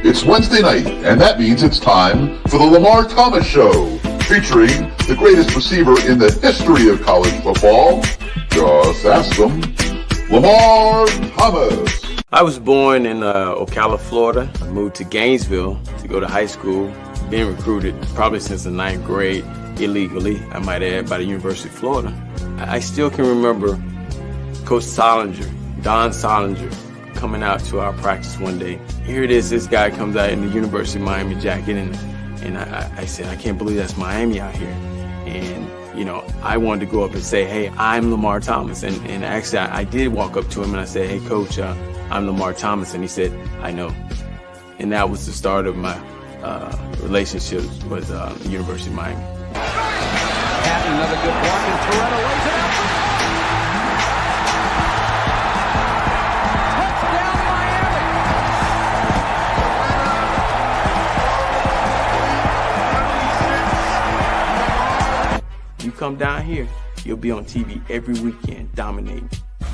It's Wednesday night, and that means it's time for the Lamar Thomas Show, featuring the greatest receiver in the history of college football. Just ask them, Lamar Thomas. I was born in Ocala, Florida. I moved to Gainesville to go to high school. Been recruited probably since the 9th grade, illegally, I might add, by the University of Florida. I still can remember Coach Solinger, Don Solinger, coming out to our practice one day. Here it is, this guy comes out in the University of Miami jacket, and I said, I can't believe that's Miami out here. And, you know, I wanted to go up and say, hey, I'm Lamar Thomas. And actually, I did walk up to him and I said, hey, Coach, I'm Lamar Thomas. And he said, I know. And that was the start of my relationship with the University of Miami. Another good block, and Toretto lays it out. Touchdown, Miami. You come down here, you'll be on TV every weekend, dominating. I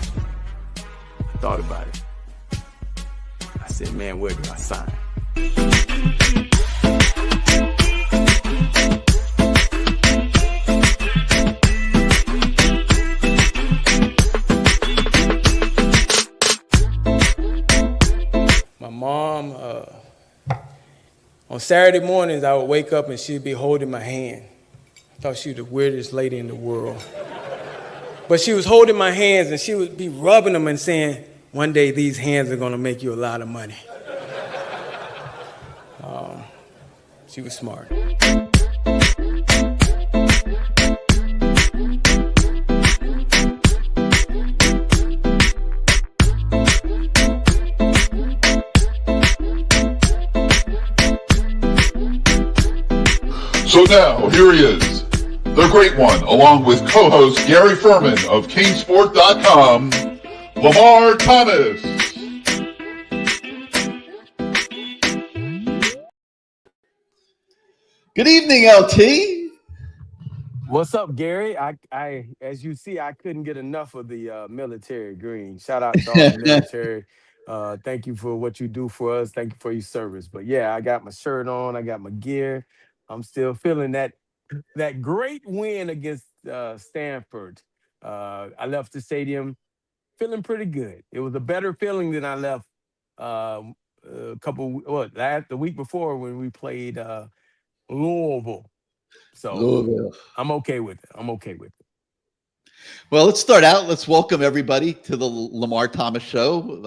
thought about it. I said, man, where do I sign? My mom, on Saturday mornings, I would wake up and she'd be holding my hand. I thought she was the weirdest lady in the world. But she was holding my hands and she would be rubbing them and saying, one day these hands are gonna make you a lot of money. She was smart. So now, here he is, the great one, along with co-host Gary Ferman of CaneSport.com, Lamar Thomas. Good evening, LT. What's up, Gary? I as you see, I couldn't get enough of the military green. Shout out to all the military. Thank you for what you do for us. Thank you for your service. But yeah, I got my shirt on. I got my gear. I'm still feeling that great win against Stanford. I left the stadium feeling pretty good. It was a better feeling than I left the week before when we played Louisville. So Louisville. I'm okay with it. Well, let's start out. Let's welcome everybody to the Lamar Thomas Show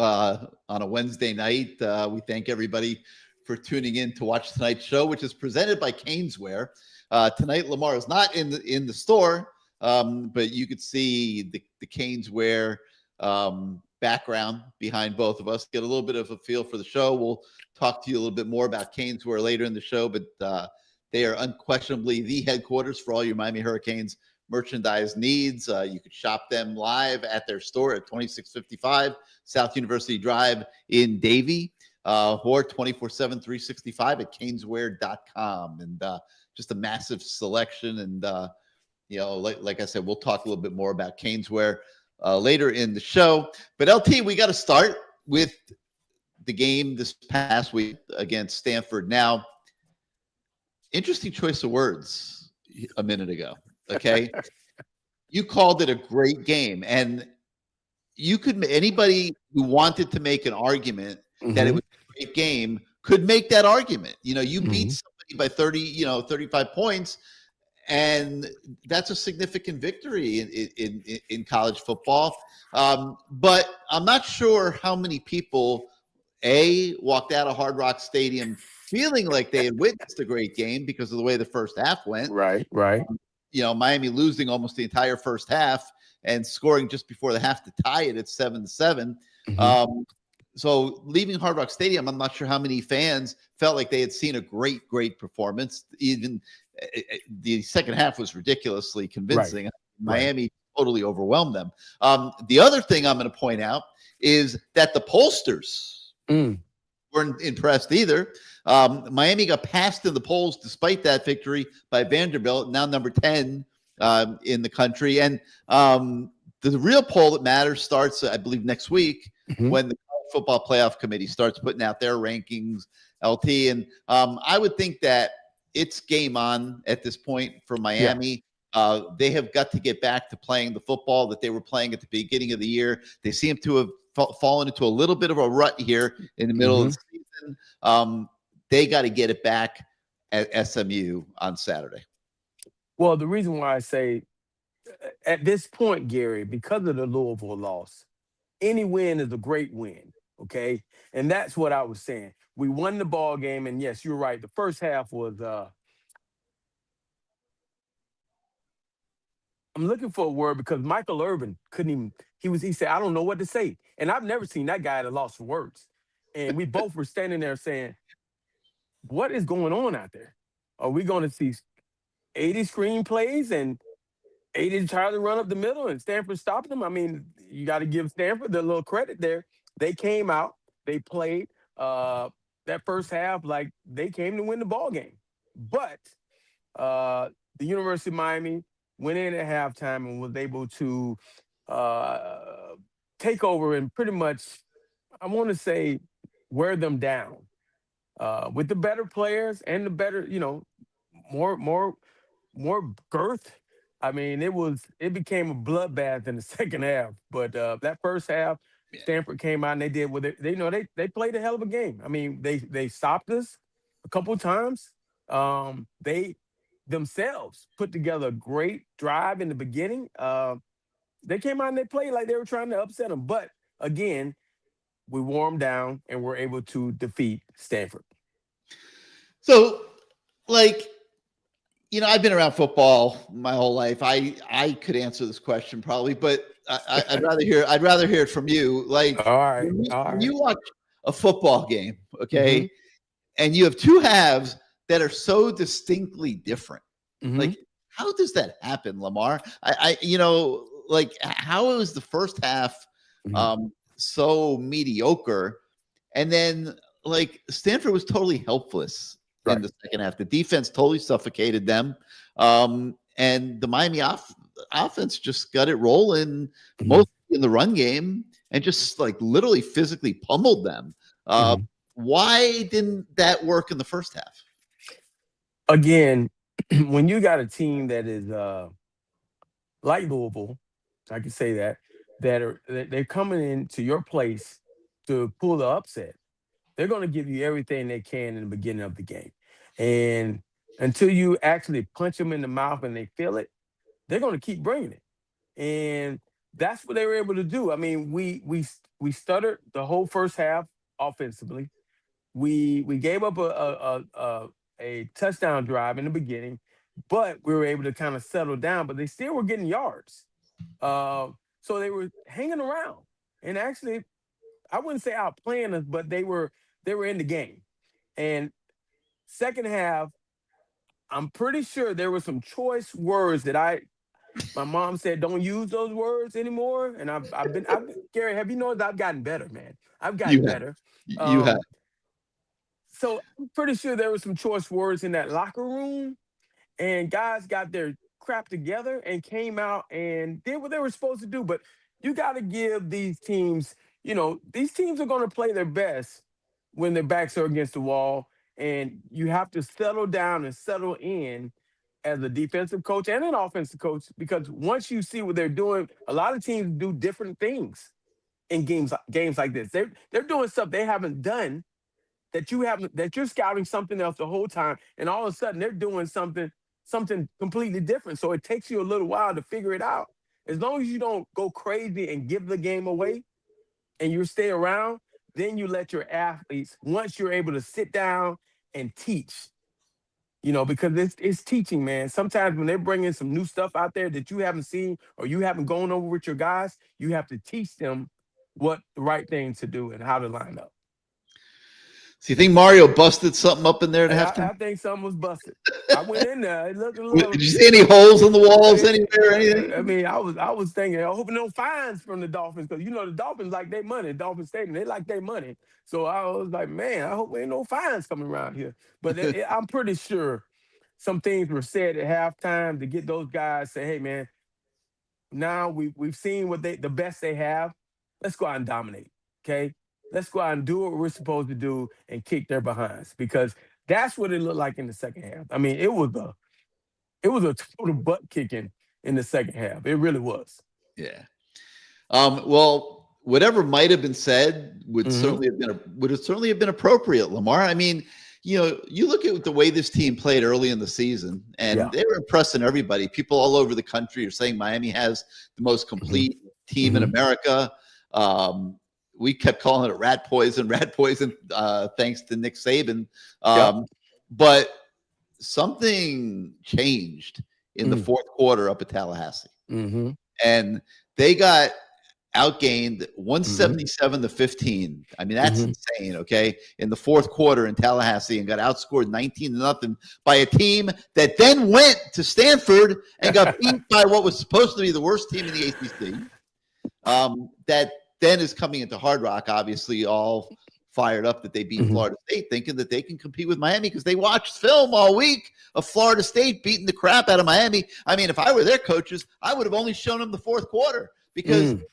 on a Wednesday night. We thank everybody for tuning in to watch tonight's show, which is presented by Caneswear. Tonight, Lamar is not in the store, but you could see the Caneswear background behind both of us. Get a little bit of a feel for the show. We'll talk to you a little bit more about Caneswear later in the show, but they are unquestionably the headquarters for all your Miami Hurricanes merchandise needs. You could shop them live at their store at 2655 South University Drive in Davie, or 24/7, 365 at caneswear.com. And just a massive selection. And, like I said, we'll talk a little bit more about Caneswear later in the show. But LT, we got to start with the game this past week against Stanford. Now, interesting choice of words a minute ago. Okay. You called it a great game, and anybody who wanted to make an argument that it was a great game could make that argument. You beat somebody by 35 points, and that's a significant victory in college football. But I'm not sure how many people walked out of Hard Rock Stadium feeling like they had witnessed a great game because of the way the first half went. Right. Miami losing almost the entire first half and scoring just before the half to tie it at 7-7. So leaving Hard Rock Stadium, I'm not sure how many fans felt like they had seen a great performance. Even the second half was ridiculously convincing. Right. Miami totally overwhelmed them. The other thing I'm going to point out is that the pollsters weren't impressed either. Miami got passed in the polls despite that victory by Vanderbilt, now number 10 in the country. And the real poll that matters starts, I believe, next week when the Football Playoff Committee starts putting out their rankings, LT, and I would think that it's game on at this point for Miami. They have got to get back to playing the football that they were playing at the beginning of the year. They seem to have fallen into a little bit of a rut here in the middle of the season. They got to get it back at SMU on Saturday. Well, the reason why I say at this point, Gary, because of the Louisville loss, any win is a great win, okay? And that's what I was saying. We won the ball game, and yes, you're right. The first half was I'm looking for a word because Michael Irvin couldn't even he said, I don't know what to say. And I've never seen that guy at a loss for words. And we both were standing there saying, what is going on out there? Are we going to see 80 screen plays and 80 try to run up the middle and Stanford stopped them? I mean, you got to give Stanford a little credit there. They came out, they played that first half like they came to win the ball game. But the University of Miami went in at halftime and was able to take over and pretty much, I want to say, wear them down with the better players and the better, more girth. I mean, it became a bloodbath in the second half. But that first half, Stanford came out and they did what they played a hell of a game. I mean, they stopped us a couple of times. They themselves put together a great drive in the beginning. They came out and they played like they were trying to upset them. But again, we wore them down and were able to defeat Stanford. So, I've been around football my whole life. I could answer this question probably, but I'd rather hear it from you. All right. When you watch a football game, okay, and you have two halves that are so distinctly different. How does that happen, Lamar? How is the first half so mediocre, and then Stanford was totally helpless in the second half. The defense totally suffocated them, and the Miami offense just got it rolling, mostly in the run game, and just literally physically pummeled them. Why didn't that work in the first half? Again, when you got a team that is like Louisville, I can say that they're coming into your place to pull the upset. They're going to give you everything they can in the beginning of the game. And until you actually punch them in the mouth and they feel it, they're going to keep bringing it. And that's what they were able to do. I mean, we stuttered the whole first half offensively. We gave up a touchdown drive in the beginning, but we were able to kind of settle down, but they still were getting yards. So they were hanging around. And actually, I wouldn't say outplaying us, but they were in the game. And second half, I'm pretty sure there were some choice words that my mom said, don't use those words anymore. And I've been Gary, have you noticed I've gotten better, man? I've gotten better. You have. So I'm pretty sure there were some choice words in that locker room, and guys got their crap together and came out and did what they were supposed to do. But you got to give these teams, these teams are going to play their best when their backs are against the wall, and you have to settle down and settle in as a defensive coach and an offensive coach, because once you see what they're doing, a lot of teams do different things in games like this. They're doing stuff they haven't done that you're scouting something else the whole time, and all of a sudden they're doing something completely different. So it takes you a little while to figure it out. As long as you don't go crazy and give the game away and you stay around, then you let your athletes, once you're able to sit down and teach, because it's teaching, man. Sometimes when they're bringing some new stuff out there that you haven't seen or you haven't gone over with your guys, you have to teach them what the right thing to do and how to line up. So you think Mario busted something up in there to have to? I think something was busted. I went in there. It looked a little. Did you see any holes in the walls anywhere or anything? I mean, I was thinking, I hope no fines from the Dolphins, because the Dolphins like their money. Dolphin Stadium, they like their money. So I was like, man, I hope there ain't no fines coming around here. But I'm pretty sure some things were said at halftime to get those guys say, hey, man, now we've seen what the best they have. Let's go out and dominate. Okay. Let's go out and do what we're supposed to do and kick their behinds, because that's what it looked like in the second half. I mean, it was a total butt kicking in the second half. It really was. Yeah. Well, whatever might have been said would Mhm. certainly have been appropriate, Lamar. I mean, you look at the way this team played early in the season, and Yeah. they were impressing everybody. People all over the country are saying Miami has the most complete team in Mhm. America. We kept calling it rat poison, thanks to Nick Saban. Yep. But something changed in the Mm. fourth quarter up at Tallahassee, Mhm. and they got outgained Mhm. 177-15. I mean, that's Mhm. insane. Okay, in the fourth quarter in Tallahassee, and got outscored 19-0 by a team that then went to Stanford and got beat by what was supposed to be the worst team in the ACC. That then is coming into Hard Rock, obviously all fired up that they beat Mhm. Florida State, thinking that they can compete with Miami because they watched film all week of Florida State beating the crap out of Miami. I mean, if I were their coaches, I would have only shown them the fourth quarter because Mm.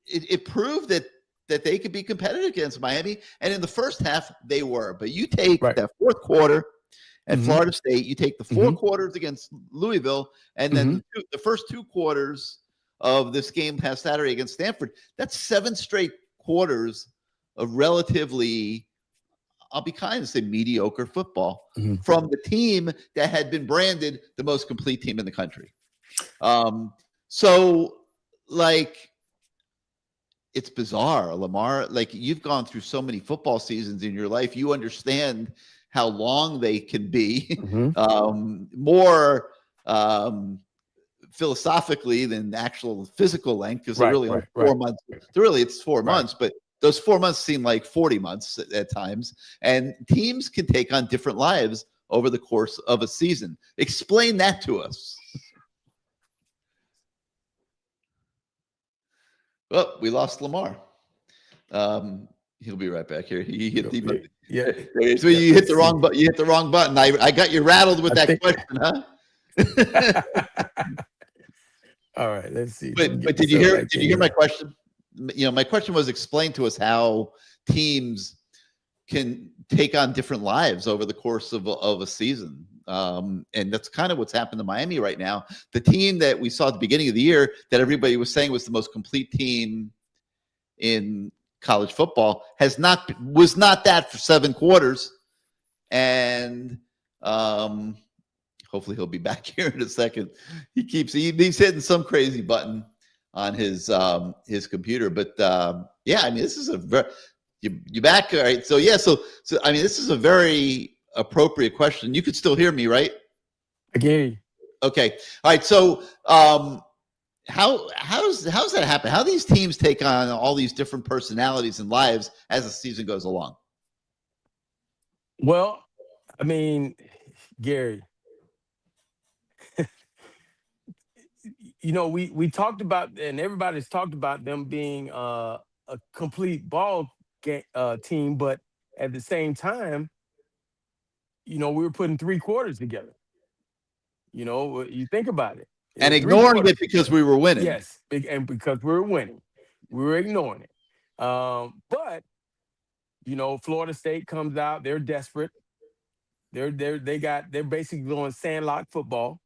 it proved that they could be competitive against Miami. And in the first half, they were. But you take Right. that fourth quarter at Mhm. Florida State, you take the four Mhm. quarters against Louisville, and then the first two quarters of this game past Saturday against Stanford. That's 7 straight quarters of relatively, I'll be kind to say, mediocre football Mhm. from the team that had been branded the most complete team in the country. So, like, it's bizarre, Lamar. Like, you've gone through so many football seasons in your life. You understand how long they can be, Mhm. more philosophically than actual physical length, because they're Right. really only Right. 4 Right. months. It's 4 Right. months, but those 4 months seem like 40 months at times. And teams can take on different lives over the course of a season. Explain that to us. Well, we lost Lamar. He'll be right back here. He hit the Yeah. so Yeah. you hit Let's the see. wrong button. You hit the wrong button. I got you rattled with I that think. question, huh? All right. Let's see if we can But get did you myself hear back did in you hear my here. question? My question was, explain to us how teams can take on different lives over the course of a season. And that's kind of what's happened to Miami right now. The team that we saw at the beginning of the year that everybody was saying was the most complete team in college football was not that for 7 quarters. And hopefully he'll be back here in a second. He's hitting some crazy button on his computer. But yeah, I mean, this is a very you back, all right? So yeah, so I mean, this is a very appropriate question. You could still hear me, right? I can hear you. Okay, all right. So how's that happen? How these teams take on all these different personalities and lives as the season goes along? Well, I mean, Gary, we talked about, and everybody's talked about them being a complete team, but at the same time, we were putting 3 quarters together. You think about it. And Three ignoring it quarters. because we were winning. Yes, and because we were winning, we were ignoring it. But Florida State comes out. They're desperate. They're basically going sandlot football.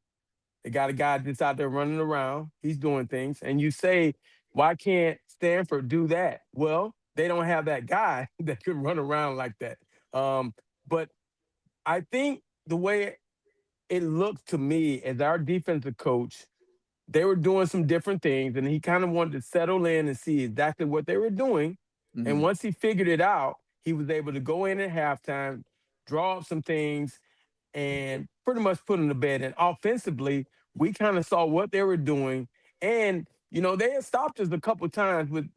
They got a guy that's out there running around. He's doing things. And you say, why can't Stanford do that? Well, they don't have that guy that can run around like that. But I think the way it looks to me as our defensive coach, they were doing some different things, and he kind of wanted to settle in and see exactly what they were doing. Mm-hmm. And once he figured it out, he was able to go in at halftime, draw up some things, and pretty much put them to bed. And offensively, we kind of saw what they were doing. And, they had stopped us a couple of times with,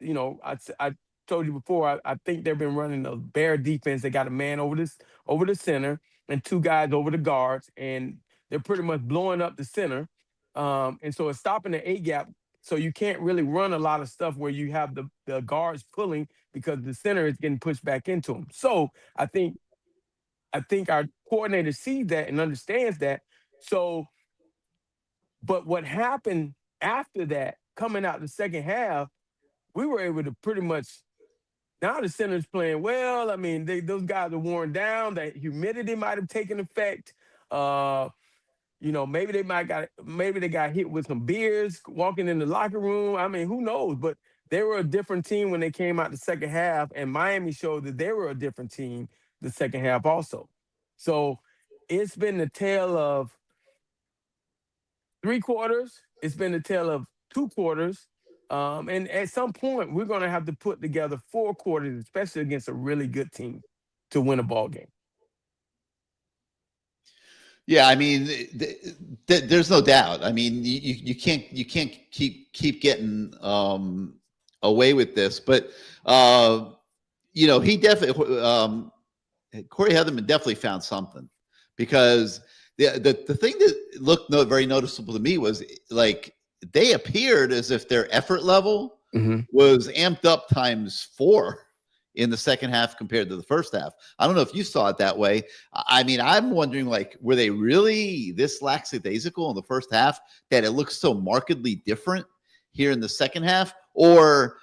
I told you before, I think they've been running a bear defense. They got a man over the center and 2 guys over the guards, and they're pretty much blowing up the center. And so it's stopping the A gap. So you can't really run a lot of stuff where you have the guards pulling because the center is getting pushed back into them. So I think our coordinator sees that and understands that. So, but what happened after that, coming out the second half, we were able to pretty much. Now the center's playing well. I mean, those guys are worn down. That humidity might have taken effect. Maybe they got hit with some beers walking in the locker room. I mean, who knows? But they were a different team when they came out the second half, and Miami showed that they were a different team the second half also. So it's been the tale of 3 quarters. It's been the tale of 2 quarters. And at some point, we're going to have to put together 4 quarters, especially against a really good team, to win a ball game. Yeah, I mean, there's no doubt. I mean, you can't keep getting away with this, but he definitely Corey Heatherman definitely found something, because the thing that looked very noticeable to me was, like, they appeared as if their effort level was amped up times 4 in the second half compared to the first half. I don't know if you saw it that way. I mean, I'm wondering, like, were they really this lackadaisical in the first half that it looks so markedly different here in the second half? Or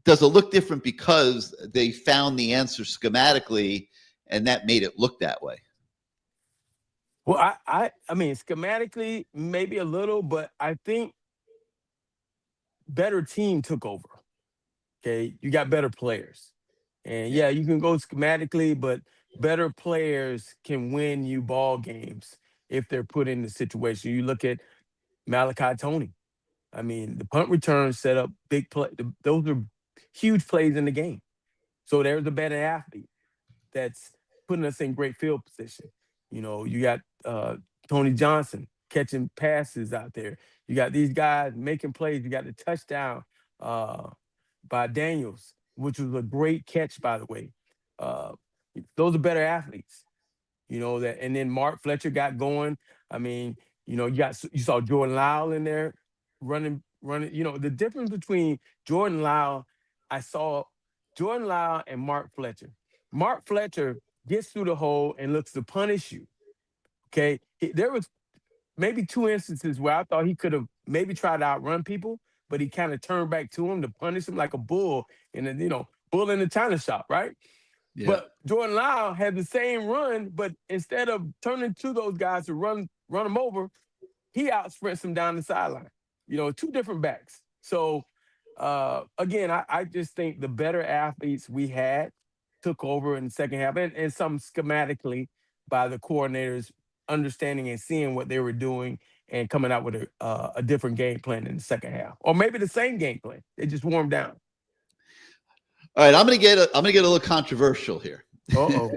does it look different because they found the answer schematically and that made it look that way? Well, I mean, schematically, maybe a little, but I think better team took over. Okay, you got better players. And yeah, you can go schematically, but better players can win you ball games if they're put in the situation. You look at Malachi Tony. I mean, the punt return set up big play. Those are huge plays in the game. So there's a better athlete that's putting us in great field position. You got Tony Johnson catching passes out there. You got these guys making plays. You got the touchdown by Daniels, which was a great catch, by the way. Those are better athletes, that. And then Mark Fletcher got going. I mean, you saw Jordan Lyle in there running. The difference between Jordan Lyle, I saw Jordan Lyle and Mark Fletcher. Mark Fletcher gets through the hole and looks to punish you. Okay, there was maybe 2 instances where I thought he could have maybe tried to outrun people, but he kind of turned back to him to punish him like a bull in bull in the china shop, right? Yeah. But Jordan Lyle had the same run, but instead of turning to those guys to run them over, he out sprints them down the sideline. 2 different backs. So again, I just think the better athletes we had took over in the second half, and some schematically by the coordinators understanding and seeing what they were doing and coming out with a different game plan in the second half, or maybe the same game plan. They just warmed down. All right, I'm gonna get a little controversial here. Uh-oh.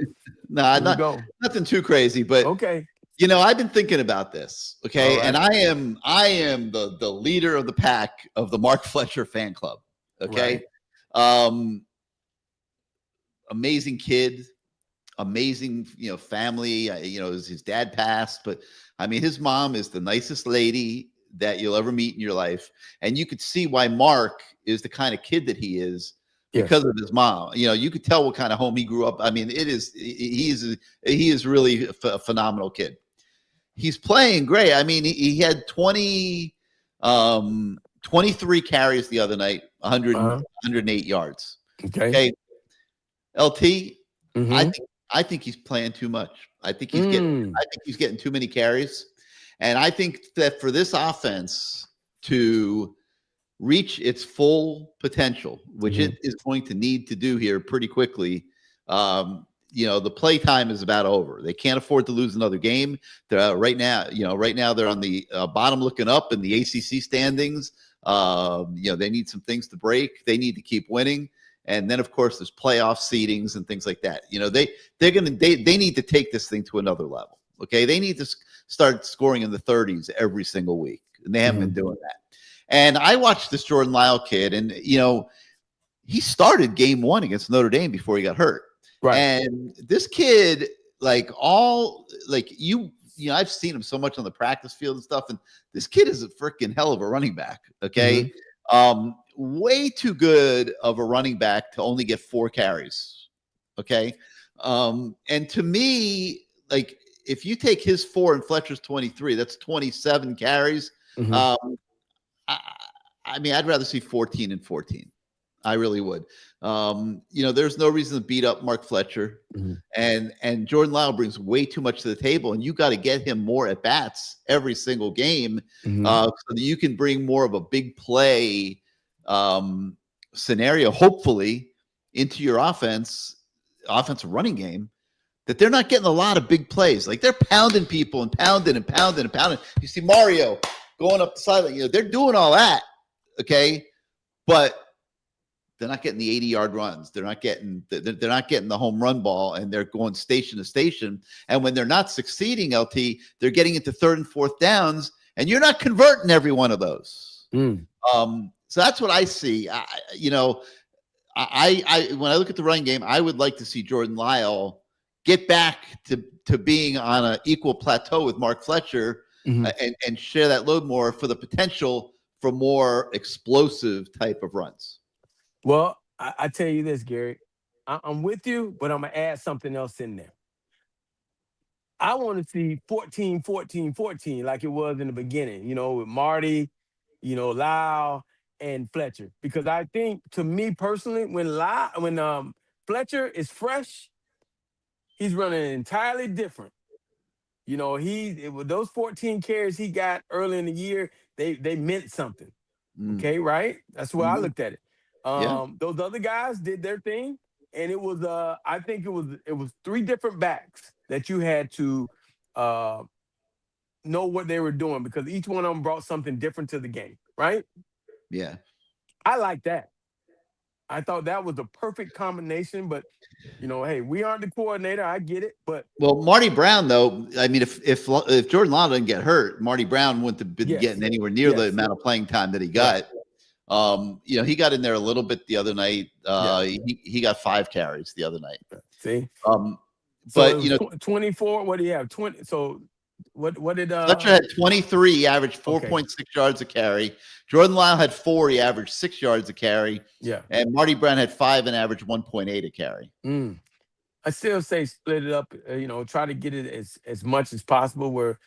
Nothing too crazy, but okay. I've been thinking about this. Okay, right. And I am the leader of the pack of the Mark Fletcher fan club. Okay, right. Amazing kid, amazing family. His dad passed, but I mean, his mom is the nicest lady that you'll ever meet in your life, and you could see why Mark is the kind of kid that he is. Yes. Because of his mom. You could tell what kind of home he grew up. I mean, he is really a phenomenal kid. He's playing great. I mean, he had 23 carries the other night, 108 yards. Okay. LT, I think he's playing too much. I think he's getting too many carries. And I think that for this offense to reach its full potential, which it is going to need to do here pretty quickly, the play time is about over. They can't afford to lose another game. Right now they're on the bottom looking up in the ACC standings. They need some things to break. They need to keep winning. And then, of course, there's playoff seedings and things like that. They need to take this thing to another level. Okay, they need to start scoring in the 30s every single week, and they haven't been doing that. And I watched this Jordan Lyle kid, and he started game 1 against Notre Dame before he got hurt. Right. And this kid, I've seen him so much on the practice field and stuff, and this kid is a freaking hell of a running back. Okay. Way too good of a running back to only get 4 carries. Okay. And to me, if you take his 4 and Fletcher's 23, that's 27 carries. I mean, I'd rather see 14 and 14. I really would. There's no reason to beat up Mark Fletcher, and Jordan Lyle brings way too much to the table, and you got to get him more at bats every single game, so that you can bring more of a big play scenario, hopefully, into your offensive running game. That they're not getting a lot of big plays. Like they're pounding people and pounding and pounding and pounding. You see Mario going up the sideline. They're doing all that, okay, but they're not getting the 80-yard runs. They're not getting the home run ball, and they're going station to station. And when they're not succeeding, LT, they're getting into third and fourth downs, and you're not converting every one of those. So that's what I see. I when I look at the running game, I would like to see Jordan Lyle get back to being on an equal plateau with Mark Fletcher, and share that load more for the potential for more explosive type of runs. Well, I tell you this, Gary, I'm with you, but I'm going to add something else in there. I want to see 14, 14, 14 like it was in the beginning, with Marty, Lyle and Fletcher. Because I think, to me personally, when Fletcher is fresh, he's running entirely different. With those 14 carries he got early in the year, they meant something. Okay, right? That's the way I looked at it. Those other guys did their thing, and it was I think it was three different backs that you had to know what they were doing, because each one of them brought something different to the game, right? Yeah. I like that. I thought that was a perfect combination, but hey, we aren't the coordinator. I get it, but Marty Brown, though, I mean, if Jordan Lyle didn't get hurt, Marty Brown wouldn't have been getting anywhere near the amount of playing time that he got. He got in there a little bit the other night. He got 5 carries the other night. See, but 24. What do you have? 20. So what did Fletcher had 23, he averaged 4.6 yards a carry. Jordan Lyle had 4, he averaged 6 yards a carry. Yeah. And Marty Brown had 5 and averaged 1.8 a carry. I still say split it up, try to get it as much as possible, where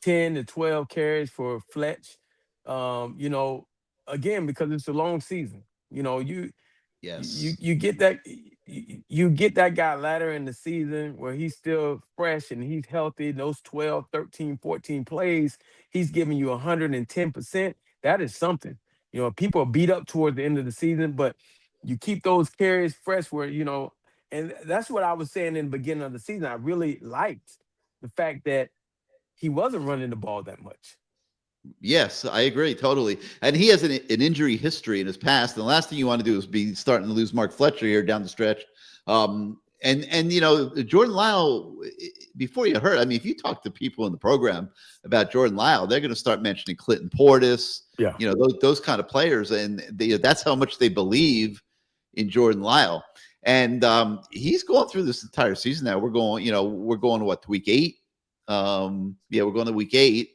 10 to 12 carries for Fletch. Again, because it's a long season. You get that you get that guy later in the season where he's still fresh and he's healthy. Those 12, 13, 14 plays, he's giving you 110%. That is something. People are beat up towards the end of the season, but you keep those carries fresh where, and that's what I was saying in the beginning of the season. I really liked the fact that he wasn't running the ball that much. Yes, I agree totally. And he has an injury history in his past. And the last thing you want to do is be starting to lose Mark Fletcher here down the stretch. Jordan Lyle, before you hurt, I mean, if you talk to people in the program about Jordan Lyle, they're going to start mentioning Clinton Portis, those kind of players. And that's how much they believe in Jordan Lyle. And he's going through this entire season now. We're going to what, week 8? We're going to week 8.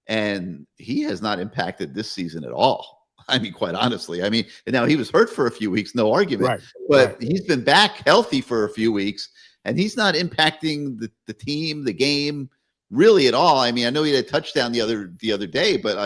And he has not impacted this season at all. I mean, quite honestly. I mean, now he was hurt for a few weeks, no argument. But he's been back healthy for a few weeks, and he's not impacting the team, the game, really at all. I mean, I know he had a touchdown the other day, but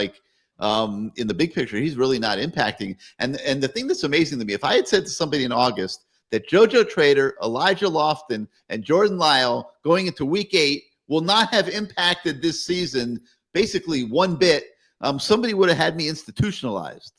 in the big picture, he's really not impacting. And the thing that's amazing to me, if I had said to somebody in August that JoJo Trader, Elijah Lofton, and Jordan Lyle going into week 8 will not have impacted this season basically one bit, somebody would have had me institutionalized.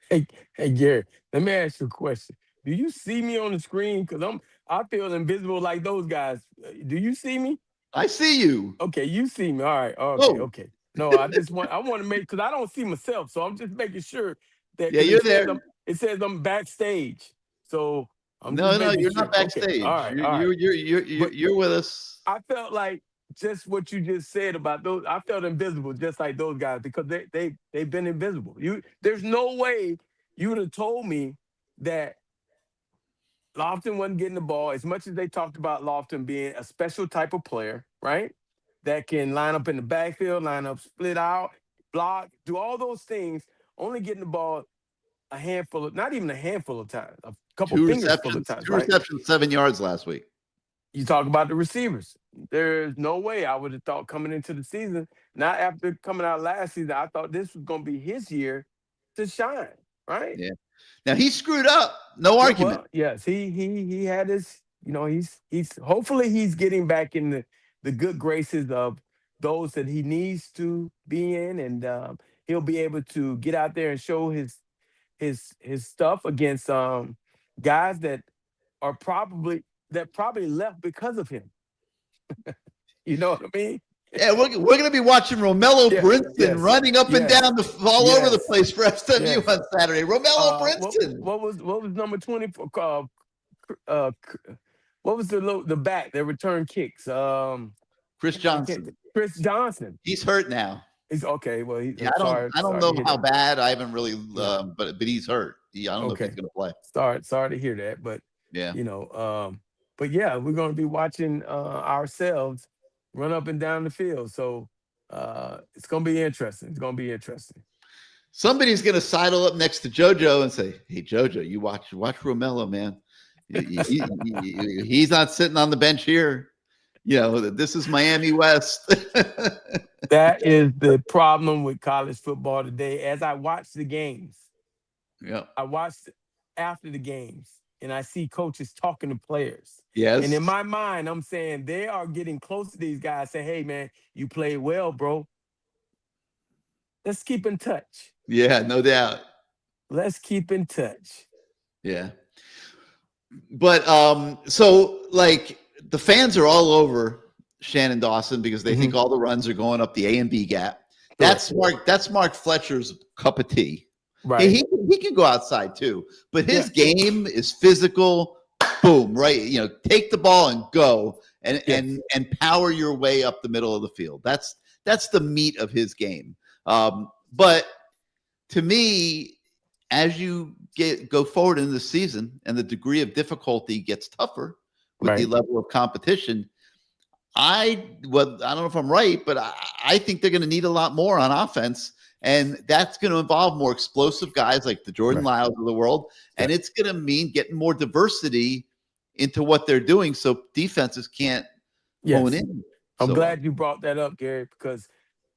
Hey, Gary, let me ask you a question. Do you see me on the screen? Because I feel invisible like those guys. Do you see me? I see you. Okay, you see me. All right. Okay. No, I want to make, because I don't see myself, so I'm just making sure that you're there. It says I'm backstage, so No, you're not backstage. Okay. All right. You're with us. I felt like just what you just said about those, I felt invisible just like those guys, because they've been invisible. There's no way you would have told me that Lofton wasn't getting the ball, as much as they talked about Lofton being a special type of player, right? That can line up in the backfield, line up, split out, block, do all those things, only getting the ball not even a handful of times, a couple fingers full of times. 2 receptions, 7 yards last week. You talk about the receivers. There's no way I would have thought coming into the season, not after coming out last season, I thought this was going to be his year to shine, right? Yeah. Now he screwed up. No argument. Well, yes, he had his. He's hopefully he's getting back in the good graces of those that he needs to be in, and he'll be able to get out there and show his stuff against guys that probably left because of him. You know what I mean? Yeah, we're going to be watching Romello Brinson running up and down all over the place for SMU on Saturday. Romello Brinson. What was number 20? What was the back that returned kicks? Chris Johnson. Chris Johnson. He's hurt now. He's okay. Well, I don't know how bad. I haven't really, but he's hurt. I don't know if he's going to play. Sorry to hear that, but yeah, but yeah, we're going to be watching ourselves run up and down the field. So it's going to be interesting. Somebody's going to sidle up next to JoJo and say, "Hey, JoJo, you watch Romello, man. He's not sitting on the bench here. This is Miami West." That is the problem with college football today. As I watch the games, I watched after the games, and I see coaches talking to players. Yes. And in my mind, I'm saying they are getting close to these guys, saying, "Hey, man, you played well, bro. Let's keep in touch." Yeah, no doubt. Let's keep in touch. Yeah. But so like the fans are all over Shannon Dawson because they think all the runs are going up the A and B gap. That's Mark Fletcher's cup of tea. Right. He can go outside too, but his game is physical. Boom, right? Take the ball and go and power your way up the middle of the field. That's the meat of his game. But to me, as you go forward in the season and the degree of difficulty gets tougher with the level of competition, I don't know if I'm right, but I think they're going to need a lot more on offense. And that's going to involve more explosive guys like the Jordan Lyles of the world. And it's going to mean getting more diversity into what they're doing so defenses can't hone in. I'm glad you brought that up, Gary, because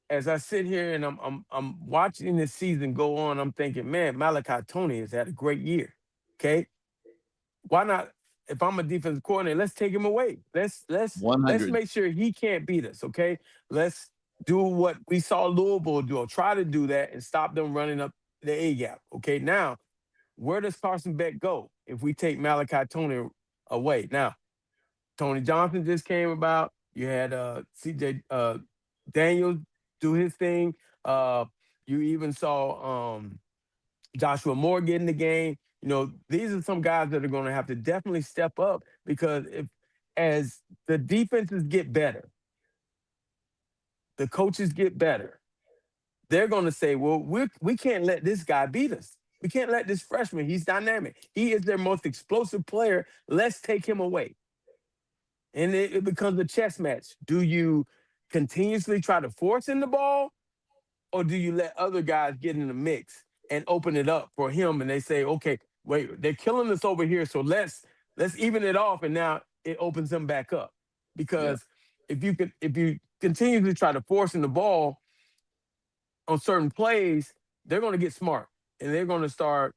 as I sit here and I'm watching this season go on, I'm thinking, man, Malachi Tony has had a great year. Okay. Why not? If I'm a defensive coordinator, let's take him away. Let's make sure he can't beat us. Okay. Let's do what we saw Louisville do, or try to do that and stop them running up the A gap. Okay. Now, where does Carson Beck go if we take Malachi Tony away? Now, Tony Johnson just came about. You had CJ Daniels do his thing. You even saw Joshua Moore get in the game. These are some guys that are going to have to definitely step up, because as the defenses get better, the coaches get better, they're going to say, well, we can't let this guy beat us. We can't let this freshman, he's dynamic. He is their most explosive player. Let's take him away. And it becomes a chess match. Do you continuously try to force in the ball, or do you let other guys get in the mix and open it up for him? And they say, okay, wait, they're killing us over here, so let's even it off, and now it opens them back up. Because if you continuously try to force in the ball on certain plays, they're going to get smart, and they're going to start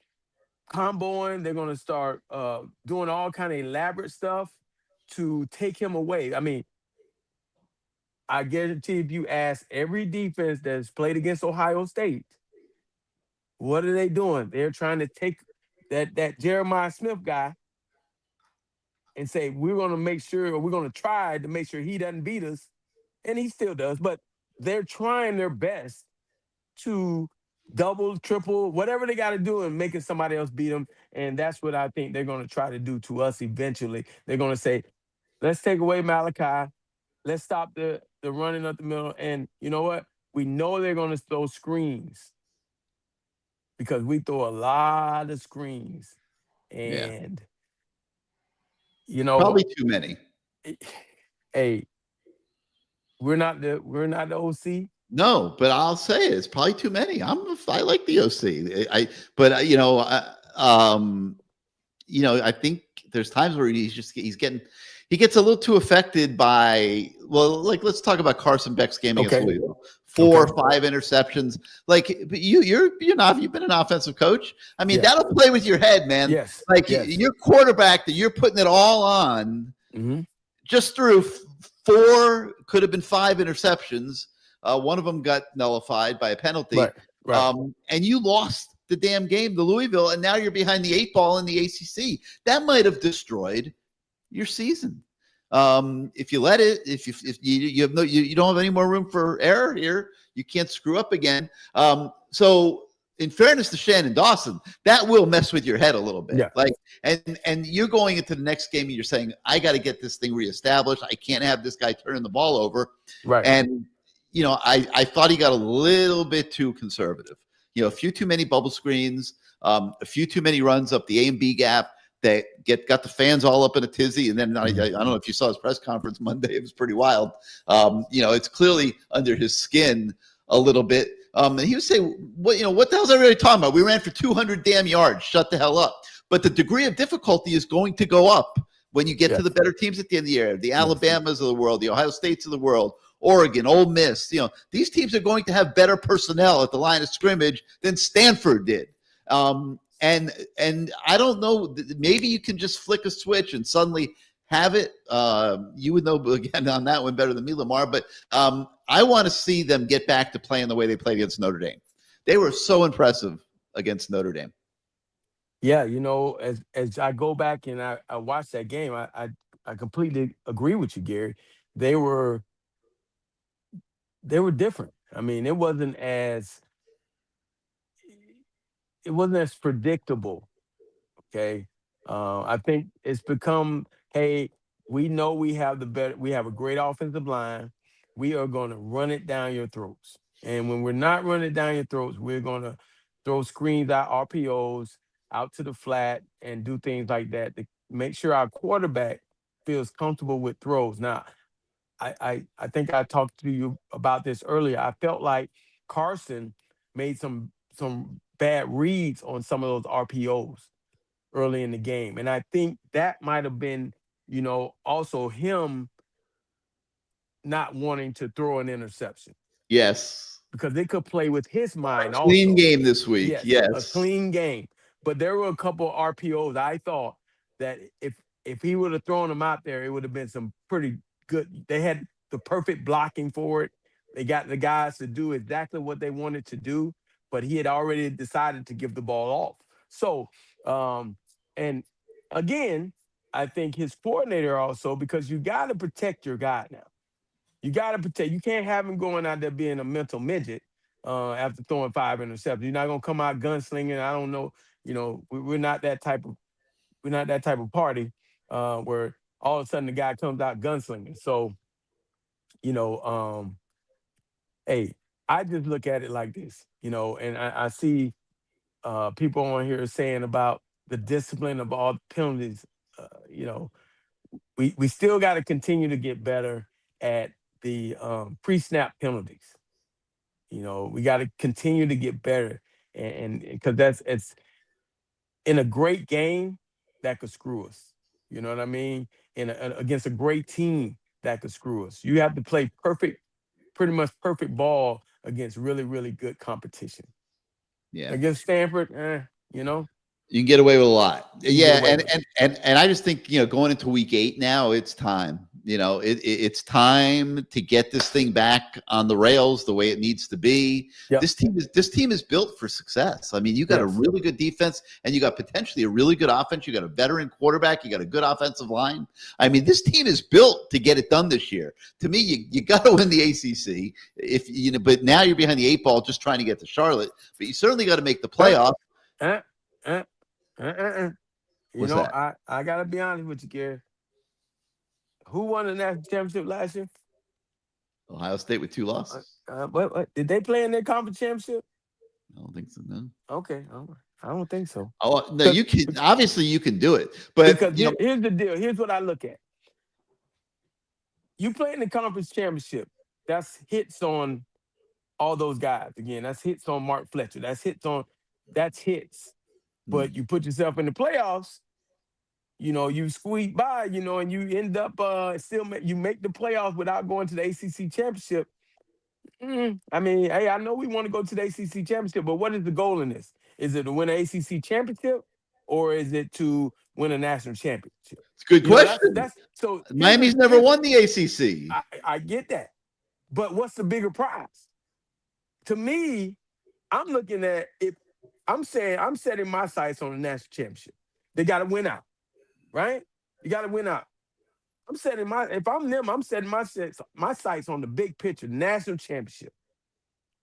comboing. They're going to start doing all kind of elaborate stuff to take him away. I mean, I guarantee if you ask every defense that's played against Ohio State, what are they doing? They're trying to take that Jeremiah Smith guy and say, we're going to make sure, or we're going to try to make sure he doesn't beat us. And he still does, but they're trying their best to double, triple, whatever they got to do and making somebody else beat them. And that's what I think they're going to try to do to us eventually. They're going to say, let's take away Malachi. Let's stop the running up the middle. And you know what? We know they're going to throw screens, because we throw a lot of screens. And, probably too many. Hey, we're not the OC. No, but I'll say it's probably too many. I like the OC. I think there's times where he gets a little too affected by, let's talk about Carson Beck's game against Louisville. 4 or 5 interceptions. Like, but you've been an offensive coach. I mean, that'll play with your head, man. Yes. Like yes. your quarterback that you're putting it all on just threw 4, could have been 5 interceptions. One of them got nullified by a penalty. Right. And you lost the damn game to Louisville, and now you're behind the 8 ball in the ACC. That might have destroyed your season. If you let it, if you don't have any more room for error here, you can't screw up again. So in fairness to Shannon Dawson, that will mess with your head a little bit. Yeah. Like, and you're going into the next game and you're saying, I got to get this thing reestablished. I can't have this guy turning the ball over. Right. And I thought he got a little bit too conservative. A few too many bubble screens, a few too many runs up the A and B gap that got the fans all up in a tizzy. And then I don't know if you saw his press conference Monday. It was pretty wild. It's clearly under his skin a little bit. And he would say, what the hell's everybody talking about? We ran for 200 damn yards. Shut the hell up. But the degree of difficulty is going to go up when you get to the better teams at the end of the year, the Alabamas of the world, the Ohio States of the world, Oregon, Ole Miss. These teams are going to have better personnel at the line of scrimmage than Stanford did. And I don't know, maybe you can just flick a switch and suddenly have it. You would know again on that one better than me, Lamar. But I want to see them get back to playing the way they played against Notre Dame. They were so impressive against Notre Dame. Yeah, as I go back and I watch that game, I completely agree with you, Gary. They were different. I mean, it wasn't as predictable. Okay. I think it's become, hey, we know we have a great offensive line. We are going to run it down your throats. And when we're not running it down your throats, we're going to throw screens out, RPOs out to the flat and do things like that to make sure our quarterback feels comfortable with throws. Now, I think I talked to you about this earlier. I felt like Carson made some bad reads on some of those RPOs early in the game. And I think that might have been, also him not wanting to throw an interception. Yes. Because they could play with his mind also. Clean game this week. Yes. A clean game. But there were a couple of RPOs I thought that if he would have thrown them out there, it would have been some pretty good. They had the perfect blocking for it. They got the guys to do exactly what they wanted to do, but he had already decided to give the ball off. So, and again, I think his coordinator also, because you got to protect your guy now. You got to protect. You can't have him going out there being a mental midget after throwing 5 interceptions. You're not gonna come out gunslinging. I don't know. We're not that type of party where all of a sudden the guy comes out gunslinging. So, hey, I just look at it like this, and I see people on here saying about the discipline of all the penalties. We still got to continue to get better at the pre-snap penalties. We got to continue to get better, and because it's in a great game that could screw us. You know what I mean? Against a great team that could screw us. You have to play pretty much perfect ball against really, really good competition. Yeah. Against Stanford, you can get away with a lot. Yeah, and I just think going into week 8 now, it's time. It's time to get this thing back on the rails the way it needs to be. Yep. This team is built for success. I mean, you got a really good defense, and you got potentially a really good offense. You got a veteran quarterback. You got a good offensive line. I mean, this team is built to get it done this year. To me, you got to win the ACC. But now you're behind the 8 ball, just trying to get to Charlotte. But you certainly got to make the playoff. I gotta be honest with you, Gary. Who won the national championship last year? Ohio State with 2 losses. What did they play in their conference championship? I don't think so. No. Okay, I don't think so. Oh no, you can obviously you can do it, but because here's the deal. Here's what I look at. You play in the conference championship. That's hits on all those guys. Again, that's hits on Mark Fletcher. That's hits. But you put yourself in the playoffs, you squeeze by, and you end up you make the playoffs without going to the ACC championship. I mean, hey, I know we want to go to the ACC championship, but what is the goal in this? Is it to win an ACC championship, or is it to win a national championship? It's a good You know, question. that's so. Miami's never won the ACC. I get that, but what's the bigger prize? To me, I'm looking at if I'm saying I'm setting my sights on the national championship. They got to win out, right? You got to win out. If I'm them, I'm setting my sights on the big picture, national championship.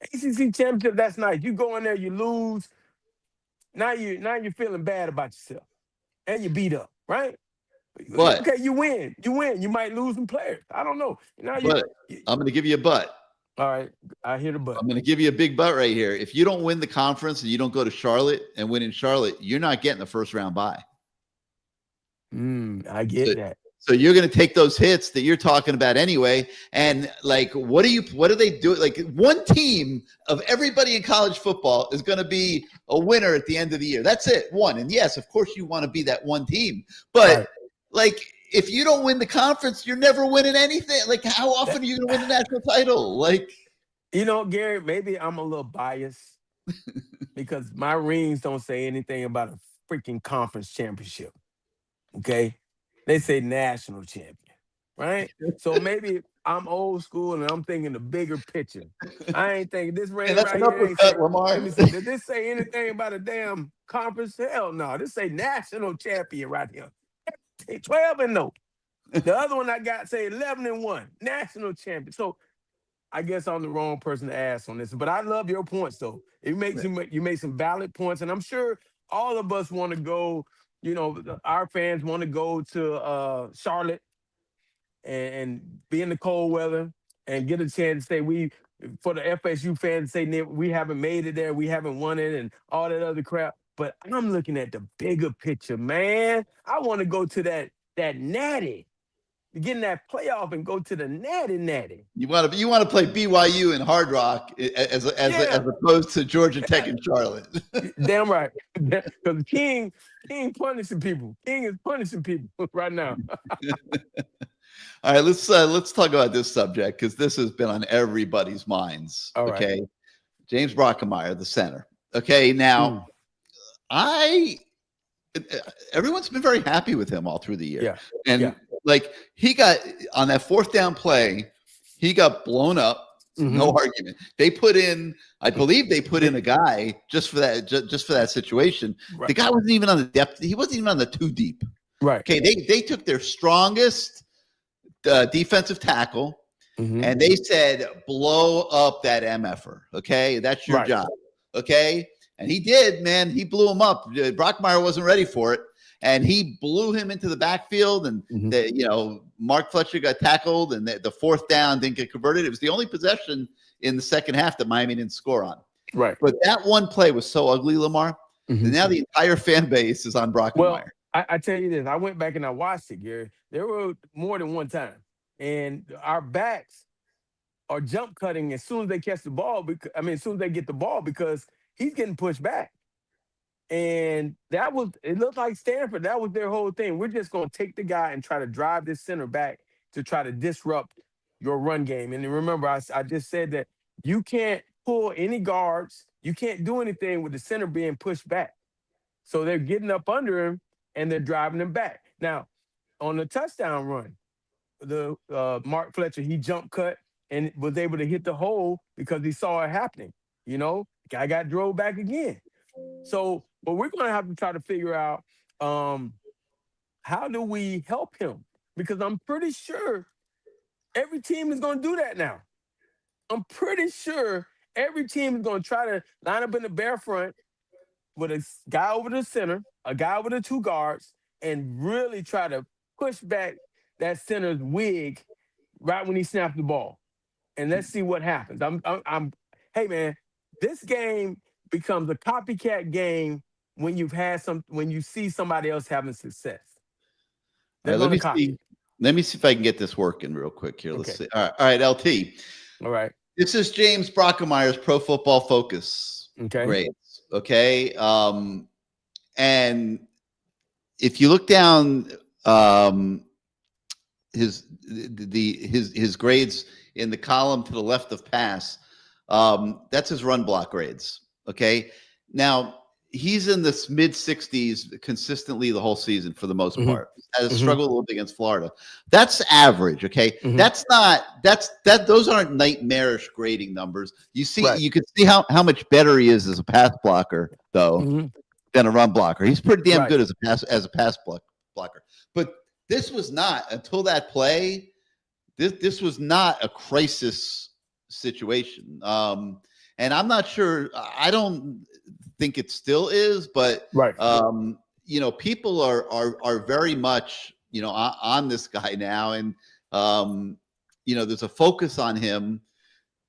ACC championship, that's nice. You go in there, you lose. Now you're feeling bad about yourself. And you beat up, right? But okay, you win. You might lose some players. I don't know. But I'm going to give you a but. All right, I hear the but. I'm going to give you a big but right here. If you don't win the conference and you don't go to Charlotte and win in Charlotte, you're not getting the first round bye. I get that. So you're going to take those hits that you're talking about anyway. And like, what do they do? Like, one team of everybody in college football is going to be a winner at the end of the year. That's it. One. And yes, of course you want to be that one team, but like, if you don't win the conference, you're never winning anything. Like, how often are you going to win the national title? Like, Gary, maybe I'm a little biased because my rings don't say anything about a freaking conference championship. Okay. They say national champion, right? So maybe I'm old school and I'm thinking the bigger picture. I ain't thinking this ring right here. Lamar. Let me see. Did this say anything about a damn conference? Hell no. This say national champion right here. 12-0. The other one I got say 11-1, national champion. So I guess I'm the wrong person to ask on this, but I love your points though. It makes you make some valid points, and I'm sure all of us want to go. Our fans want to go to Charlotte and be in the cold weather and get a chance to say for the FSU fans say we haven't made it there, we haven't won it, and all that other crap. But I'm looking at the bigger picture, man. I want to go to that natty, get in that playoff and go to the natty. You want to play BYU and Hard Rock as opposed to Georgia Tech and Charlotte. Damn right, because King punishing people. King is punishing people right now. All right, let's talk about this subject because this has been on everybody's minds. All right. Okay, James Brockemeyer, the center. Okay, now everyone's been very happy with him all through the year. Yeah, and like he got on that fourth down play, he got blown up. No argument. I believe they put in a guy just for that situation. Right. The guy wasn't even on the depth. He wasn't even on the two deep. Right. Okay. They took their strongest defensive tackle and they said, blow up that MFer. Okay. That's your job. Okay. And he did, man. He blew him up. Brockmeyer wasn't ready for it. And he blew him into the backfield, and Mark Fletcher got tackled, and the fourth down didn't get converted. It was the only possession in the second half that Miami didn't score on. Right. But that one play was so ugly, Lamar. And now the entire fan base is on Brockemeyer. Well, I tell you this. I went back and I watched it, Gary. There were more than one time. And our backs are jump cutting as soon as they catch the ball. As soon as they get the ball, because he's getting pushed back. And it looked like Stanford. That was their whole thing. We're just going to take the guy and try to drive this center back to try to disrupt your run game. And remember, I just said that you can't pull any guards. You can't do anything with the center being pushed back. So they're getting up under him and they're driving him back. Now, on the touchdown run, the Mark Fletcher, he jump cut and was able to hit the hole because he saw it happening. Guy got drove back again. So, but we're going to have to try to figure out how do we help him? Because I'm pretty sure every team is going to do that now. I'm pretty sure every team is going to try to line up in the bare front with a guy over the center, a guy over the two guards, and really try to push back that center's wig right when he snaps the ball. And let's see what happens. Hey, man, this game becomes a copycat game when you see somebody else having success. Right, let me see if I can get this working real quick here. Let's see. All right, LT. All right. This is James Brockemeyer's Pro Football Focus grades. Okay. And if you look down his grades in the column to the left of pass, That's his run block grades. Okay. Now, he's in this mid 60s consistently the whole season for the most part. Has struggled a little bit against Florida. That's average. Okay. Those aren't nightmarish grading numbers. You see, you can see how much better he is as a pass blocker, though, than a run blocker. He's pretty damn good as a pass blocker. But this was not, until that play, this was not a crisis situation. And I'm not sure, I don't think it still is, but people are very much, on this guy now. And, there's a focus on him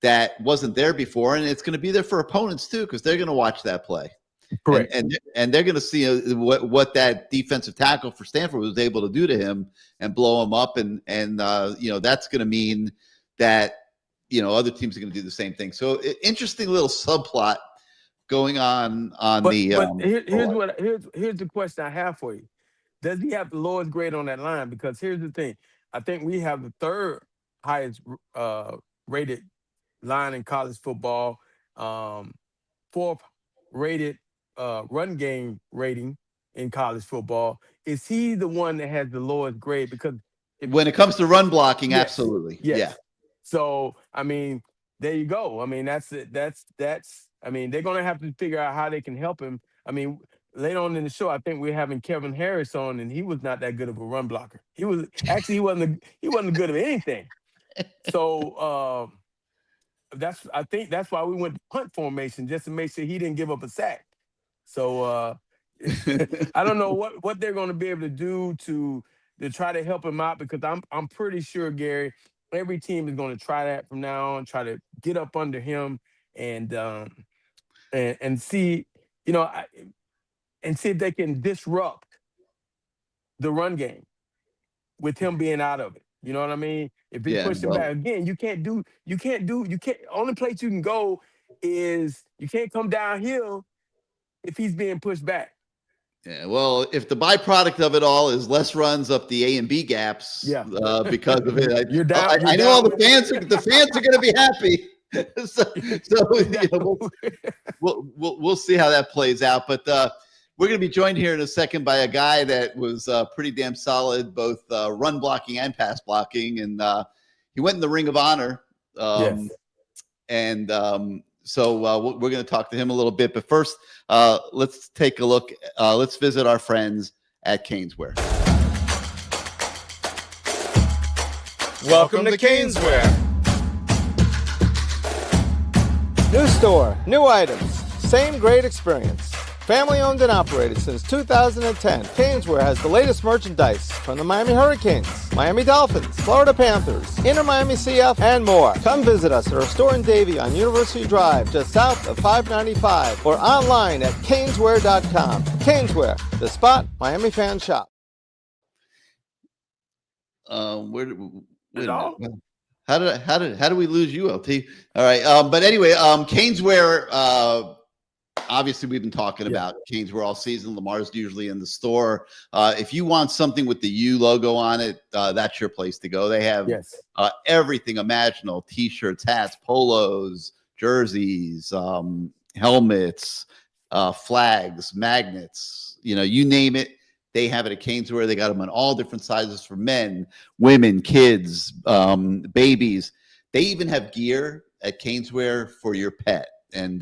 that wasn't there before. And it's going to be there for opponents too, because they're going to watch that play. Correct. And they're going to see what that defensive tackle for Stanford was able to do to him and blow him up. And that's going to mean that, other teams are going to do the same thing. So interesting little subplot going on here's the question I have for you. Does he have the lowest grade on that line? Because here's the thing. I think we have the third highest rated line in college football, fourth rated run game rating in college football. Is he the one that has the lowest grade? Because when it comes to run blocking, absolutely. Yes. Yeah. So, I mean, there you go. I mean, that's it. I mean, they're going to have to figure out how they can help him. I mean, later on in the show, I think we're having Kelvin Harris on, and he was not that good of a run blocker. He wasn't good at anything. So I think that's why we went to punt formation, just to make sure he didn't give up a sack. So I don't know what they're going to be able to do to try to help him out, because I'm pretty sure, Gary, every team is going to try that from now on, try to get up under him and see, and see if they can disrupt the run game with him being out of it. You know what I mean? If he push him back again, only place you can go is you can't come downhill if he's being pushed back. Yeah, well, if the byproduct of it all is less runs up the A and B gaps, because of it, I know all the fans are going to be happy. We'll see how that plays out. But we're going to be joined here in a second by a guy that was pretty damn solid, both run blocking and pass blocking, and he went in the Ring of Honor. So we're going to talk to him a little bit. But first, let's take a look. Let's visit our friends at Caneswear. Welcome to Caneswear. New store, new items, same great experience. Family owned and operated since 2010, Caneswear has the latest merchandise from the Miami Hurricanes, Miami Dolphins, Florida Panthers, Inter Miami CF, and more. Come visit us at our store in Davie on University Drive, just south of 595, or online at caneswear.com. Caneswear, the spot Miami fans shop. How do we lose you, LT? All right. But anyway, Caneswear, obviously we've been talking about Caneswear all season. Lamar's usually in the store. If you want something with the U logo on it, that's your place to go. They have everything imaginable: t-shirts, hats, polos, jerseys, helmets, flags, magnets, you name it. They have it at Caneswear. They got them in all different sizes for men, women, kids, babies. They even have gear at Caneswear for your pet. And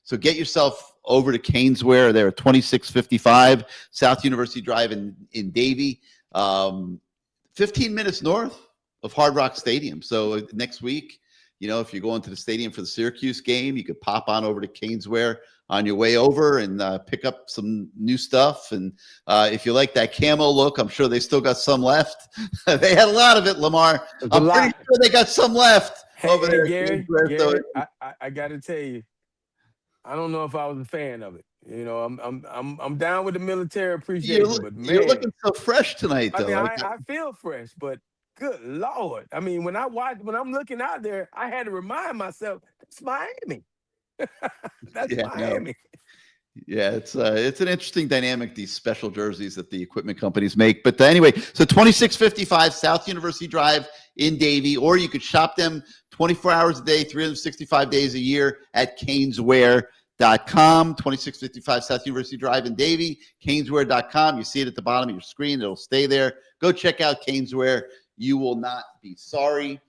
so get yourself over to Caneswear. They're at 2655 South University Drive in Davie, 15 minutes north of Hard Rock Stadium. So next week, if you're going to the stadium for the Syracuse game, you could pop on over to Caneswear on your way over and pick up some new stuff. And if you like that camo look, I'm sure they still got some left. They had a lot of it, Lamar. I'm pretty sure they got some left over there. Gary, I got to tell you, I don't know if I was a fan of it. I'm down with the military appreciation, but man, you're looking so fresh tonight, though. I mean, I feel fresh, but good Lord. I mean, when I'm looking out there, I had to remind myself, it's Miami. That's Miami. Yeah, it's an interesting dynamic, these special jerseys that the equipment companies make. But anyway, so 2655 South University Drive in Davie, or you could shop them 24 hours a day, 365 days a year at Caneswear.com, 2655 South University Drive in Davie, Caneswear.com. You see it at the bottom of your screen. It'll stay there. Go check out Caneswear. You will not be sorry.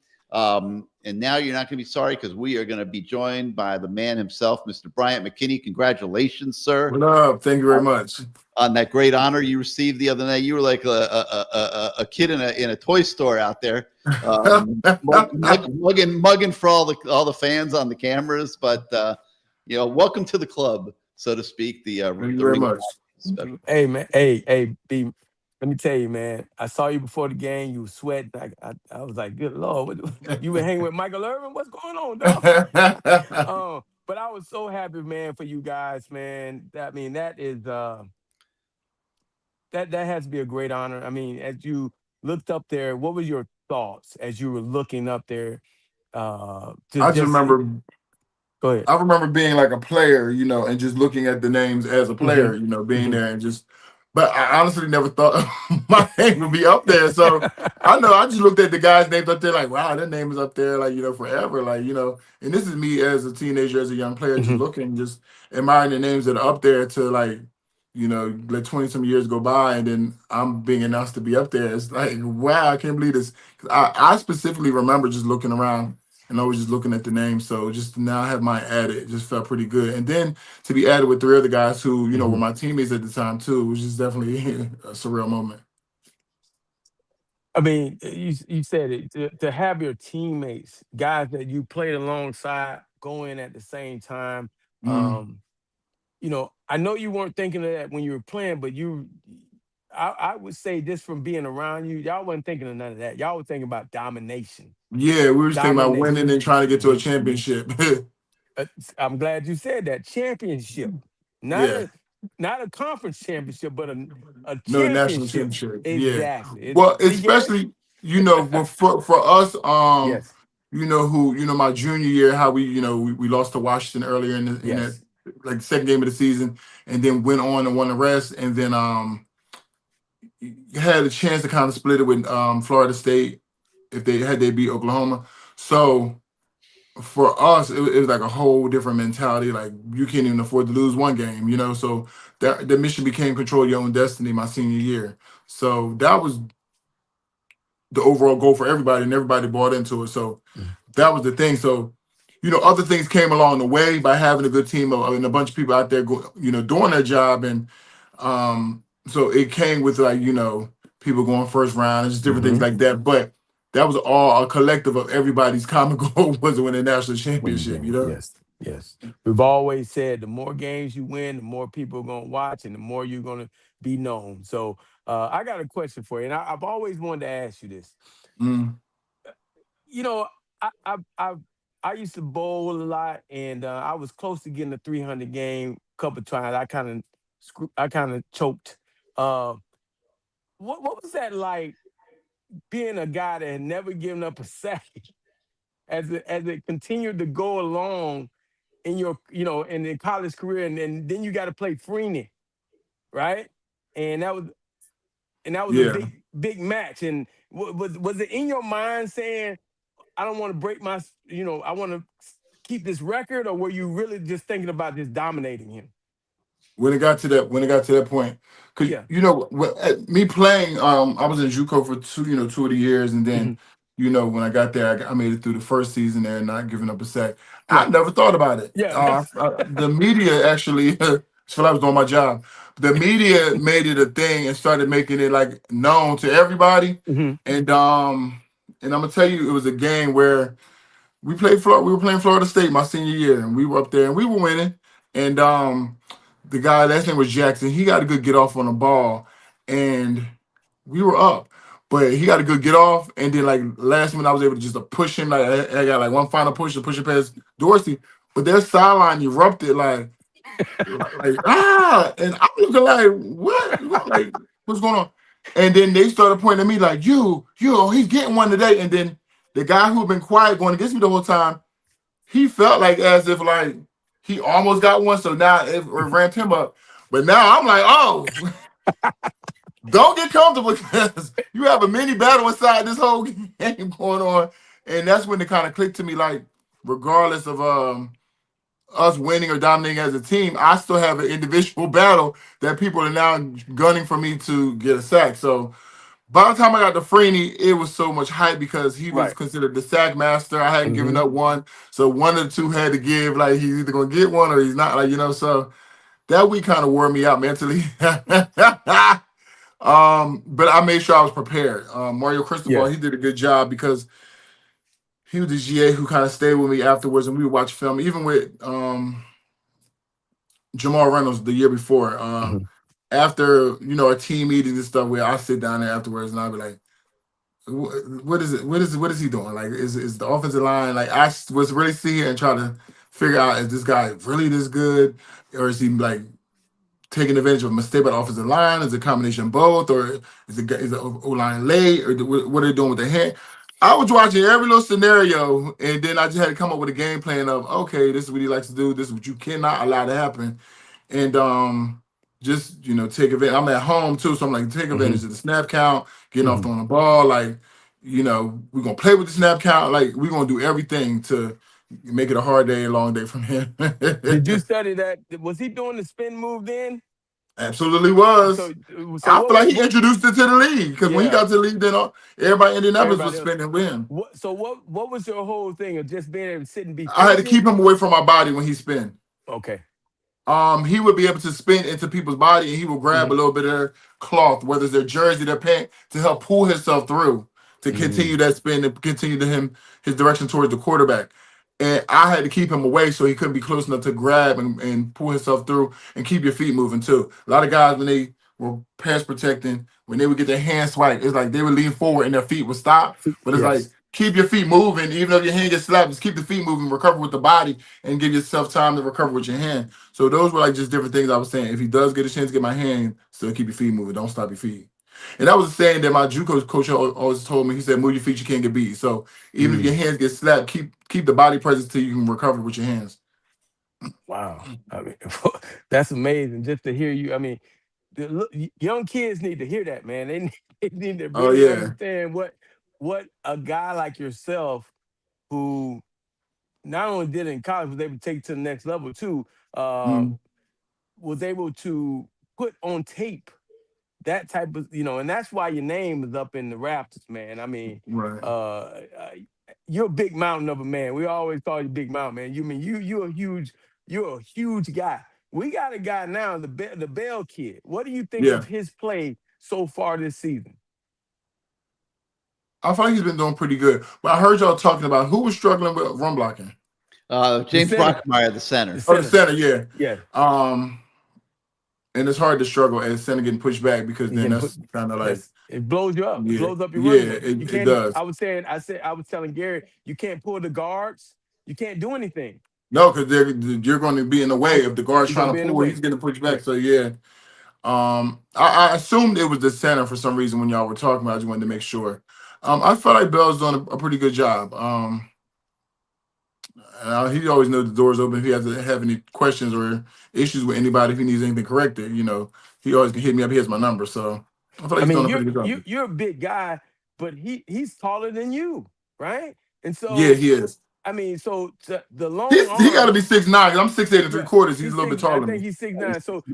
And now you're not going to be sorry because we are going to be joined by the man himself, Mr. Bryant McKinnie. Congratulations, sir. What up? Thank you very much. On that great honor you received the other night. You were like a kid in a toy store out there, mugging for all the fans on the cameras. But welcome to the club, so to speak. Thank you very much. Hey man, hey, B. Let me tell you, man. I saw you before the game. You were sweating. I was like, good Lord, you been hanging with Michael Irvin? What's going on, dog? But I was so happy, man, for you guys, man. That is that has to be a great honor. I mean, as you looked up there, what was your thoughts as you were looking up there? I just remember. Go ahead. I remember being like a player, and just looking at the names as a player, being there and just. But I honestly never thought my name would be up there. So I just looked at the guys' names up there like, wow, their name is up there, like, forever. Like, and this is me as a teenager, as a young player, just looking, just admiring the names that are up there to like, let 20-some years go by and then I'm being announced to be up there. It's like, wow, I can't believe this. I specifically remember just looking around and always just looking at the names. So just to now have mine added, it just felt pretty good. And then to be added with 3 other guys who, were my teammates at the time too, was just definitely a surreal moment. I mean, you said it, to have your teammates, guys that you played alongside, go in at the same time. I know you weren't thinking of that when you were playing, but I would say just from being around you, y'all wasn't thinking of none of that. Y'all were thinking about domination. Yeah, we were just thinking about winning and trying to get to a championship. I'm glad you said that. Championship. Not a conference championship, but a championship. No, national championship. Exactly. Yeah. Well, especially, for us, yes. My junior year, how we lost to Washington earlier in that like second game of the season, and then went on and won the rest, and then had a chance to kind of split it with Florida State if they beat Oklahoma. So for us, it was like a whole different mentality. Like you can't even afford to lose one game, So that the mission became control your own destiny my senior year. So that was the overall goal for everybody, and everybody bought into it. So that was the thing. So other things came along the way by having a good team and a bunch of people out there, doing their job, and so it came with like people going first round and just different things like that. But that was all a collective of everybody's common goal was to win a national championship. Yes. We've always said the more games you win, the more people are going to watch and the more you're going to be known. So I got a question for you, and I've always wanted to ask you this. I used to bowl a lot, and I was close to getting a 300 game a couple of times. I kind of choked. What was that like? Being a guy that had never given up a sack as it continued to go along in your, in the college career, and then you got to play Freeney, right? And that was a big match. And was it in your mind saying, I don't want to break my, I want to keep this record, or were you really just thinking about just dominating him? When it got to that point, because me playing, I was in JUCO for 2 of the years, and then when I got there, I made it through the first season there, not giving up a sack. I never thought about it. The media actually, I was doing my job. The media made it a thing and started making it like known to everybody, and I'm gonna tell you, it was a game where we were playing Florida State my senior year, and we were up there and we were winning, and the guy, last name was Jackson, he got a good get off on the ball, and we were up. But he got a good get off, and then like last minute I was able to just push him. Like I got like one final push to push it past Dorsey. But their sideline erupted like and I'm looking like, what? Like, what's going on? And then they started pointing at me like, he's getting one today. And then the guy who had been quiet going against me the whole time, he felt like as if like he almost got one, so now it ramped him up. But now I'm like, oh, don't get comfortable because you have a mini battle inside this whole game going on. And that's when it kind of clicked to me, like, regardless of us winning or dominating as a team, I still have an individual battle that people are now gunning for me to get a sack. So by the time I got to Freeney, it was so much hype because he was Right. considered the sack master. I hadn't given Mm-hmm. up one, so one of the two had to give. Like, he's either gonna get one or he's not. Like, so that week kind of wore me out mentally. But I made sure I was prepared. Mario Cristobal, Yeah. he did a good job because he was the GA who kind of stayed with me afterwards, and we would watch film. Even with Jamal Reynolds the year before, Mhm. after our team meetings and stuff, where I sit down there afterwards and I'll be like, what is it? What is he doing? Like, is the offensive line, like, I was really sitting and try to figure out, is this guy really this good, or is he like taking advantage of a mistake by the offensive line? Is it a combination of both, or is the O line late, or what are they doing with their hand? I was watching every little scenario, and then I just had to come up with a game plan of, okay, this is what he likes to do. This is what you cannot allow to happen, and just take advantage. I'm at home too, so I'm like, take advantage Mhm. of the snap count, getting off Mhm. throwing the ball. Like, we're gonna play with the snap count. Like, we're gonna do everything to make it a hard day, a long day from here. Did you study that? Was he doing the spin move then? Absolutely was. So, so I what feel like was he introduced it to the league because when he yeah, got to the league, then everybody in Indianapolis was everybody else. spinning with him. What was your whole thing of just being able to sit and be I had to keep patient? him away from my body when he spin. Okay. He would be able to spin into people's body, and he would grab a Mhm. little bit of their cloth, whether it's their jersey, their pant, to help pull himself through to continue Mm. that spin and continue his direction towards the quarterback. And I had to keep him away so he couldn't be close enough to grab and pull himself through and keep your feet moving too. A lot of guys, when they were pass protecting, when they would get their hands swiped, it's like they would lean forward and their feet would stop. But it's like, Yes. keep your feet moving, even if your hand gets slapped, just keep the feet moving, recover with the body, and give yourself time to recover with your hand. So those were like just different things I was saying. If he does get a chance to get my hand, still keep your feet moving. Don't stop your feet. And that was a saying that my JUCO coach always told me. He said, "Move your feet, you can't get beat." So even if your Mm. hands get slapped, keep the body presence till you can recover with your hands. Wow. I mean, that's amazing just to hear you. I mean, young kids need to hear that, man. They need to Oh really yeah. understand what a guy like yourself who not only did it in college, was able to take it to the next level too, uh, Mhm. was able to put on tape that type of, and that's why your name is up in the rafters, man. I mean, Right. uh, uh, you're a big mountain of a man. We always call you Big Mountain, man. You mean you're a huge guy. We got a guy now, the Bell kid. What do you think of Yeah. his play so far this season? I feel like he's been doing pretty good. But I heard y'all talking about who was struggling with run blocking. The James center, Brockmeyer, the the center. Oh, the center. center, yeah. Yeah, And it's hard to struggle as center getting pushed back because you then can put. that's kind of like, Yes, it blows you up. It yeah, blows up your yeah, running game. You it can't. does. I was telling Gary, you can't pull the guards. You can't do anything. No, because you're going to be in the way if the guard's You're gonna trying be to in the pull, he's way. getting pushed back. Right. So yeah, I assumed it was the center for some reason when y'all were talking about. I just wanted to make sure. I felt like Bell's doing a pretty good job. He always knows the door's open if he has to have any questions or issues with anybody. If he needs anything corrected, he always can hit me up. He has my number, so I feel like I he's mean, doing a pretty good job. you're a big guy, but he's taller than you, right? And Yeah, so, he is. I mean, so the long He got to arms. be 6'9". I'm 6'8" and three Yeah, quarters. He's a he's little bit six. I taller than think me. he's 6'9". So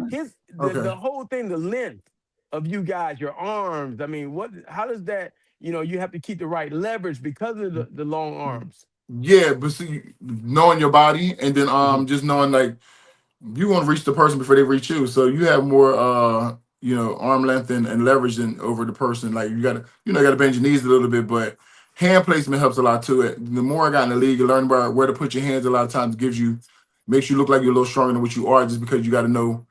Okay. the whole thing, the length of you guys, your arms. I mean, how does that? You have to keep the right leverage because of the long arms. Yeah, but see, knowing your body and then Mhm. just knowing like you want to reach the person before they reach you, so you have more arm length and leverage than over the person. Like you gotta bend your knees a little bit, but hand placement helps a lot too. The more I got in the league, you learn about where to put your hands. A lot of times makes you look like you're a little stronger than what you are, just because you got to know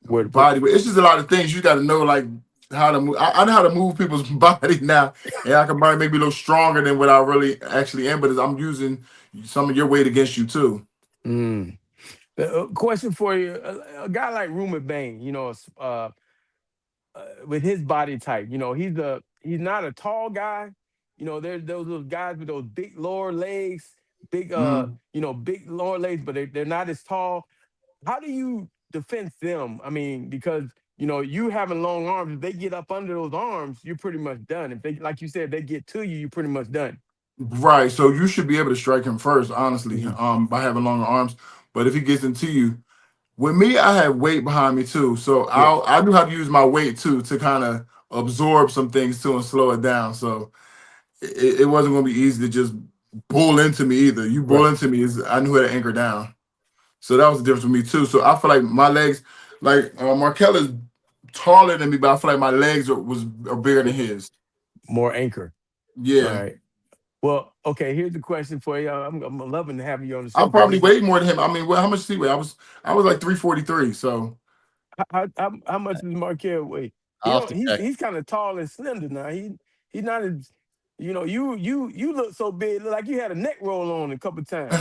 Where to put? body. But it's just a lot of things you got to know, like how to move. I know how to move people's body now, and I can probably make me a little stronger than what I really actually am. But I'm using some of your weight against you too. Mm. Question for you: a guy like Ruben Bain, with his body type. He's not a tall guy. There's those guys with those big lower legs, big Mhm. big lower legs, but they're not as tall. How do you defend them? I mean, because you having long arms, if they get up under those arms, you're pretty much done. If they, like you said, they get to you, you're pretty much done. Right. So you should be able to strike him first, honestly, by having longer arms. But if he gets into you, with me, I have weight behind me too. So Yeah. I knew how to use my weight too to kind of absorb some things too and slow it down. So it wasn't going to be easy to just bull into me either. You bull Right. into me is I knew how to anchor down. So that was the difference with me too. So I feel like my legs, like Markel is taller than me, but I feel like my legs are bigger than his. More anchor. All Yeah. right. Well, okay. Here's the question for you. I'm loving to have you on the I show. probably weighed more than him. I mean, how much does he weigh? I was like 343. So How much does Markel weigh? He I'll have don't. to check. He's kind of tall and slender now. He's not as. You look so big, look like you had a neck roll on a couple times.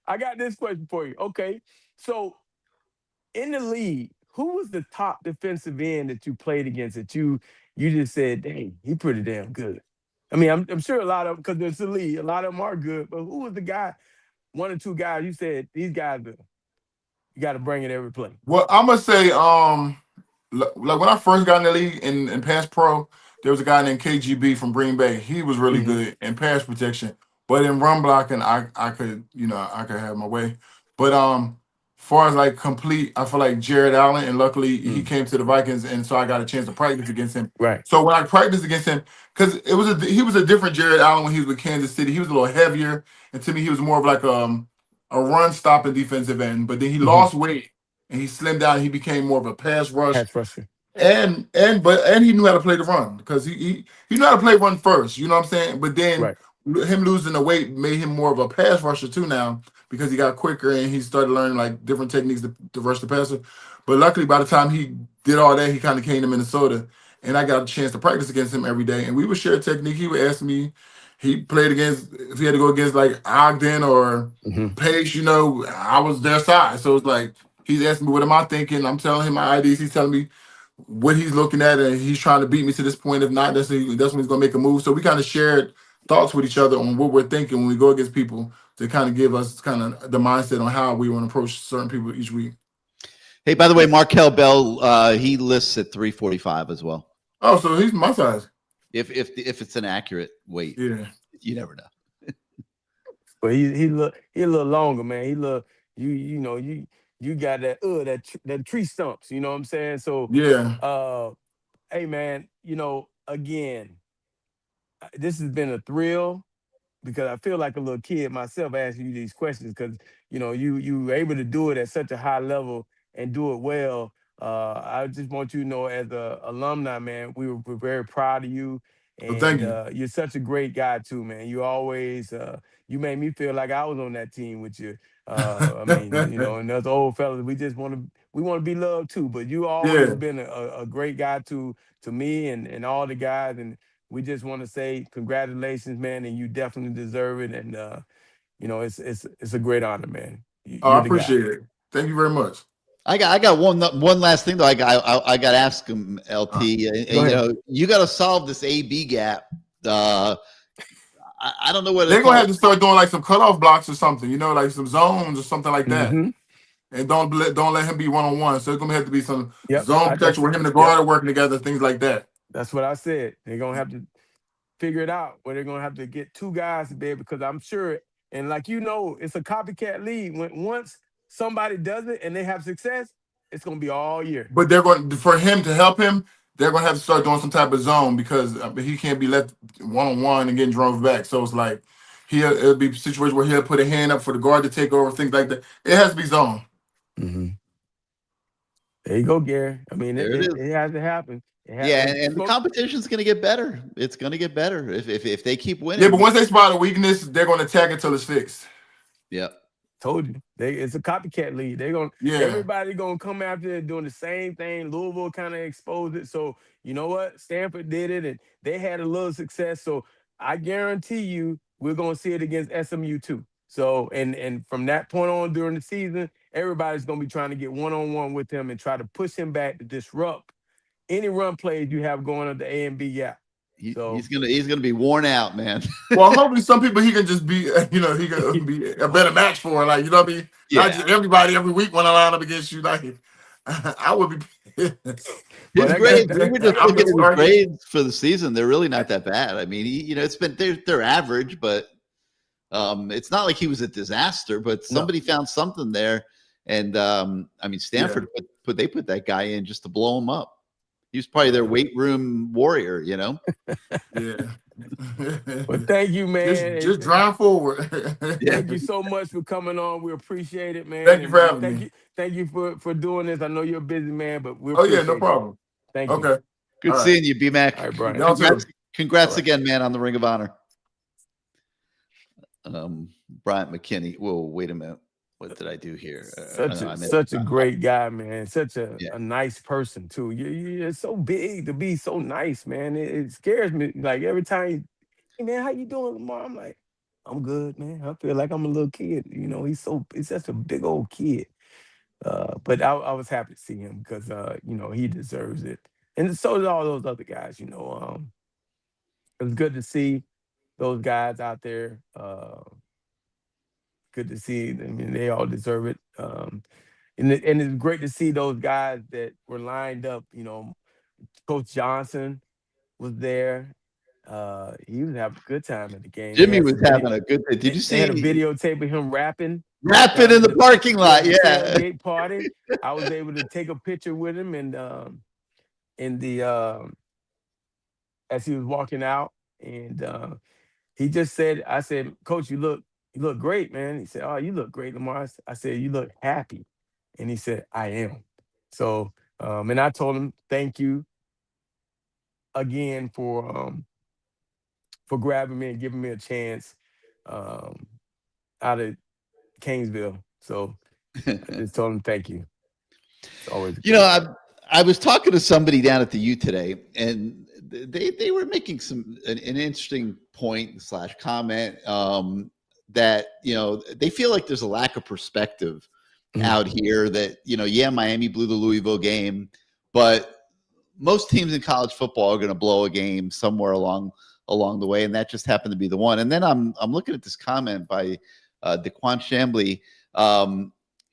I got this question for you. Okay, so in the league, who was the top defensive end that you played against that you just said, dang, he pretty damn good? I mean, I'm sure a lot of them, because there's the league, a lot of them are good, but who was the guy, one or two guys you said, these guys, you got to bring it every play? Well, I'm gonna say, like when I first got in the league in pass pro, there was a guy named KGB from Green Bay. He was really good in pass protection, but in run blocking, I could have my way. But far as like complete, I feel like Jared Allen, and luckily he came to the Vikings, and so I got a chance to practice against him. Right. So when I practiced against him, because he was a different Jared Allen when he was with Kansas City. He was a little heavier, and to me he was more of like a run stopping defensive end. But then he lost weight and he slimmed down. And he became more of a pass rusher. And he knew how to play the run because he knew how to play run first. You know what I'm saying? But then him losing the weight made him more of a pass rusher too now because he got quicker and he started learning like different techniques to rush the passer. But luckily, by the time he did all that, he kind of came to Minnesota, and I got a chance to practice against him every day. And we would share technique. He would ask me. He played against, if he had to go against like Ogden or Pace, I was their side. So it's like he's asking me, what am I thinking? I'm telling him my ideas. He's telling me what he's looking at, and he's trying to beat me to this point. If not, that's when he's going to make a move. So we kind of shared thoughts with each other on what we're thinking when we go against people to kind of give us kind of the mindset on how we want to approach certain people each week. Hey, by the way, Markel Bell, he lists at 345 as well. Oh, so he's my size. If it's an accurate weight, you never know. But he look a little longer, man. He look you got that tree stumps. You know what I'm saying? So hey man, again, this has been a thrill because I feel like a little kid myself asking you these questions because you were able to do it at such a high level and do it well. I just want you to know, as a alumni, man, we're very proud of you. And thank you. You're such a great guy too, man. You always you made me feel like I was on that team with you. I mean, and those old fellas, we want to be loved too. But you always been a great guy to me and all the guys, and we just want to say congratulations, man, and you definitely deserve it. And it's a great honor, man. I appreciate it. Thank you very much. I got one last thing though. I got to ask him, LT. You got to solve this AB gap. I don't know what they're gonna have to start doing, like some cutoff blocks or something. Like some zones or something like that. And don't let him be one-on-one. So it's gonna have to be some zone protection where him and the guard are working together, things like that. That's what I said. They're gonna have to figure it out where they're gonna have to get two guys to bed because I'm sure, and like it's a copycat league. Once somebody does it and they have success, it's gonna be all year. But for him to help him, they're gonna have to start doing some type of zone because he can't be left one-on-one and getting drove back. So it's like it'll be a situation where he'll put a hand up for the guard to take over, things like that. It has to be zone. There you go, Gary. I mean, it has to happen. And the competition's going to get better. It's going to get better if they keep winning. Yeah, but once they spot a weakness, they're going to attack it till it's fixed. Yeah. Told you. It's a copycat league. Everybody gonna come after it doing the same thing. Louisville kind of exposed it. So you know what? Stanford did it and they had a little success. So I guarantee you we're gonna see it against SMU too. So and from that point on during the season, everybody's gonna be trying to get one-on-one with him and try to push him back to disrupt any run plays you have going at the A and B gap. He's gonna be worn out, man. Well, hopefully some people he can just be, he can be a better match for, like, you know what I mean? Yeah. Not just everybody every week want to line up against you. Like, I would be pissed. His grades, we were just I'm looking at his target. grades for the season. They're really not that bad. I mean, it's been they're average, but it's not like he was a disaster. But somebody found something there, and I mean, Stanford put that guy in just to blow him up. He was probably their weight room warrior, Yeah. Well, thank you, man. Just drive forward. Thank you so much for coming on. We appreciate it, man. Thank you for having me. Thank you for doing this. I know you're a busy man, but we appreciate no problem. You. Thank you. Okay. Good seeing you, B-Mac. All right, Brian. Congrats again, man, on the Ring of Honor. Bryant McKinnie. Whoa, wait a minute. What did I do here? Such a great guy, man. Such a nice person too. You're so big to be so nice, man. It scares me. Like every time, hey man, how you doing, Lamar? I'm like, I'm good, man. I feel like I'm a little kid. He's such a big old kid. But I was happy to see him because he deserves it, and so did all those other guys. It was good to see those guys out there. Good to see. I mean, they all deserve it. And it's great to see those guys that were lined up. Coach Johnson was there. He was having a good time at the game. Jimmy was having a good day. Did you see? They had a videotape of him rapping in the parking lot. Yeah. Tailgate party. I was able to take a picture with him and as he was walking out, and he just said, "I said, Coach, you look great, man." He said, "Oh, you look great, Lamar." I said, "You look happy." And he said, "I am." So, and I told him, "Thank you again for grabbing me and giving me a chance out of Canesville." So I just told him, "Thank you." It's always I was talking to somebody down at the U today, and they were making an interesting point / comment that they feel like there's a lack of perspective out here. That Miami blew the Louisville game, but most teams in college football are going to blow a game somewhere along the way, and that just happened to be the one. And then I'm looking at this comment by DeQuan Chambly.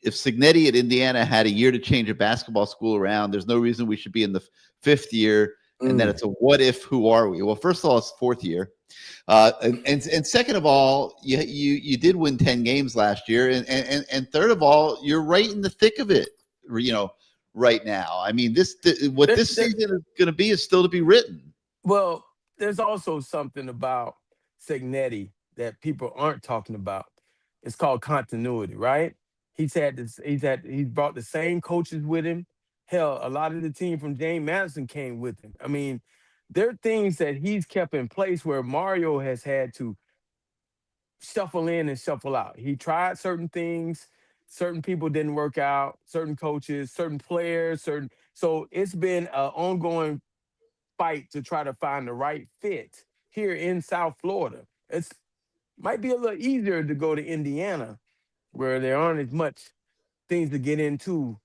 If Cignetti at Indiana had a year to change a basketball school around, there's no reason we should be in the 5th year. And then it's a what if, who are we? Well, first of all, it's 4th year. And second of all, you did win 10 games last year. And third of all, you're right in the thick of it, right now. I mean, this season is going to be is still to be written. Well, there's also something about Cignetti that people aren't talking about. It's called continuity, right? He's brought the same coaches with him. Hell, a lot of the team from James Madison came with him. I mean, there are things that he's kept in place where Mario has had to shuffle in and shuffle out. He tried certain things, certain people didn't work out, certain coaches, certain players, so it's been an ongoing fight to try to find the right fit here in South Florida. It's might be a little easier to go to Indiana, where there aren't as much things to get into.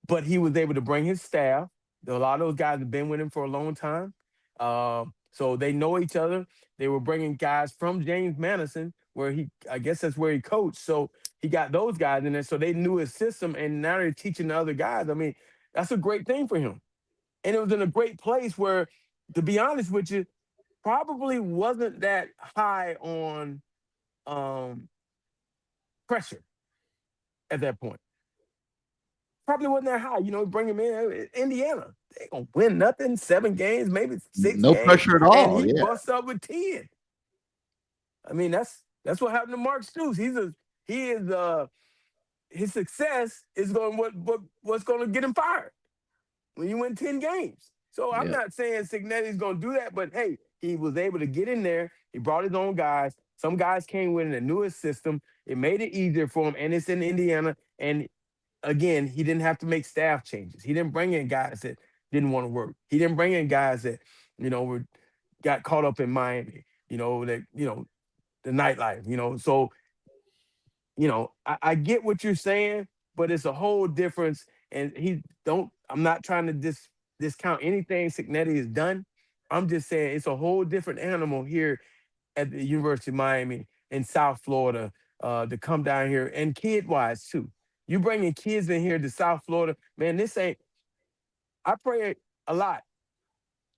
But he was able to bring his staff. A lot of those guys have been with him for a long time. So they know each other. They were bringing guys from James Madison, where I guess that's where he coached. So he got those guys in there. So they knew his system, and now they're teaching the other guys. I mean, that's a great thing for him. And it was in a great place where, to be honest with you, probably wasn't that high on pressure at that point. Probably wasn't that high. Bring him in Indiana. They ain't gonna win nothing. 7 games, maybe 6 no games. Pressure at all. And he busts up with 10. I mean, that's what happened to Mark Stoops. His success is what's going to get him fired when you win 10 games. So I'm not saying Cignetti's going to do that, but hey, he was able to get in there. He brought his own guys. Some guys came with him and knew his system. It made it easier for him, and it's in Indiana. And again, he didn't have to make staff changes. He didn't bring in guys that didn't want to work. He didn't bring in guys that, got caught up in Miami, the nightlife, So, I get what you're saying, but it's a whole difference. And I'm not trying to discount anything Cignetti has done. I'm just saying it's a whole different animal here at the University of Miami in South Florida to come down here, and kid-wise too. You bringing kids in here to South Florida, man. This ain't. I pray a lot,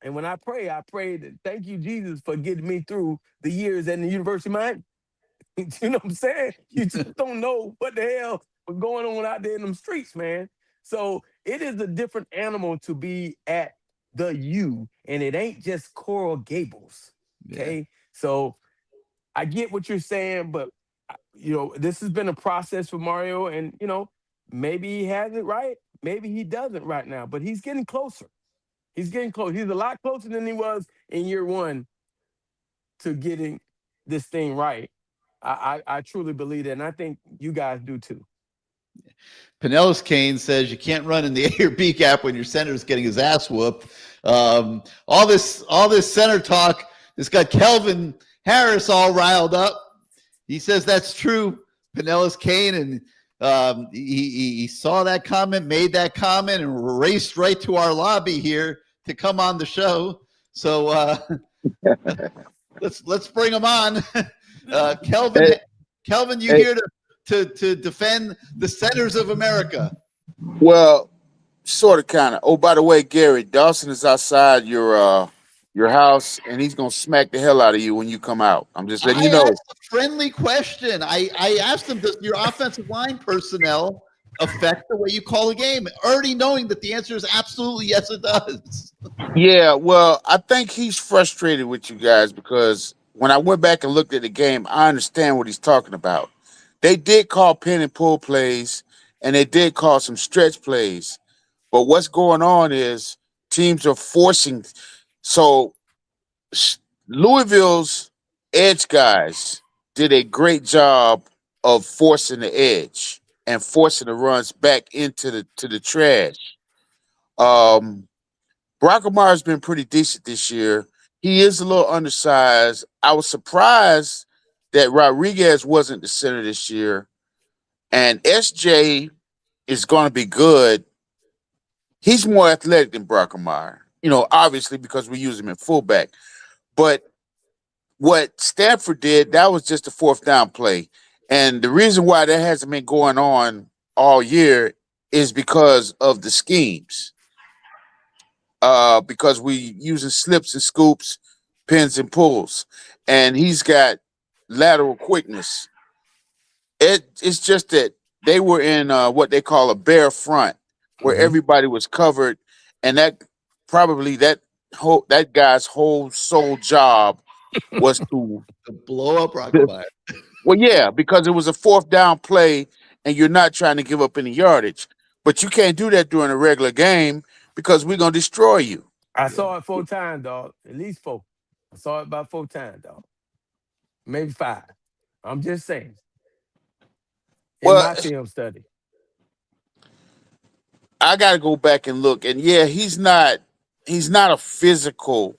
and when I pray that thank you, Jesus, for getting me through the years at the University of Miami. You know what I'm saying? You just don't know what the hell was going on out there in them streets, man. So it is a different animal to be at the U, and it ain't just Coral Gables. Okay, so I get what you're saying, but this has been a process for Mario, and maybe he has it right, maybe he doesn't right now, but he's getting closer. He's getting close. He's a lot closer than he was in year one to getting this thing right. I truly believe that, and I think you guys do too. Pinellas Kane says you can't run in the A or B gap when your center is getting his ass whooped. All this center talk, this got Kelvin Harris all riled up. He says that's true, Pinellas Kane, and he saw that comment, made that comment, and raced right to our lobby here to come on the show. So let's bring him on. Kelvin, you here to defend the centers of America? Well, sort of, kind of. Oh, by the way, Gary, Dawson is outside your house, and he's gonna smack the hell out of you when you come out. I'm just letting you know. I asked a friendly question. I asked him, does your offensive line personnel affect the way you call a game? Already knowing that the answer is absolutely yes, it does. Yeah, well, I think he's frustrated with you guys because when I went back and looked at the game, I understand what he's talking about. They did call pin and pull plays, and they did call some stretch plays. But what's going on is teams are forcing. So Louisville's edge guys did a great job of forcing the edge and forcing the runs back into the trash. Brockemeier's been pretty decent this year. He is a little undersized. I was surprised that Rodriguez wasn't the center this year. And SJ is going to be good. He's more athletic than Brockemeier, obviously because we use him in fullback. But what Stanford did, that was just a fourth down play. And the reason why that hasn't been going on all year is because of the schemes. Because we using slips and scoops, pins and pulls. And he's got lateral quickness. It's just that they were in what they call a bare front, where everybody was covered, and that guy's whole sole job was to blow up Brockemeyer. Well, yeah, because it was a fourth down play, and you're not trying to give up any yardage. But you can't do that during a regular game because we're gonna destroy you. I saw it 4 times, dog. At least 4. I saw it about 4 times, dog. Maybe 5. I'm just saying. In my film study. I got to go back and look, and yeah, he's not a physical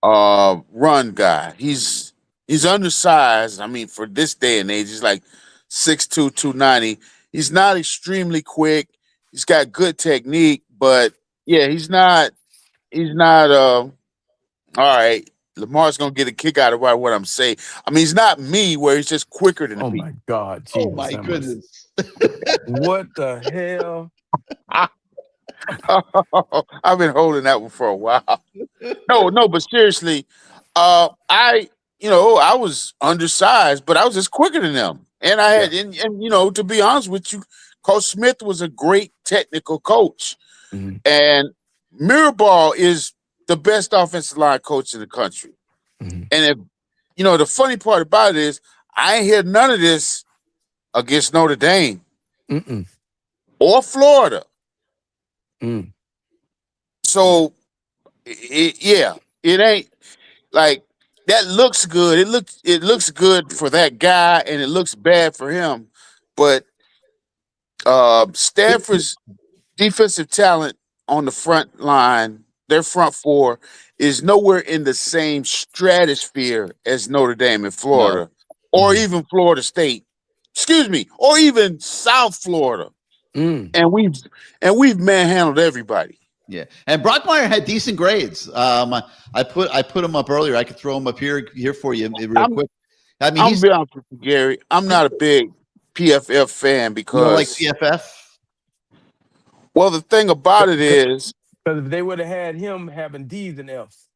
run guy. He's undersized. I mean, for this day and age, he's like 6'2", 290. He's not extremely quick. He's got good technique, but yeah, he's not. All right, Lamar's gonna get a kick out of what I'm saying. I mean, he's not me, where he's just quicker than. Oh my God! Jesus, oh my goodness! What the hell? I've been holding that one for a while. No, but seriously, I was undersized, but I was just quicker than them. And I had, and to be honest with you, Coach Smith was a great technical coach. And Mirabal is the best offensive line coach in the country. And if, the funny part about it is I ain't hear none of this against Notre Dame or Florida. So, it ain't like that. Looks good. It looks good for that guy, and it looks bad for him. But Stanford's defensive talent on the front line, their front four, is nowhere in the same stratosphere as Notre Dame and Florida, or even Florida State. Excuse me, or even South Florida. And we've manhandled everybody. Yeah, and Brockmeyer had decent grades. I put him up earlier. I could throw him up here for you real quick. I mean, I'll be honest with you, Gary. I'm not a big PFF fan You don't like because, PFF? well, the thing about it is, Because if they would have had him having D's and F's,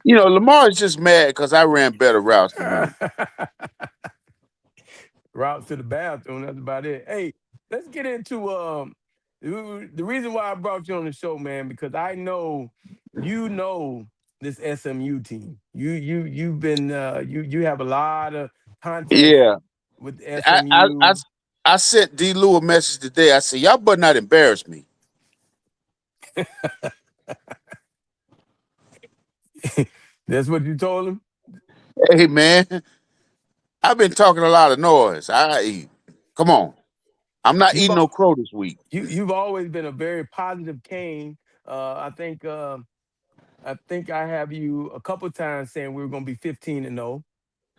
Lamar is just mad because I ran better routes than him. routes to the bathroom. That's about it. Hey, let's get into the reason why I brought you on the show, man, because I know this SMU team. You've been you have a lot of contact Yeah, with I I I, SMU. I sent D. Lou a message today. I said, y'all better not embarrass me. That's what you told him. Hey man, I've been talking a lot of noise. Come on. I'm not You've eating no crow this week. you've always been a very positive Cane. I think I have you a couple times saying we were going to be 15-0.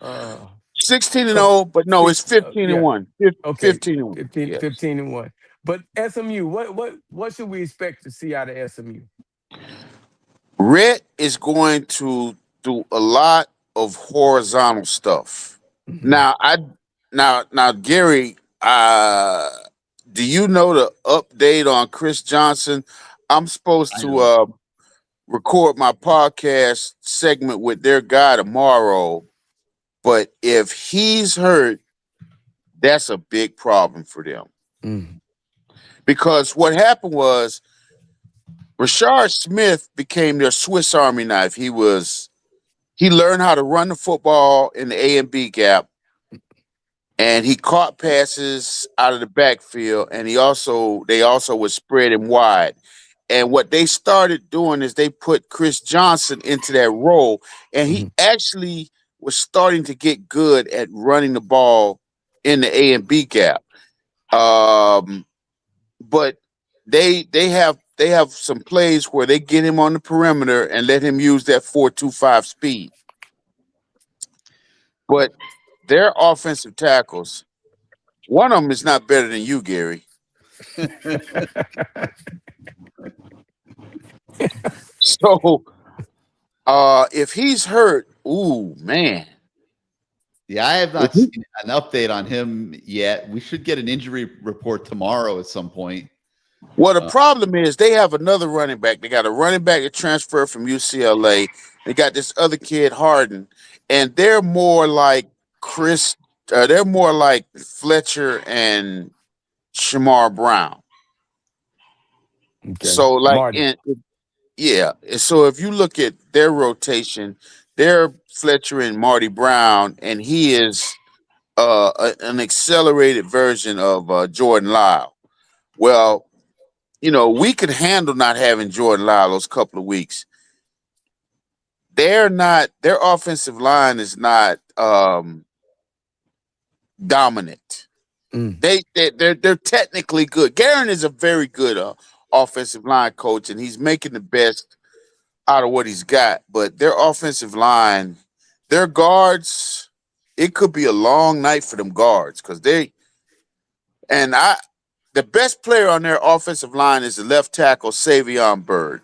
16-0, but no, it's 15 and Yeah. 1. Okay. 15 and 1. 15, Yes. 15 and 1. But SMU, what should we expect to see out of SMU? Rhett is going to do a lot of horizontal stuff. Mm-hmm. Now, Gary, do you know the update on Chris Johnson? I'm supposed to record my podcast segment with their guy tomorrow, but if he's hurt, that's a big problem for them. Mm. Because what happened was Rashard Smith became their Swiss Army knife. He learned how to run the football in the A and B gap, and he caught passes out of the backfield, and they also would spread him wide. And what they started doing is they put Chris Johnson into that role, and he actually was starting to get good at running the ball in the A and B gap. But they have some plays where they get him on the perimeter and let him use that 4.25 speed. But their offensive tackles, one of them is not better than you, Gary. So if he's hurt, ooh, man. Yeah, I have not seen an update on him yet. We should get an injury report tomorrow at some point. Well, the problem is they have another running back. They got a running back that transferred from UCLA. They got this other kid, Harden, and they're more like they're more like Fletcher and Shamar Brown. Okay. So, like, Marty. So if you look at their rotation, they're Fletcher and Marty Brown, and he is an accelerated version of Jordan Lyle. Well, we could handle not having Jordan Lyle those couple of weeks. Their offensive line is not dominant. They're technically good. Guerin is a very good offensive line coach, and he's making the best out of what he's got. But their offensive line, their guards, it could be a long night for them guards because the best player on their offensive line is the left tackle, Savion Byrd.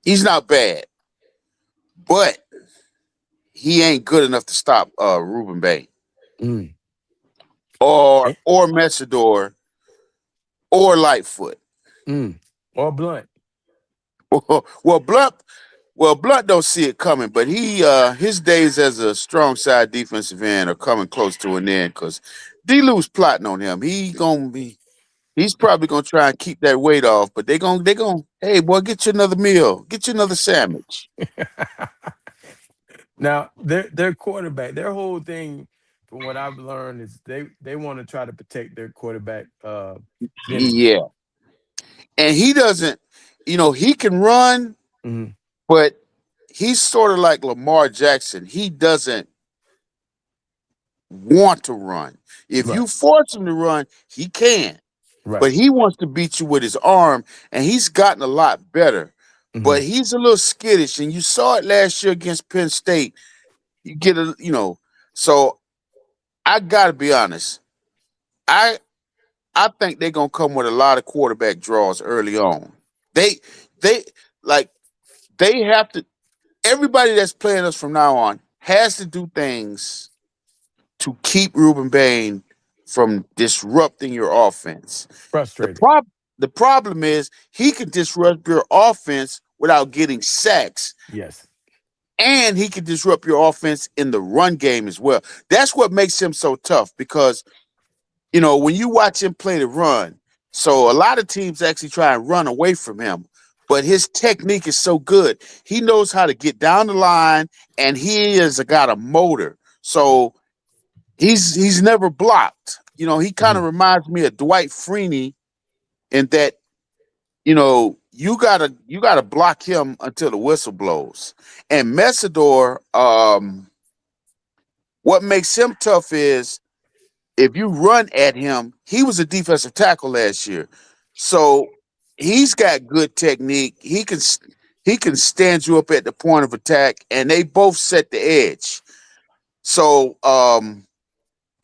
He's not bad, but he ain't good enough to stop Ruben Bay or Messidor or Lightfoot. Or Blunt. Well, Blunt don't see it coming, but his days as a strong side defensive end are coming close to an end because D-Lou's plotting on him. He's probably gonna try and keep that weight off, but they gonna, hey boy, get you another meal, get you another sandwich. Now, their quarterback, their whole thing, from what I've learned, is they want to try to protect their quarterback. Yeah, and he doesn't, he can run, but he's sort of like Lamar Jackson. He doesn't want to run. If you force him to run, he can. Right. But he wants to beat you with his arm, and he's gotten a lot better. But he's a little skittish, and you saw it last year against Penn State. You get so I gotta be honest. I think they're gonna come with a lot of quarterback draws early on. They have to. everybody that's playing us from now on has to do things to keep Ruben Bain from disrupting your offense. Frustrated. The problem is he can disrupt your offense without getting sacks. Yes. And he can disrupt your offense in the run game as well. That's what makes him so tough because, you know, when you watch him play the run, so a lot of teams actually try and run away from him, but his technique is so good. He knows how to get down the line, and he has got a motor. So he's never blocked. You know, he kind of reminds me of Dwight Freeney in that, you know, you gotta block him until the whistle blows. And Messidor, what makes him tough is if you run at him, he was a defensive tackle last year. So he's got good technique. He can stand you up at the point of attack, and they both set the edge. So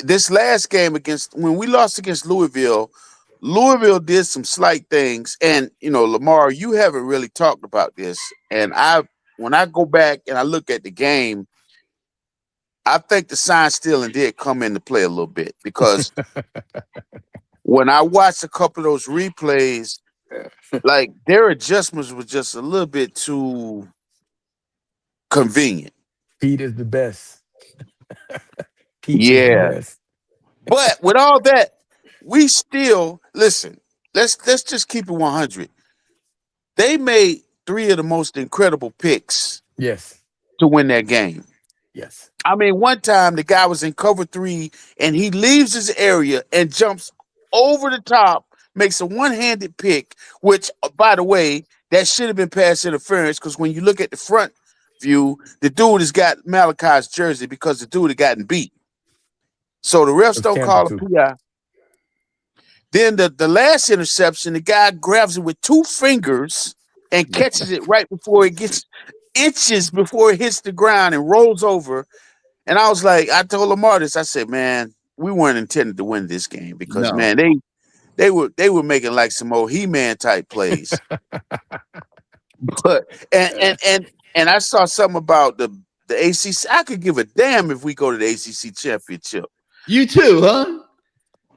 this last game when we lost against Louisville did some slight things. And, you know, Lamar, you haven't really talked about this. And when I go back and I look at the game, I think the sign stealing did come into play a little bit because when I watched a couple of those replays, like their adjustments were just a little bit too convenient. Pete is the best. Pete is Yeah. the best. But with all that, we still listen. Let's just keep it 100. They made 3 of the most incredible picks. Yes. To win that game. Yes. I mean, one time the guy was in cover 3 and he leaves his area and jumps over the top, makes a one-handed pick, which, by the way, that should have been pass interference because when you look at the front view, the dude has got Malachi's jersey because the dude had gotten beat. So the refs don't call a PI. Then the last interception, the guy grabs it with 2 fingers and catches it right before it gets inches before it hits the ground and rolls over. And I was like, I told Lamar this. I said, man, we weren't intended to win this game because man, they were making like some old He-Man type plays. But and I saw something about the ACC. I could give a damn if we go to the ACC championship. You too, huh?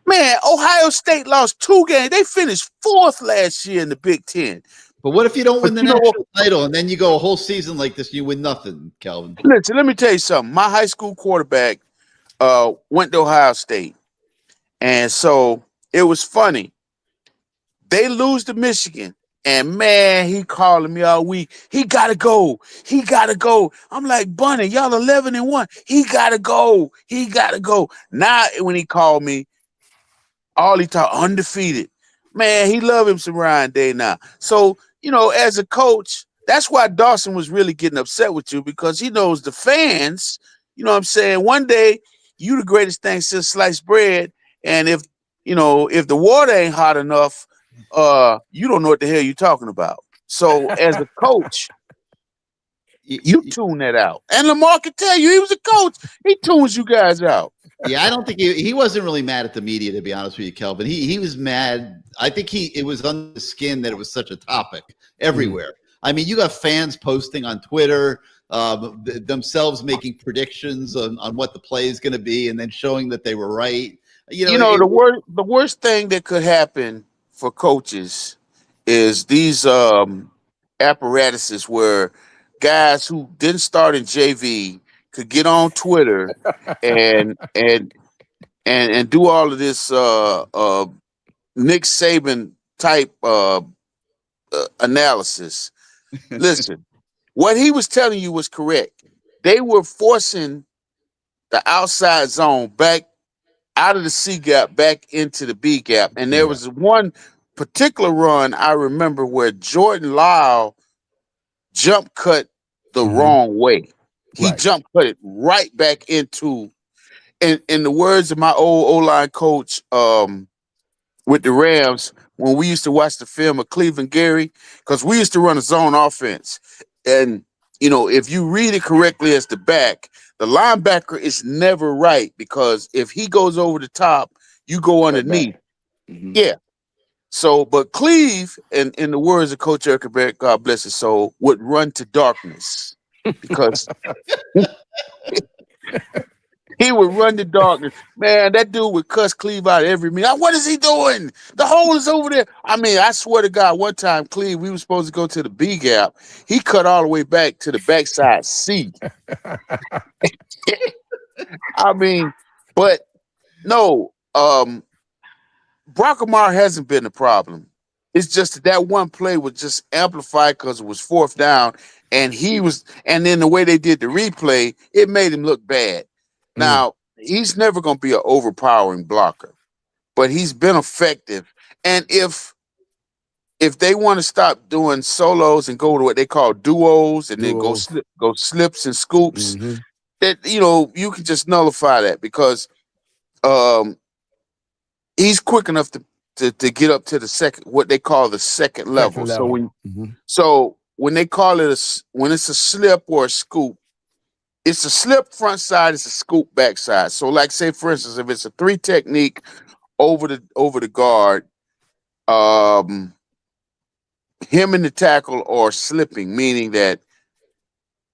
Man, Ohio State lost 2 games. They finished 4th last year in the Big Ten. But what if you don't win the national title and then you go a whole season like this and you win nothing, Kelvin? Listen, let me tell you something. My high school quarterback went to Ohio State. And so it was funny. They lose to Michigan. And, man, he calling me all week. He got to go. He got to go. I'm like, Bunny, y'all 11-1. He got to go. He got to go. Now, when he called me, all he talked undefeated. Man, he love him some Ryan Day now. So, you know, as a coach, that's why Dawson was really getting upset with you because he knows the fans, you know what I'm saying, one day you the greatest thing since sliced bread. And if the water ain't hot enough, you don't know what the hell you're talking about. So as a coach, you tune that out. And Lamar can tell you he was a coach. He tunes you guys out. Yeah, I don't think he wasn't really mad at the media, to be honest with you, Kelvin. He was mad. I think it was under the skin that it was such a topic everywhere. I mean, you got fans posting on Twitter, themselves making predictions on what the play is going to be, and then showing that they were right. The worst thing that could happen for coaches is these apparatuses where guys who didn't start in JV could get on Twitter and do all of this Nick Saban type analysis. Listen, what he was telling you was correct. They were forcing the outside zone back out of the C gap back into the B gap. And there was one particular run I remember where Jordan Lyle jump cut the wrong way. He jump cut it right back into, in the words of my old O-line coach with the Rams, when we used to watch the film of Cleveland Gary, because we used to run a zone offense. And, you know, if you read it correctly as the back, the linebacker is never right because if he goes over the top, you go underneath. Yeah. So, but Cleve, in the words of Coach Erkenbeck, God bless his soul, would run to darkness. because he would run the darkness. Man, that dude would cuss Cleve out every minute. What is he doing? The hole is over there. I mean, I swear to God, one time, Cleve, we were supposed to go to the B gap. He cut all the way back to the backside C. I mean, but no, Brock Lamar hasn't been the problem. It's just that one play was just amplified because it was fourth down, and then the way they did the replay, it made him look bad. Now, he's never going to be an overpowering blocker, but he's been effective. And if they want to stop doing solos and go to what they call duos and then go slips and scoops, that you can just nullify that because he's quick enough to get up to the second, what they call the second level. So when they call it when it's a slip or a scoop, it's a slip front side, it's a scoop back side. So like say for instance, if it's a 3 technique over the guard, him and the tackle are slipping, meaning that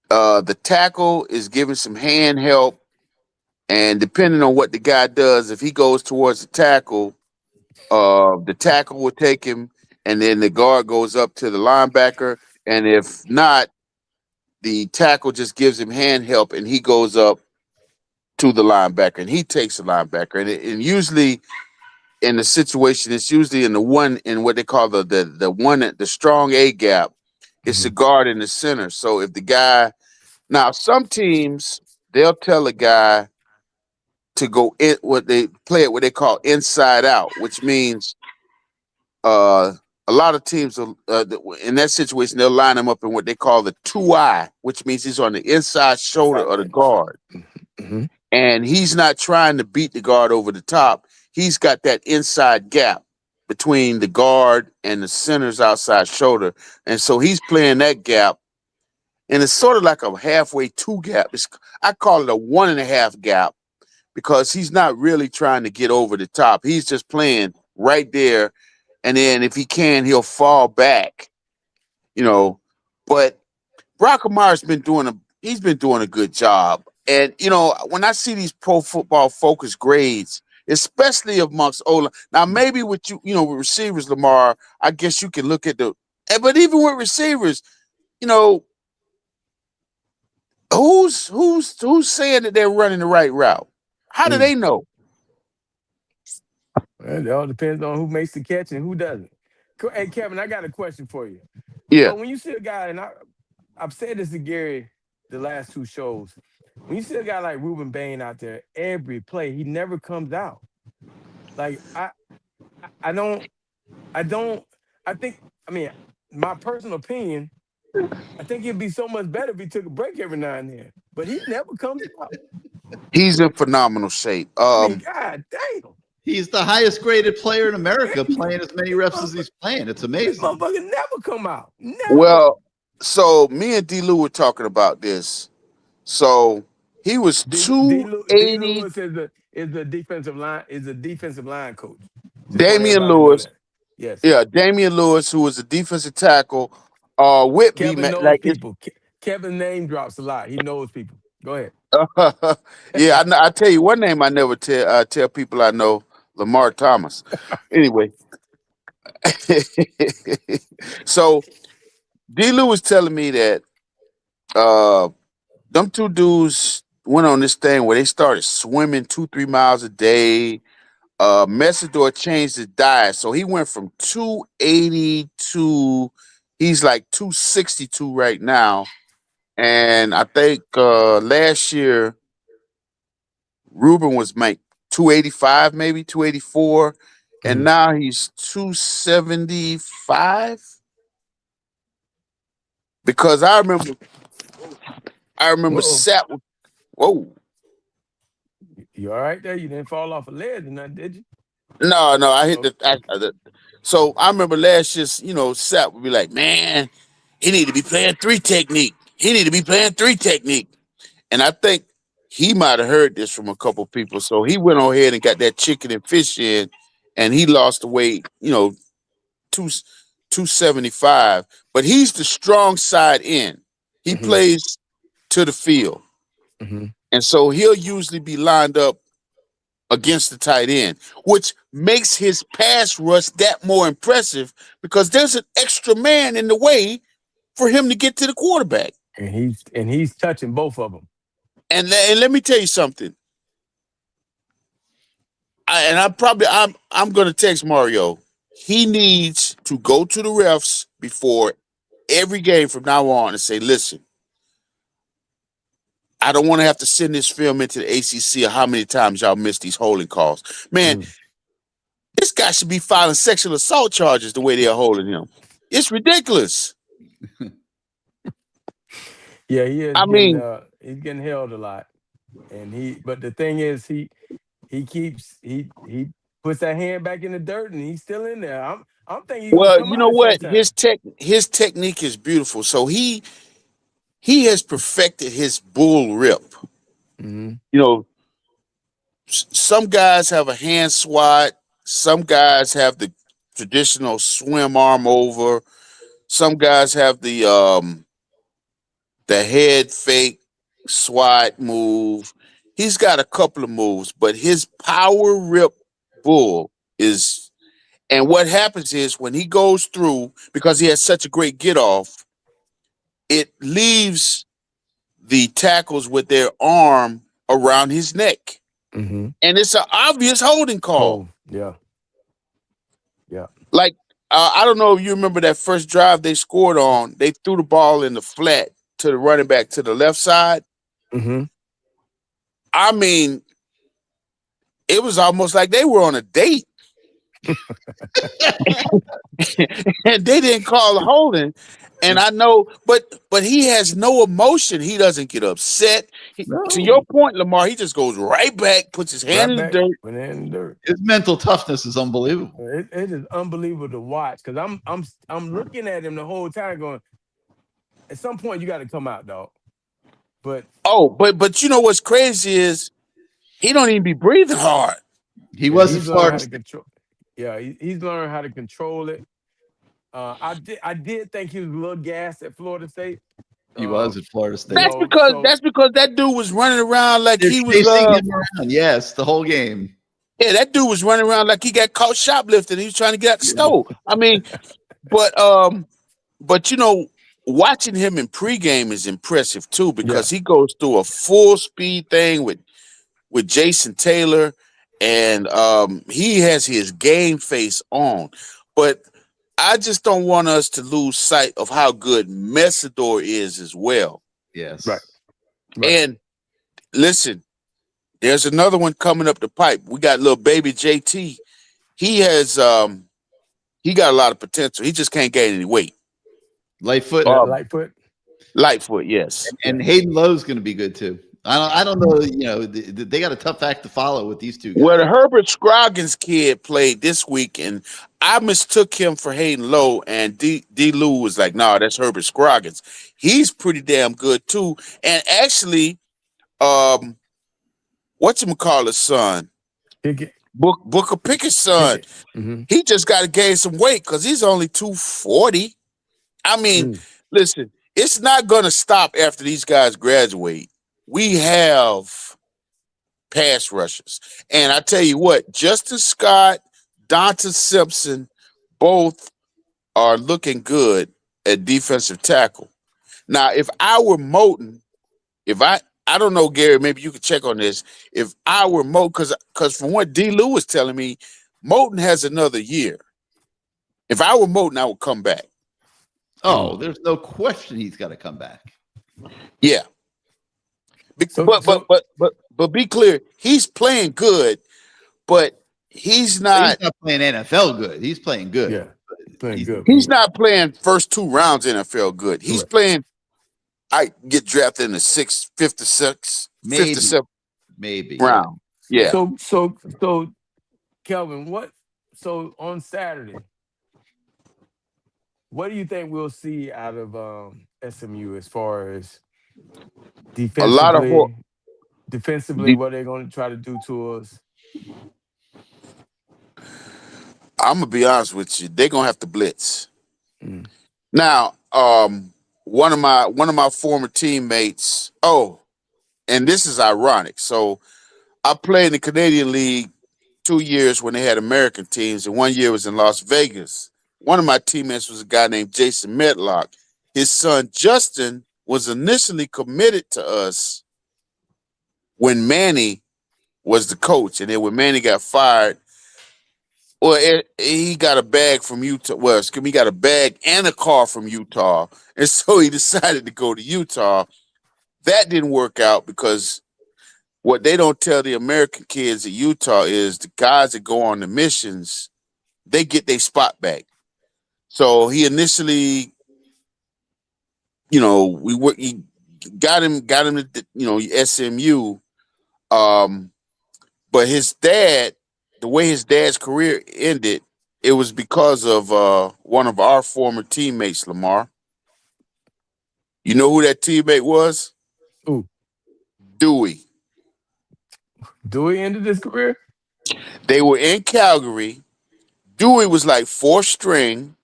the tackle is giving some hand help, and depending on what the guy does, if he goes towards the tackle will take him, and then the guard goes up to the linebacker, and if not, the tackle just gives him hand help, and he goes up to the linebacker, and he takes the linebacker, and usually in the situation, it's usually in what they call the strong A gap. It's the guard in the center. So if the guy, now some teams they'll tell a guy to go in what they call inside out, which means a lot of teams in that situation they'll line him up in what they call the 2-eye, which means he's on the inside shoulder of the guard, and he's not trying to beat the guard over the top. He's got that inside gap between the guard and the center's outside shoulder. And so he's playing that gap. And it's sort of like a halfway 2 gap. I call it a 1.5 gap because he's not really trying to get over the top. He's just playing right there. And then if he can, he'll fall back, But Brock Lamar's been doing a good job. And, when I see these Pro Football Focus grades, especially amongst O-line. Now, maybe with with receivers, Lamar, I guess you can look at but even with receivers, who's saying that they're running the right route? How do they know? Well, it all depends on who makes the catch and who doesn't. Hey, Kevin, I got a question for you. Yeah. So when you see a guy, and I've said this to Gary the last 2 shows, when you see a guy like Ruben Bain out there, every play, he never comes out. Like, I think, my personal opinion, I think it'd be so much better if he took a break every now and then. But he never comes out. He's in phenomenal shape. God damn. He's the highest graded player in America, playing as many reps as he's playing. It's amazing. This motherfucker never come out. Never. Well, so me and D. Lou were talking about this. So he was 280. D. Lewis is the defensive line coach. Damian Lewis. Yes. Yeah, Damian Lewis, who was a defensive tackle. With Kevin knows people. Kevin name drops a lot. He knows people. Go ahead. Yeah, I tell you one name I never tell people I know, Lamar Thomas. Anyway, so D. Lou was telling me that them 2 dudes went on this thing where they started swimming 2-3 miles a day. Messidor changed his diet, so he went from 280 to he's like 262 right now. And I think last year Ruben was 285, maybe 284, and now he's 275. Because I remember Sap. Whoa. You all right there? You didn't fall off a ledge or nothing, did you? No, I hit so I remember last year, Sap would be like, man, he need to be playing 3 technique. And I think he might have heard this from a couple people. So he went on ahead and got that chicken and fish in, and he lost the weight, 275. But he's the strong side in. He plays to the field. Mm-hmm. And so he'll usually be lined up against the tight end, which makes his pass rush that more impressive because there's an extra man in the way for him to get to the quarterback. And he's touching both of them. And let me tell you something. I'm going to text Mario. He needs to go to the refs before every game from now on and say, listen, I don't want to have to send this film into the ACC or how many times y'all missed these holding calls. Man, this guy should be filing sexual assault charges the way they're holding him. It's ridiculous. Yeah, he is. He's getting held a lot, but the thing is, he puts that hand back in the dirt, and he's still in there. I'm thinking. Well, you know what? His technique is beautiful. So he has perfected his bull rip. Mm-hmm. You know, some guys have a hand swat. Some guys have the traditional swim arm over. Some guys have the head fake swat move. He's got a couple of moves, but his power rip bull is, and what happens is when he goes through, because he has such a great get off, it leaves the tackles with their arm around his neck. Mm-hmm. And it's an obvious holding call. Oh, yeah. Yeah. Like, I don't know if you remember that first drive they scored on, they threw the ball in the flat to the running back to the left side. Mm-hmm. I mean, it was almost like they were on a date. And they didn't call a holding. And I know, but he has no emotion. He doesn't get upset. To your point, Lamar, he just goes right back, puts his hand in the dirt. His mental toughness is unbelievable. It is unbelievable to watch because I'm looking at him the whole time, going, at some point you got to come out, dog. But you know what's crazy is he don't even be breathing hard. He wasn't Florida. Yeah, he's learned how to control it. I did think he was a little gassed at Florida State. He was at Florida State. That's because that dude was running around like he was chasing him around. Yes, the whole game. Yeah, that dude was running around like he got caught shoplifting. He was trying to get out the stove. I mean, but you know, watching him in pregame is impressive too because he goes through a full speed thing with Jason Taylor, and he has his game face on. But I just don't want us to lose sight of how good Messidor is as well. Yes. Right. And listen, there's another one coming up the pipe. We got little baby JT. He has he got a lot of potential. He just can't gain any weight. Lightfoot. Lightfoot, yes. And Hayden Lowe's going to be good too. I don't know. You know, they got a tough act to follow with these two guys. Well, the Herbert Scroggins kid played this week, and I mistook him for Hayden Lowe, and D. Lou was like, "No, that's Herbert Scroggins. He's pretty damn good too." And actually, whatchamacallit's son, Booker Pickett's son, he just got to gain some weight because he's only 240. I mean, listen, it's not going to stop after these guys graduate. We have pass rushers. And I tell you what, Justin Scott, Donta Simpson, both are looking good at defensive tackle. Now, if I were Moton, I don't know, Gary, maybe you could check on this. If I were Moton, because from what D. Lou was telling me, Moton has another year. If I were Moton, I would come back. Oh, there's no question he's got to come back. Yeah. But be clear, he's playing good, but he's not playing NFL good. He's playing good. Yeah, playing good. He's not playing first 2 rounds NFL good. He's playing. I get drafted in the 6th, 5th to 6th, 5th to 7th, maybe round. Yeah. So, Kelvin, so on Saturday, what do you think we'll see out of SMU as far as defensively, what they're going to try to do to us? I'm gonna be honest with you. They're gonna have to blitz. Now, one of my former teammates. Oh, and this is ironic. So I played in the Canadian League 2 years when they had American teams, and 1 year was in Las Vegas. One of my teammates was a guy named Jason Medlock. His son Justin was initially committed to us when Manny was the coach, and then when Manny got fired, he got a bag from Utah. Well, he got a bag and a car from Utah, and so he decided to go to Utah. That didn't work out because what they don't tell the American kids at Utah is the guys that go on the missions, they get their spot back. So he initially, he got him to, SMU. But his dad, the way his dad's career ended, it was because of one of our former teammates, Lamar. You know who that teammate was? Who? Dewey. Dewey ended his career? They were in Calgary. Dewey was like fourth string.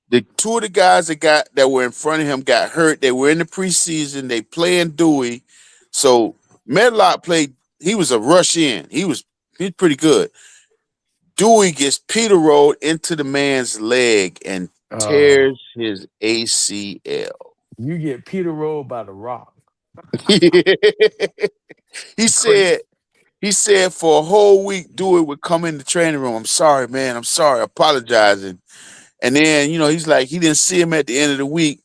The two of the guys that were in front of him got hurt. They were in the preseason. They playing Dewey. So Medlock played. He was a rush in. He's pretty good. Dewey gets Peter rolled into the man's leg and tears his ACL. You get Peter rolled by the Rock. He said for a whole week, Dewey would come in the training room. I'm sorry, man. I'm sorry. Apologizing. And then, he's like, he didn't see him at the end of the week.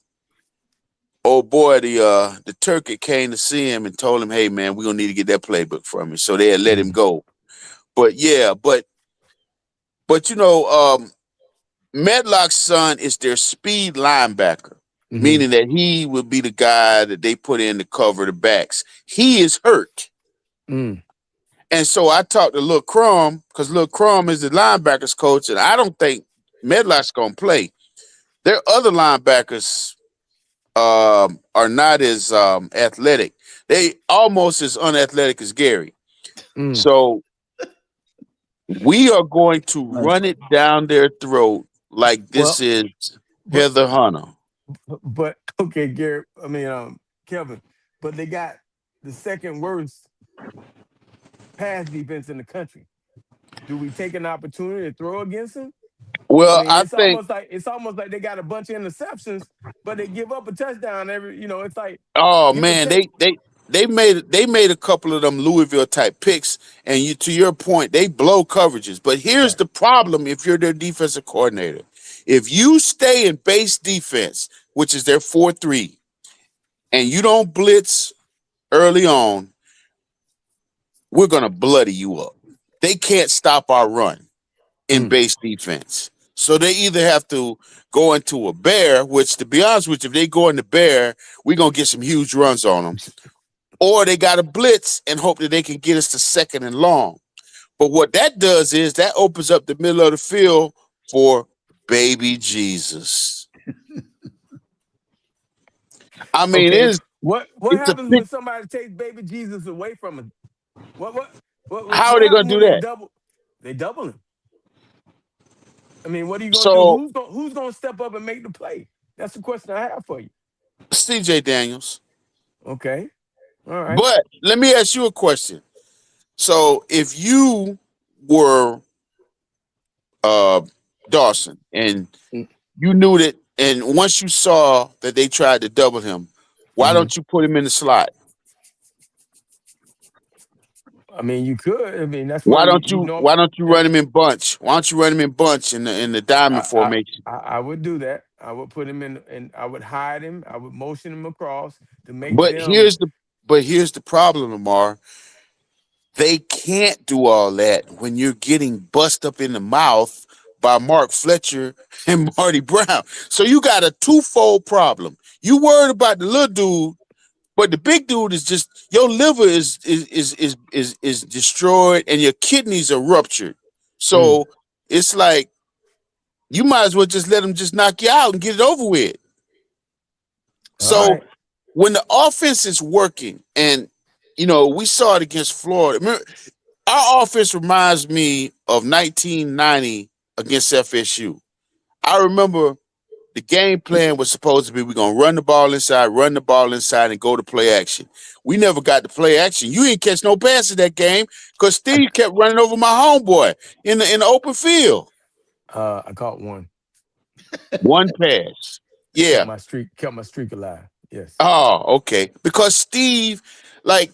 Oh boy, the Turkey came to see him and told him, hey man, we're gonna need to get that playbook from you. So they had let him go. But yeah, but Medlock's son is their speed linebacker, meaning that he would be the guy that they put in to cover the backs. He is hurt. And so I talked to Lil Crum, because Lil Crum is the linebackers coach, and I don't think Medlock's gonna play. Their other linebackers are not as athletic. They almost as unathletic as Gary. So we are going to run it down their throat like this is Heather Hunter. But okay, Gary. Kelvin. But they got the second worst pass defense in the country. Do we take an opportunity to throw against them? Well, it's almost like they got a bunch of interceptions, but they give up a touchdown every. It's like, oh man, they made a couple of them Louisville type picks, and to your point, they blow coverages. But here's the problem: if you're their defensive coordinator, if you stay in base defense, which is their 4-3, and you don't blitz early on, we're gonna bloody you up. They can't stop our run in base defense. So they either have to go into a bear, which to be honest with you, if they go into bear, we're going to get some huge runs on them. Or they got to blitz and hope that they can get us to second and long. But what that does is that opens up the middle of the field for baby Jesus. I mean, okay. it's what happens when somebody takes baby Jesus away from him? How are they going to do that? They double him. I mean, what are you going to do? Who's going to step up and make the play? That's the question I have for you. CJ Daniels. Okay. All right. But let me ask you a question. So if you were Dawson and you knew that, and once you saw that they tried to double him, why don't you put him in the slot? I mean, you could. I mean, that's why don't you run him in bunch? Why don't you run him in bunch in the diamond formation? I would do that. I would put him in, and I would hide him. I would motion him across to make. But here's the problem, Lamar. They can't do all that when you're getting bust up in the mouth by Mark Fletcher and Marty Brown. So you got a twofold problem. You worried about the little dude, but the big dude is just your liver is destroyed and your kidneys are ruptured. So it's like you might as well just let him just knock you out and get it over with. So when the offense is working, and we saw it against Florida. Remember, our offense reminds me of 1990 against FSU. I remember the game plan was supposed to be we're going to run the ball inside, and go to play action. We never got to play action. You didn't catch no passes that game because Steve kept running over my homeboy in the open field. I caught one. One pass. Yeah. Kept my streak alive. Yes. Oh, okay. Because Steve, like,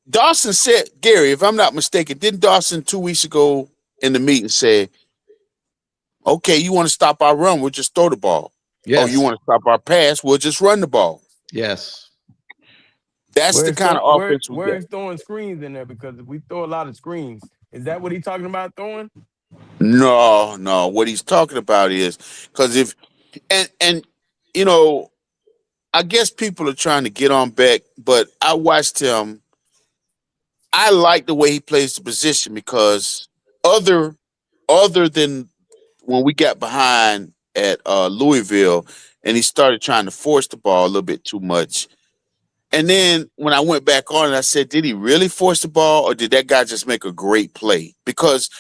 Dawson said, Gary, if I'm not mistaken, didn't Dawson 2 weeks ago in the meeting say, okay, you want to stop our run, we'll just throw the ball. Yes. Oh, you want to stop our pass, we'll just run the ball. Yes. That's the kind of offense we Where's get. throwing screens in there? Because we throw a lot of screens. Is that what he's talking about throwing? No. What he's talking about is because I guess people are trying to get on Beck, but I watched him. I like the way he plays the position because other than when we got behind at Louisville and he started trying to force the ball a little bit too much. And then when I went back on it, I said, did he really force the ball or did that guy just make a great play? Because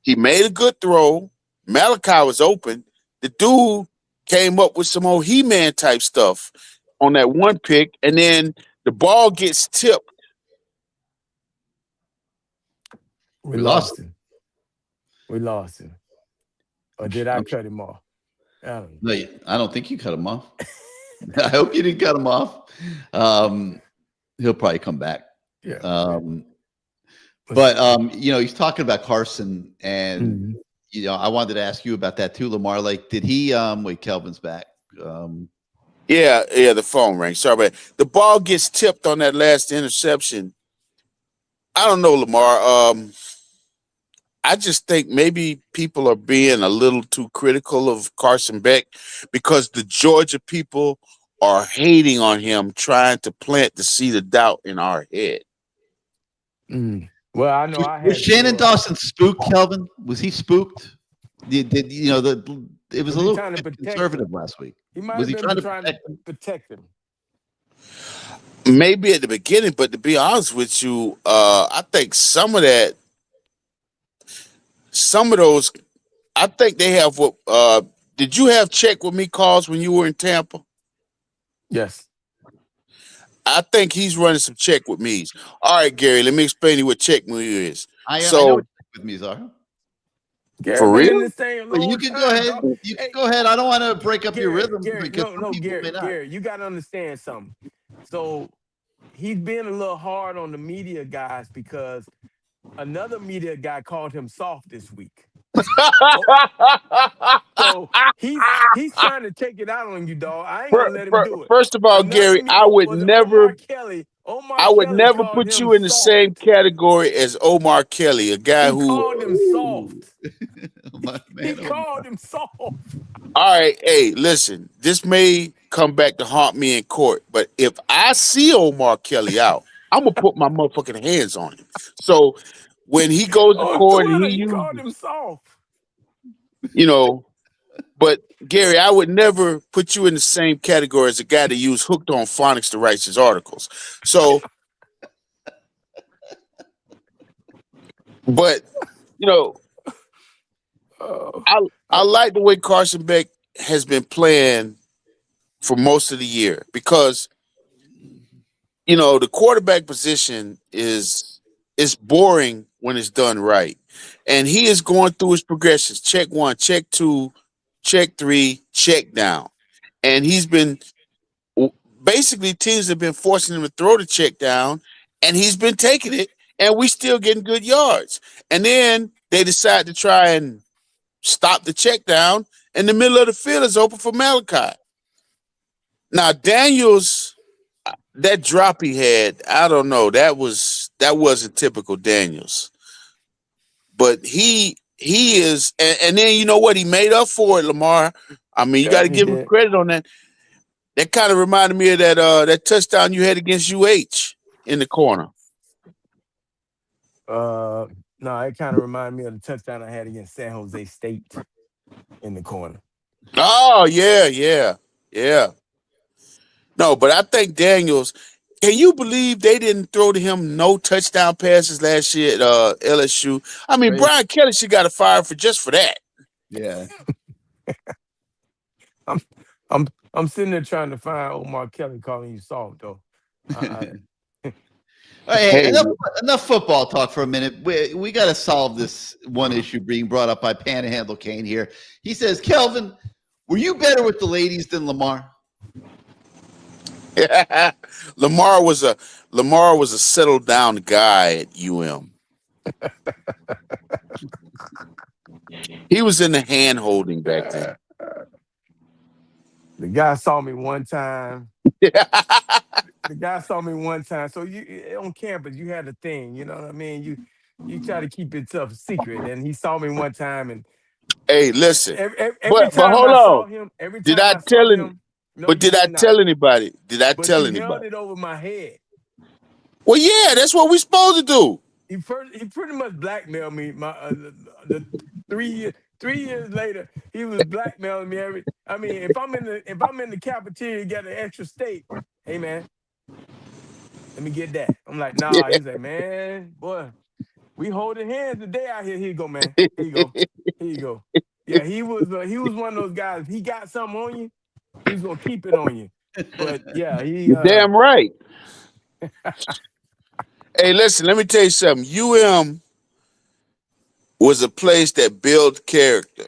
he made a good throw. Malachi was open. The dude came up with some old He-Man type stuff on that one pick, and then the ball gets tipped. We lost him. We lost him. Or did I cut him off? I don't know. No, I don't think you cut him off. I hope you didn't cut him off. He'll probably come back. Yeah. But he's talking about Carson, and I wanted to ask you about that too, Lamar. Like, did he? Wait, Kelvin's back. Yeah, the phone rang. Sorry, but the ball gets tipped on that last interception. I don't know, Lamar. I just think maybe people are being a little too critical of Carson Beck because the Georgia people are hating on him, trying to plant the seed of doubt in our head. Well, I know Was Shannon Dawson spooked, Kelvin? Was he spooked? It was a little conservative last week. He might was have he been trying to protect him? Maybe at the beginning, but to be honest with you, I think some of those, I think they have what. Did you have check with me calls when you were in Tampa? Yes. I think he's running some check with me. All right, Gary, let me explain to you what check with me is. I know what check with me's are. Gary, for real? You can go ahead. You can go ahead. I don't want to break up your rhythm. Gary, you got to understand something. So he's been a little hard on the media guys because another media guy called him soft this week. So he's trying to take it out on you, dog. I ain't gonna let him do it. First of all, Gary, I would never put you in the same category as Omar Kelly, a guy who called him soft. He called him soft. All right, hey, listen, this may come back to haunt me in court, but if I see Omar Kelly out, I'm gonna put my motherfucking hands on him. So when he goes to court and he called him soft. But Gary, I would never put you in the same category as a guy that used Hooked on Phonics to write his articles. So, but I like the way Carson Beck has been playing for most of the year because the quarterback position is boring when it's done right. And he is going through his progressions. Check 1, check 2, check 3, check down. And he's been basically teams have been forcing him to throw the check down, and he's been taking it, and we still getting good yards. And then they decide to try and stop the check down, and the middle of the field is open for Malachi. Now, Daniels, that drop he had, I don't know. That wasn't typical Daniels. But he is, and then you know what? He made up for it, Lamar. I mean, you got to give him credit on that. That kind of reminded me of that touchdown you had against UH in the corner. No, it kind of reminded me of the touchdown I had against San Jose State in the corner. Oh, yeah. No, but I think Daniels, can you believe they didn't throw to him no touchdown passes last year at LSU? I mean, Brian Kelly should got a fire for that. Yeah. I'm sitting there trying to find Omar Kelly calling you soft though. I, All right, hey, Hey, enough football talk for a minute. We got to solve this one issue being brought up by Panhandle Kane here. He says, Kelvin, were you better with the ladies than Lamar? Lamar was a settled down guy at UM. He was in the hand holding back then. the guy saw me one time. The guy saw me one time. So you on campus, you had a thing. You know what I mean? You try to keep it tough secret, and he saw me one time, and Hey, listen. every But time hold I saw on. him, Did I tell him? no, But you did I did not. tell anybody? Did I But tell you held anybody? it over my head. Well, yeah, that's what we're supposed to do. He pretty much blackmailed me. The 3 years later, he was blackmailing me I mean, if I'm in the cafeteria, get an extra steak. Hey man, let me get that. I'm like, nah. He's like, man, boy, we holding hands today out here. Here you go, man. Here you go. Here you go. Yeah, he was one of those guys. If he got something on you, he was gonna keep it on you. But yeah, You're damn right. Hey, listen, let me tell you something. UM was a place that built character.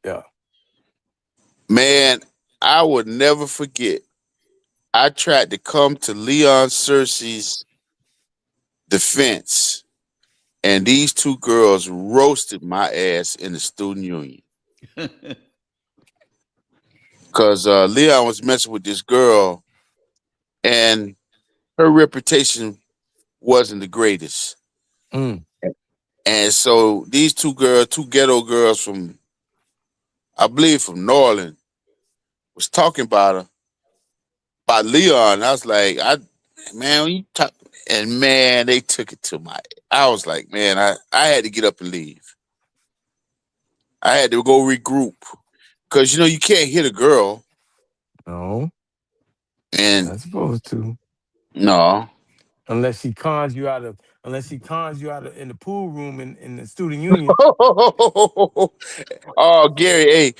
Yeah. Man, I would never forget. I tried to come to Leon Searcy's defense, and these two girls roasted my ass in the student union. Because Leon was messing with this girl, and her reputation wasn't the greatest. Mm. And so these two ghetto girls from, I believe from New Orleans, was talking about Leon. I was like, man, when you talk, and man, they took it to I was like, man, I had to get up and leave. I had to go regroup. Because, you can't hit a girl. No. And Not supposed to. no. Unless he cons you out of in the pool room in the student union. Oh, Gary, hey,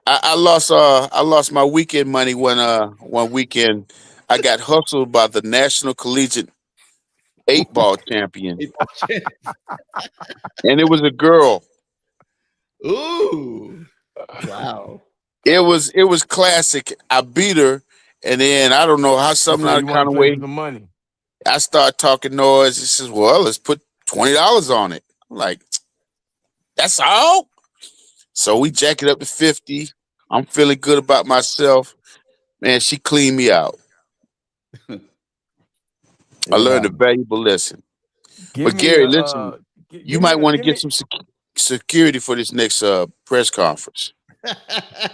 I lost my weekend money one weekend I got hustled by the National Collegiate 8-ball champion. And it was a girl. Ooh. Wow. It was classic. I beat her, and then I don't know how something So out you of want kind to of play way. for the money. I start talking noise. He says, well, let's put $20 on it. I'm like, that's all? So we jack it up to 50. I'm feeling good about myself. Man, she cleaned me out. I learned a valuable lesson. But Gary, listen, you might want to get some security for this next press conference.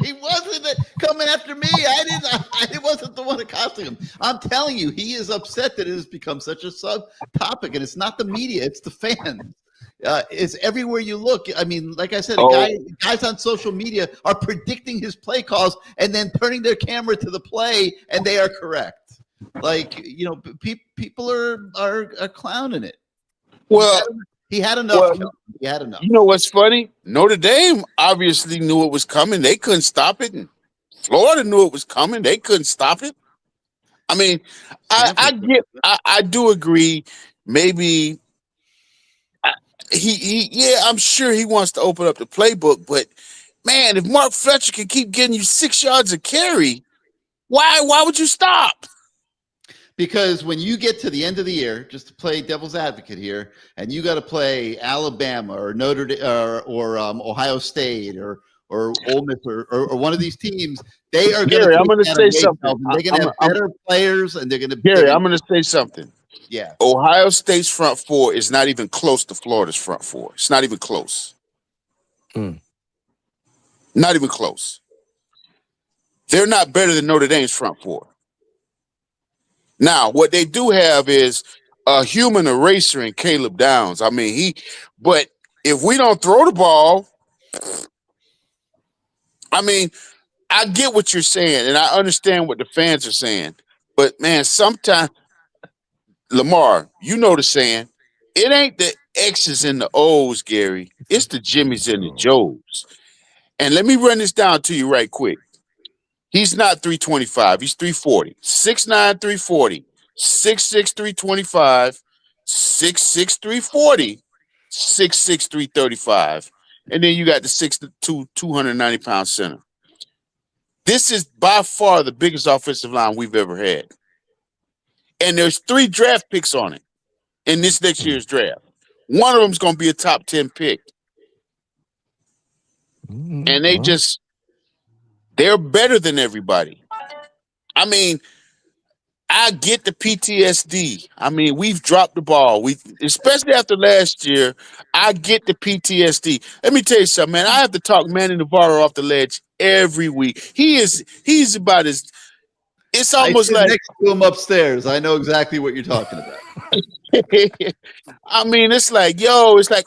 He wasn't coming after me. I wasn't the one accosting him. I'm telling you, he is upset that it has become such a sub topic, and it's not the media; it's the fans. It's everywhere you look. I mean, like I said, guys on social media are predicting his play calls and then turning their camera to the play, and they are correct. Like people are clowning it. Well, he had enough. He had enough. You know what's funny? Notre Dame obviously knew it was coming. They couldn't stop it. And Florida knew it was coming. They couldn't stop it. I mean, I do agree. Maybe I'm sure he wants to open up the playbook. But man, if Mark Fletcher can keep getting you 6 yards of carry, why would you stop? Because when you get to the end of the year, just to play devil's advocate here, and you got to play Alabama or Notre Dame or Ohio State or Ole Miss or one of these teams, they are going to. I'm going to say something. They're going to have better players, and they're going to. Gary, I'm going to say something. Yeah. Ohio State's front four is not even close to Florida's front four. It's not even close. Not even close. They're not better than Notre Dame's front four. Now, what they do have is a human eraser in Caleb Downs. I mean, but if we don't throw the ball, I mean, I get what you're saying, and I understand what the fans are saying. But, man, sometimes, Lamar, you know the saying, it ain't X's and the O's, Gary. It's the Jimmys and the Joes. And let me run this down to you right quick. He's not 325. He's 340. 6'9", 340. 6'6", 325. 6'6", 340. 6'6", 335. And then you got the 6'2", 290-pound center. This is by far the biggest offensive line we've ever had. And there's 3 draft picks on it in this next year's draft. One of them is going to be a top 10 pick. And they're better than everybody. I mean, I get the PTSD. I mean, we've dropped the ball. Especially after last year, I get the PTSD. Let me tell you something, man. I have to talk Manny Navarro off the ledge every week. He's about as it's almost like next to him upstairs. I know exactly what you're talking about. I mean, it's like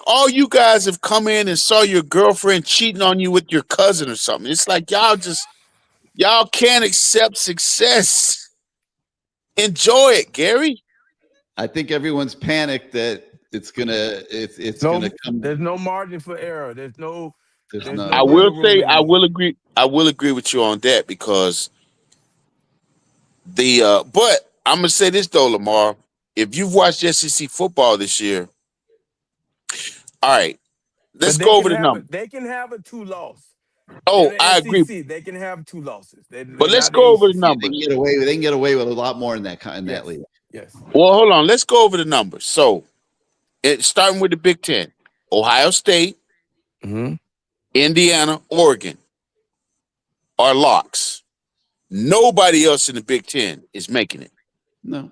all you guys have come in and saw your girlfriend cheating on you with your cousin or something. It's like y'all can't accept success. Enjoy it, Gary. I think everyone's panicked that it's gonna come. There's no margin for error. There's no. I will say I will agree. I will agree with you on that because but I'm gonna say this though, Lamar. If you've watched SEC football this year, all right, let's go over the numbers. They can have a 2-loss. Oh, I agree. They can have 2 losses. But let's go over the numbers. They can get away with a lot more in that league. Yes. Well, hold on. Let's go over the numbers. So, starting with the Big Ten, Ohio State, Indiana, Oregon are locks. Nobody else in the Big Ten is making it. No.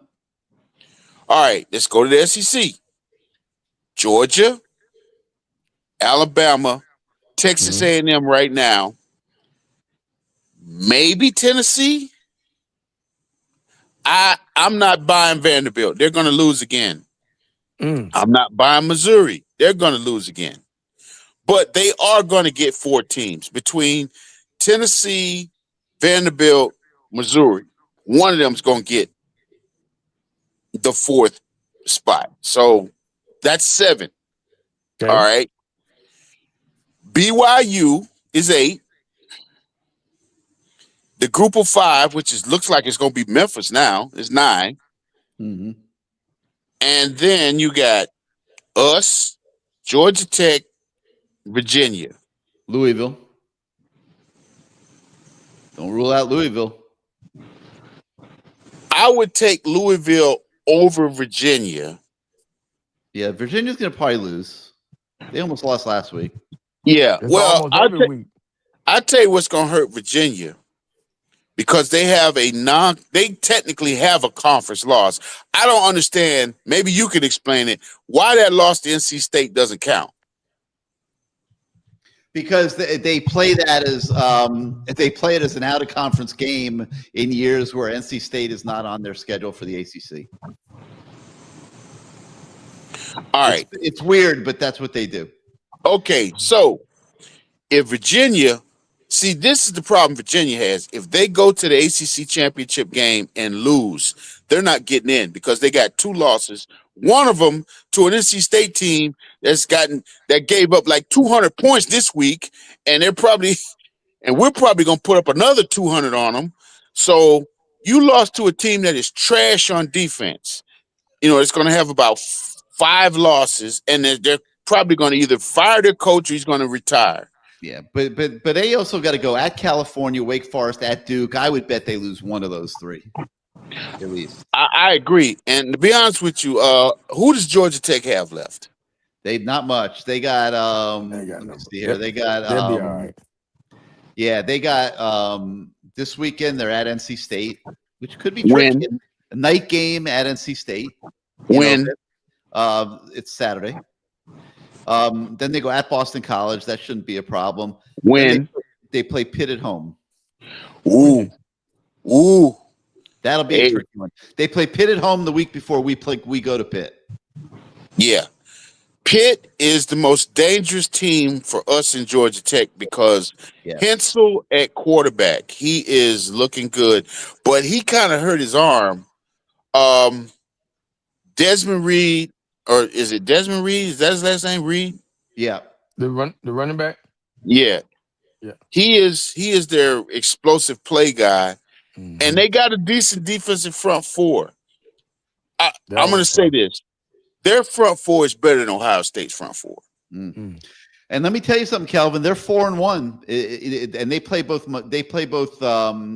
All right, let's go to the SEC. Georgia, Alabama, Texas A&M right now, maybe Tennessee. I'm not buying Vanderbilt. They're going to lose again. I'm not buying Missouri. They're going to lose again. But they are going to get 4 teams between Tennessee, Vanderbilt, Missouri. One of them is going to get the 4th spot. So that's 7. Okay. All right. BYU is 8. The group of 5, which looks like it's going to be Memphis now, is 9. And then you got us, Georgia Tech, Virginia. Louisville. Don't rule out Louisville. I would take Louisville over Virginia. Yeah, Virginia's going to probably lose. They almost lost last week. Yeah, well, I'll tell you what's going to hurt Virginia because they technically have a conference loss. I don't understand. Maybe you can explain it. Why that loss to NC State doesn't count? Because they play that as it as an out of conference game in years where NC State is not on their schedule for the ACC. All right, it's weird, but that's what they do. Okay, so if Virginia, see, this is the problem Virginia has. If they go to the ACC championship game and lose, they're not getting in because they got 2 losses. One of them to an NC State team that gave up like 200 points this week, and we're probably going to put up another 200 on them. So you lost to a team that is trash on defense. It's going to have about 5 losses, and they're probably going to either fire their coach or he's going to retire. Yeah, but they also got to go at California, Wake Forest, at Duke. I would bet they lose one of those 3, at least. I agree. And to be honest with you, who does Georgia Tech have left? They not much. They got let's see here. They got they'll be all right. Yeah, they got this weekend they're at NC State, which could be tricky. A night game at NC State. It's Saturday. Then they go at Boston College. That shouldn't be a problem. They play Pitt at home. Ooh. That'll be a tricky one. They play Pitt at home the week before we go to Pitt. Yeah. Pitt is the most dangerous team for us in Georgia Tech because Hensel at quarterback, he is looking good, but he kind of hurt his arm. Desmond Reed or is it Desmond Reed? Is that his last name? Reed? Yeah. The running back. Yeah. Yeah. He is their explosive play guy, and they got a decent defensive front four. I'm going to say this: their front four is better than Ohio State's front four. And let me tell you something, Kelvin. They're 4-1, and they play both.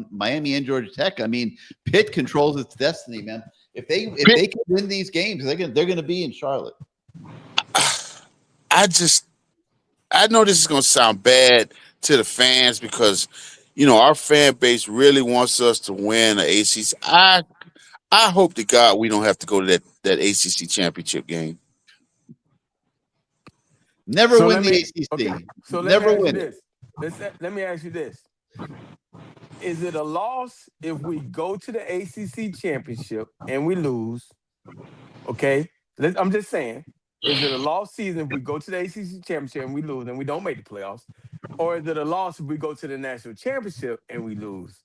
Miami and Georgia Tech. I mean, Pitt controls its destiny, man. If they can win these games, they're going to be in Charlotte. I know this is going to sound bad to the fans because, our fan base really wants us to win an ACC. I hope to God we don't have to go to that ACC championship game. Never win the ACC. Okay. So never win it. Let me ask you this. Is it a loss if we go to the ACC championship and we lose? Okay. I'm just saying. Is it a lost season if we go to the ACC championship and we lose and we don't make the playoffs? Or is it a loss if we go to the national championship and we lose?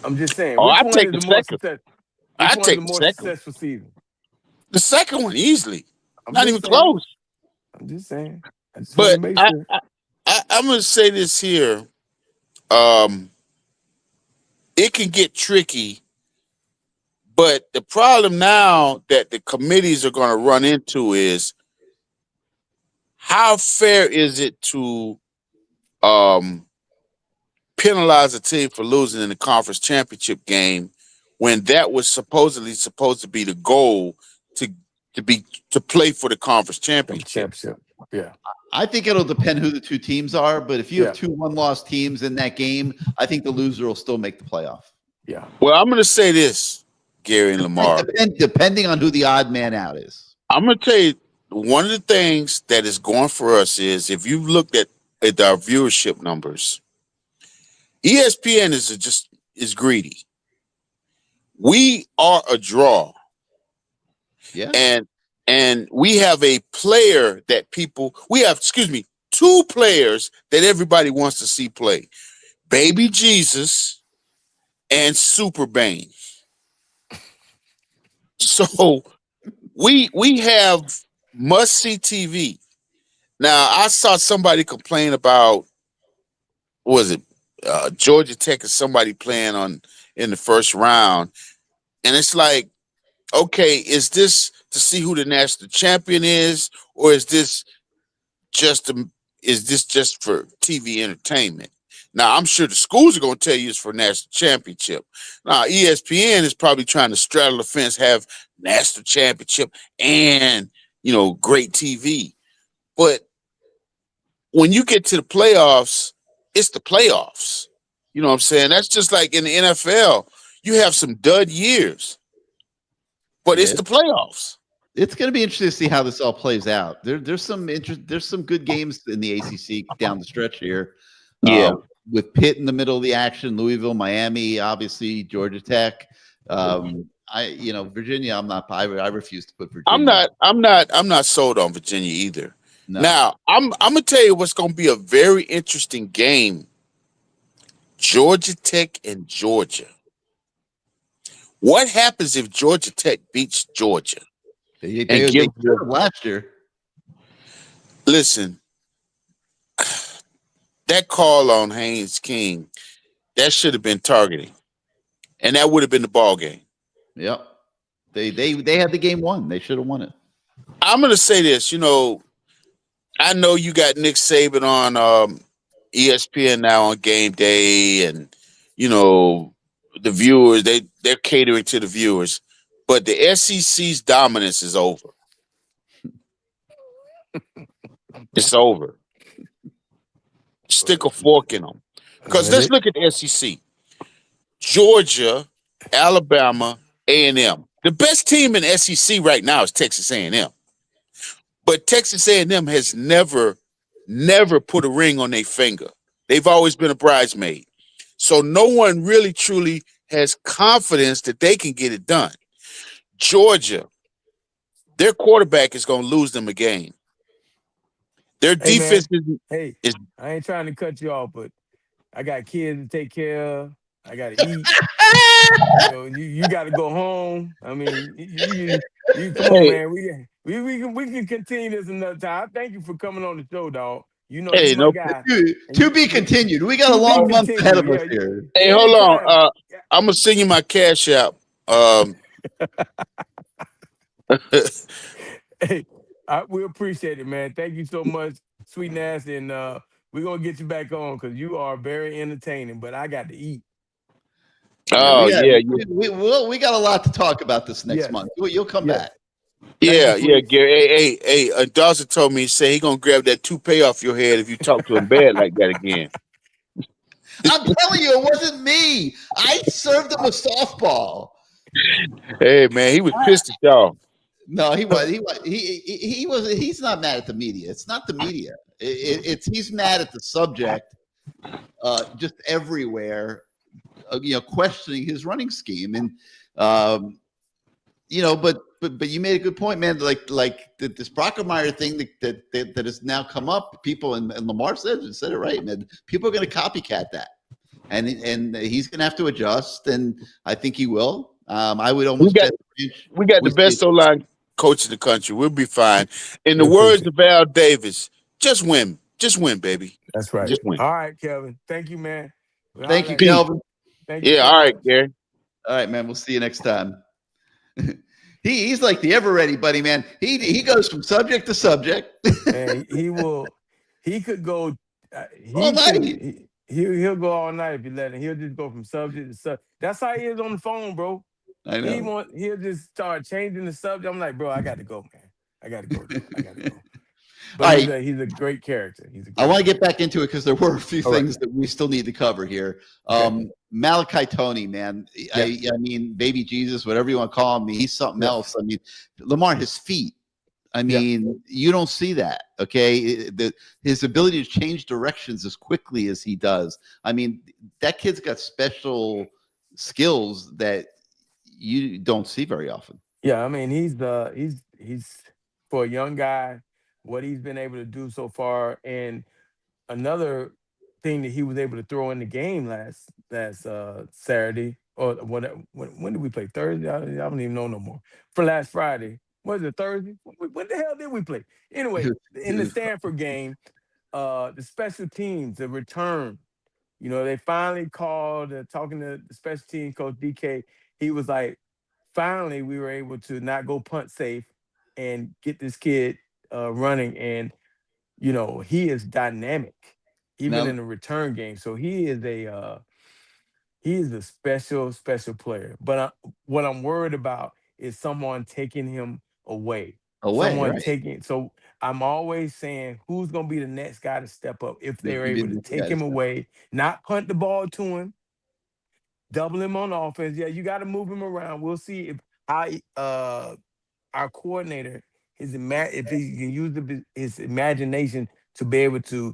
I'm just saying. I take the second. I take the second. Successful season. The second one easily. Not even close. I'm just saying. But I'm going to say this here. It can get tricky. But the problem now that the committees are going to run into is how fair is it to penalize a team for losing in the conference championship game when that was supposed to be the goal to play for the conference championship. Yeah. I think it'll depend who the two teams are, but if you have two one-loss teams in that game, I think the loser will still make the playoff. Yeah. Well, I'm going to say this, Gary and Lamar. Depending on who the odd man out is. I'm going to tell you, one of the things that is going for us is if you looked at our viewership numbers, ESPN is greedy. We are a draw. Yeah. And we have a player that two players that everybody wants to see play. Baby Jesus and Super Bane. So we have must-see TV. Now, I saw somebody complain about, Georgia Tech is somebody playing in the first round. And it's like, okay, is this to see who the national champion is, or is this just for TV entertainment? Now, I'm sure the schools are going to tell you it's for national championship. Now, ESPN is probably trying to straddle the fence, have national championship and, great TV. But when you get to the playoffs, it's the playoffs. You know what I'm saying? That's just like in the NFL. You have some dud years, but it's the playoffs. It's going to be interesting to see how this all plays out. There's some good games in the ACC down the stretch here. Yeah. With Pitt in the middle of the action, Louisville, Miami, obviously Georgia Tech. Virginia, I refuse to put Virginia. I'm not sold on Virginia either. No. Now, I'm gonna tell you what's gonna be a very interesting game. Georgia Tech and Georgia. What happens if Georgia Tech beats Georgia? They last year. Listen, that call on Haynes King, that should have been targeting, and that would have been the ball game. Yep, they had the game won. They should have won it. I'm gonna say this. I know you got Nick Saban on ESPN now on game day, and the viewers they're catering to the viewers, but the SEC's dominance is over. It's over. Stick a fork in them. Because let's look at the SEC. Georgia, Alabama, A&M. The best team in SEC right now is Texas A&M. But Texas A&M has never put a ring on their finger. They've always been a bridesmaid. So no one really truly has confidence that they can get it done. Georgia, their quarterback is going to lose them a game. Their defense is. I ain't trying to cut you off, but I got kids to take care of. I got to eat. You got to go home. I mean, you come on, Hey, man. We can continue this another time. Thank you for coming on the show, dog. You know you hey, my no. guy. And To be continued. We got a to be long month ahead continued. of us Yeah. here. Hey, hold on. Anytime. I'm gonna send you my cash app. Hey, we appreciate it, man. Thank you so much, Sweet Nasty, and we're gonna get you back on because you are very entertaining. But I got to eat. Yeah, Oh yeah, we got a lot to talk about this next Yes. month. You'll come Yes. back. yeah, Thank you, yeah, Sweet. Gary. Hey. Dawson told me, say he gonna grab that toupee off your head if you talk to him bad like that again. I'm telling you, it wasn't me. I served him a softball. Hey man, he was pissed at y'all. No, he was. He was. He's not mad at the media. It's not the media. It's he's mad at the subject. Just everywhere, questioning his running scheme, and but you made a good point, man. Like this Brockermeyer thing that has now come up. People and Lamar said it right, man. People are going to copycat that, and he's going to have to adjust, and I think he will. I would almost we got the best O-line coach in the country. We'll be fine. In the We words appreciate of Al Davis, just win, baby. That's right. Just win. All right, Kelvin. Thank you, man. Thank you, Peace. Kelvin. Thank you. Yeah, so all right, much. Gary. All right, man. We'll see you next time. He's like the ever ready buddy, man. He goes from subject to subject. And he could go. All night. He'll go all night if you let him. He'll just go from subject to subject. That's how he is on the phone, bro. I know. He'll just start changing the subject. I'm like, bro, I got to go, man. I got to go. But he's a great character. I want to get back into it because there were a few things that we still need to cover here. Okay. Malachi Tony, man. Yeah. I mean, baby Jesus, whatever you want to call him, he's something else. I mean, Lamar, his feet. I mean, you don't see that, okay? His ability to change directions as quickly as he does. I mean, that kid's got special skills that you don't see very often. Yeah, I mean, he's for a young guy, what he's been able to do so far, and another thing that he was able to throw in the game last Saturday, or when did we play? Thursday? I don't even know no more. For last Friday. Was it Thursday? When the hell did we play? Anyway, in the Stanford game, the special teams, the return, they finally called, talking to the special team coach, DK. He was like, finally, we were able to not go punt safe and get this kid running. And, he is dynamic, even in the return game. So he is a special, special player. But what I'm worried about is someone taking him away. Someone taking. So I'm always saying, who's going to be the next guy to step up if they're able to take him away, not punt the ball to him, double him on offense. Yeah, you got to move him around. We'll see if our coordinator, if he can use his imagination to be able to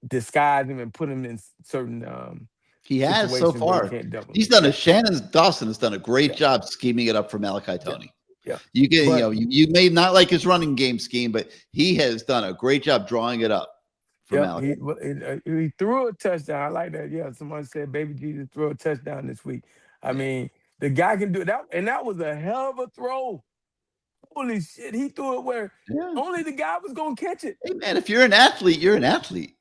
disguise him and put him in certain he has so far. He's done Shannon Dawson has done a great job scheming it up for Malachi Tony. Yeah. You you may not like his running game scheme, but he has done a great job drawing it up for Malachi. He threw a touchdown. I like that. Yeah, someone said baby Jesus threw a touchdown this week. I mean, the guy can do that, and that was a hell of a throw. Holy shit, he threw it where only the guy was gonna catch it. Hey man, if you're an athlete, you're an athlete,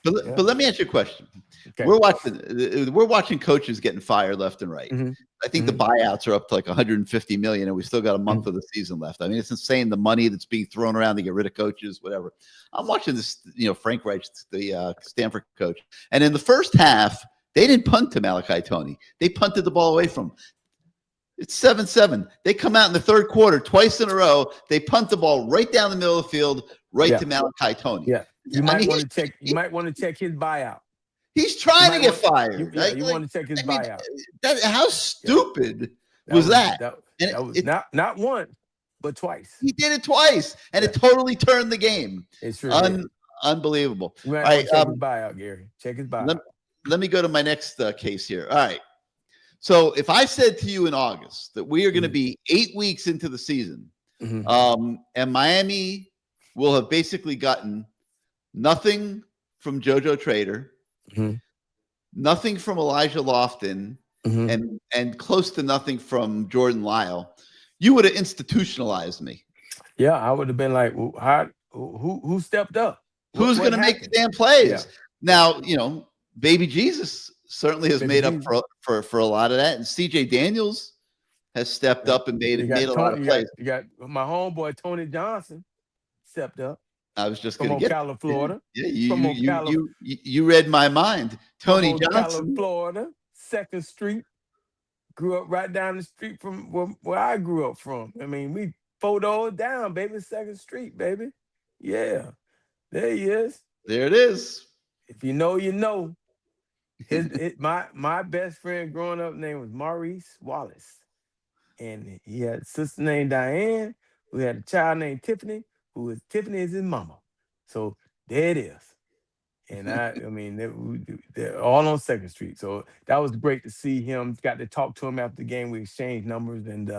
But let me ask you a question. Okay. We're watching coaches getting fired left and right. Mm-hmm. I think the buyouts are up to like 150 million, and we still got a month of the season left. I mean, it's insane the money that's being thrown around to get rid of coaches, whatever. I'm watching this, Frank Reich, the Stanford coach, and in the first half, they didn't punt to Malachi Tony. They punted the ball away from him. It's 7-7. They come out in the third quarter twice in a row. They punt the ball right down the middle of the field, to Malachi Tony. Yeah, you might want to check. You might want to check his buyout. He's trying to get fired. You want to check his buyout. How stupid was that? That was not once, but twice. He did it twice, and it totally turned the game. It's true. Unbelievable. You might want to check his buyout, Gary. Check his buyout. Let me go to my next case here. All right. So if I said to you in August that we are going to be 8 weeks into the season, and Miami will have basically gotten nothing from JoJo Trader, nothing from Elijah Lofton, and close to nothing from Jordan Lyle, you would have institutionalized me. Yeah, I would have been like, well, who stepped up? Who's going to make the damn plays? Yeah. Now, Baby Jesus certainly has made up for a lot of that, and CJ Daniels has stepped up and made a lot of plays. You got my homeboy Tony Johnson stepped up. I was just going to get Ocala, Florida. Yeah, you read my mind. Tony Johnson, Florida, 2nd Street. Grew up right down the street from where I grew up from. I mean, we 4 doors down, baby. 2nd Street, baby. Yeah, there he is. There it is. If you know, you know. My best friend growing up name was Maurice Wallace, and he had a sister named Diane, who had a child named Tiffany, Tiffany is his mama. So there it is. And I mean, they're all on 2nd Street. So that was great to see him. Got to talk to him after the game. We exchanged numbers, and